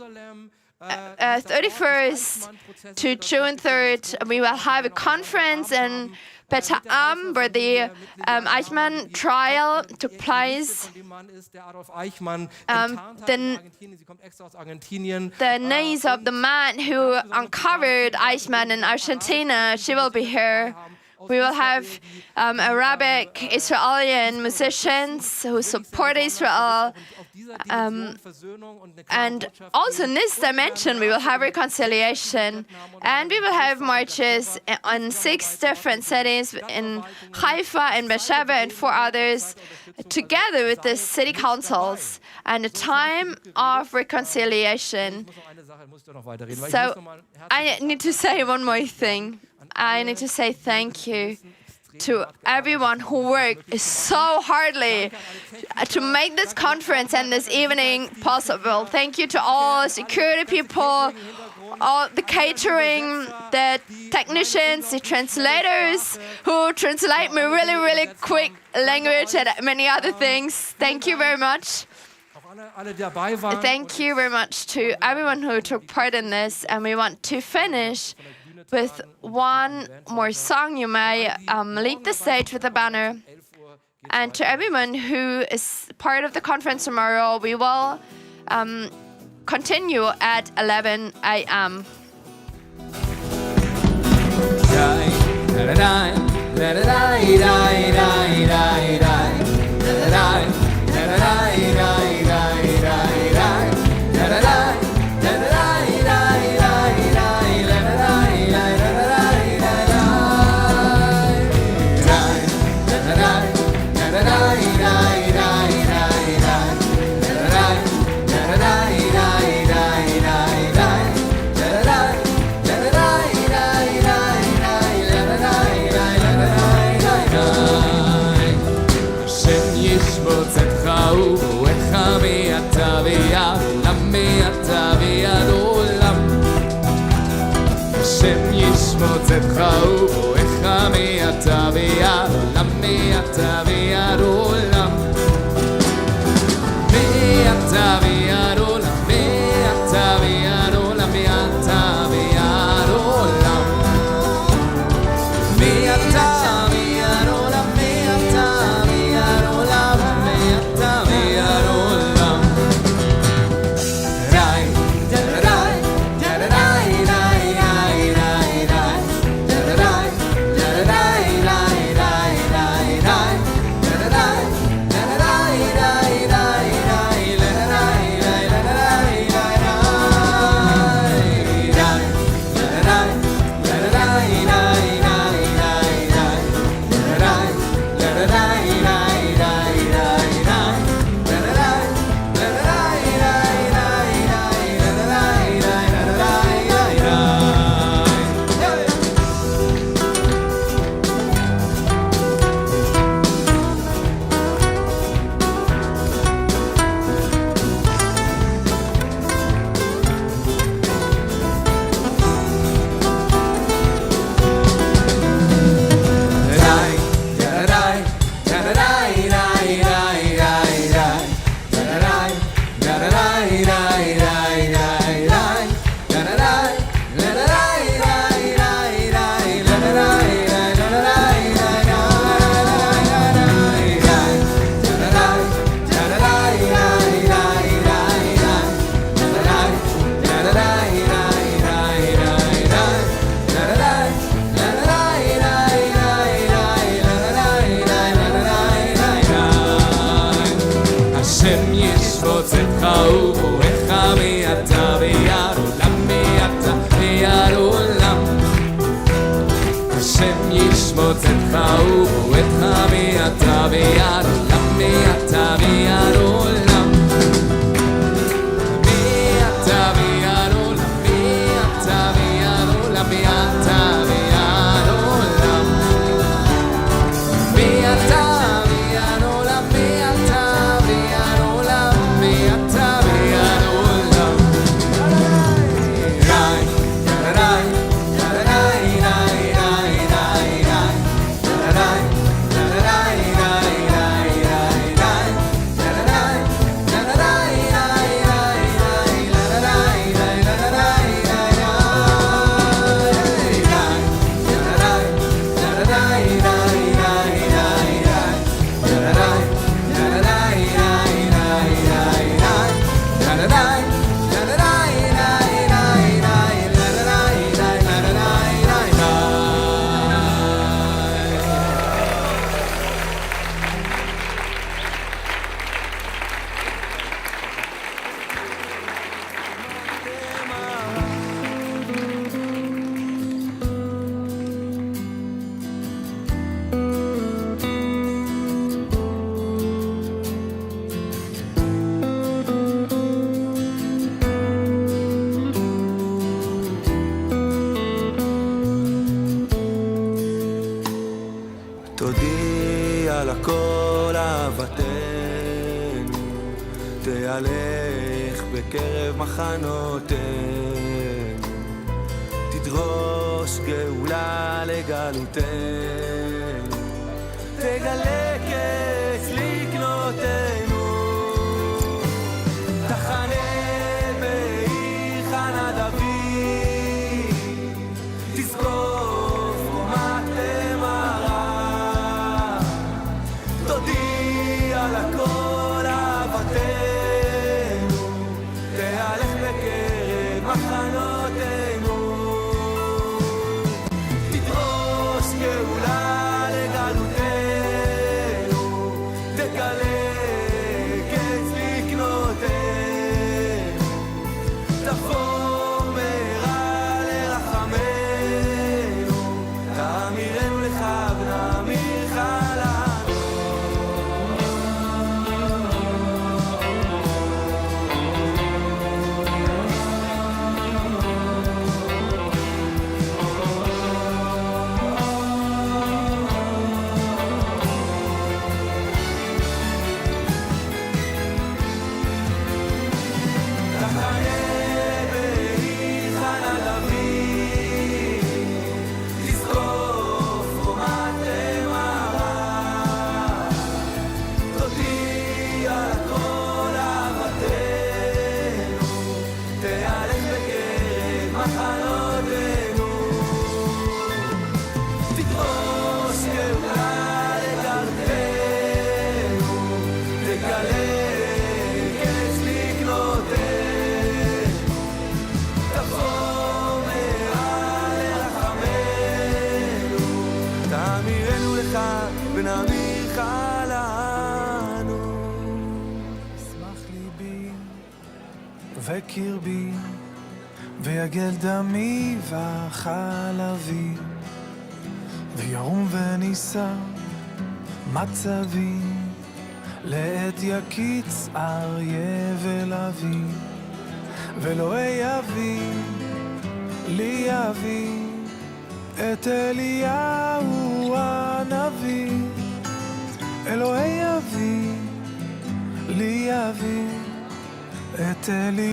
31st to June 3rd. We will have a conference in Bet Ha'am, where the Eichmann trial took place. The niece of the man who uncovered Eichmann in Argentina, she will be here. We will have Arabic Israeli musicians who support Israel. And also in this dimension, we will have reconciliation. And we will have marches in 6 different cities, in Haifa, in Beersheba, and 4 others, together with the city councils, and a time of reconciliation. So I need to say one more thing. I need to say thank you to everyone who worked so hardly to make this conference and this evening possible. Thank you to all security people, all the catering, the technicians, the translators who translate me really, really quick language and many other things. Thank you very much. Thank you very much to everyone who took part in this. And we want to finish with one more song. You may leave the stage with a banner. And to everyone who is part of the conference tomorrow, we will continue at 11 a.m. Motzetcha u'echa mi'ata v'yad עולם מעתה ועד עולם מעתה ועד עולם מעתה ועד עולם מעתה ועד עולם מעתה ועד עולם מעתה ועד עולם מעתה ועד עולם די תהלך בקרב מחנותינו, תדרוש גאולה לגלותנו, תגלה קץ לקנותינו, תחנה בעיר חנה דוד, תזקוף חומת תמרה, תודיע לכל אהבתנו, תהלך בקרב מחנותינו, תדרוש גאולה לגלותנו, לנו. שמח ליבי וקרבי ויגל דמי וחלבי וירום ונישא מצבי לעת יקיץ אריה ולוי ולא יביא לי יביא את אליהו הנביא אלוהי יביא לי יביא את אליהו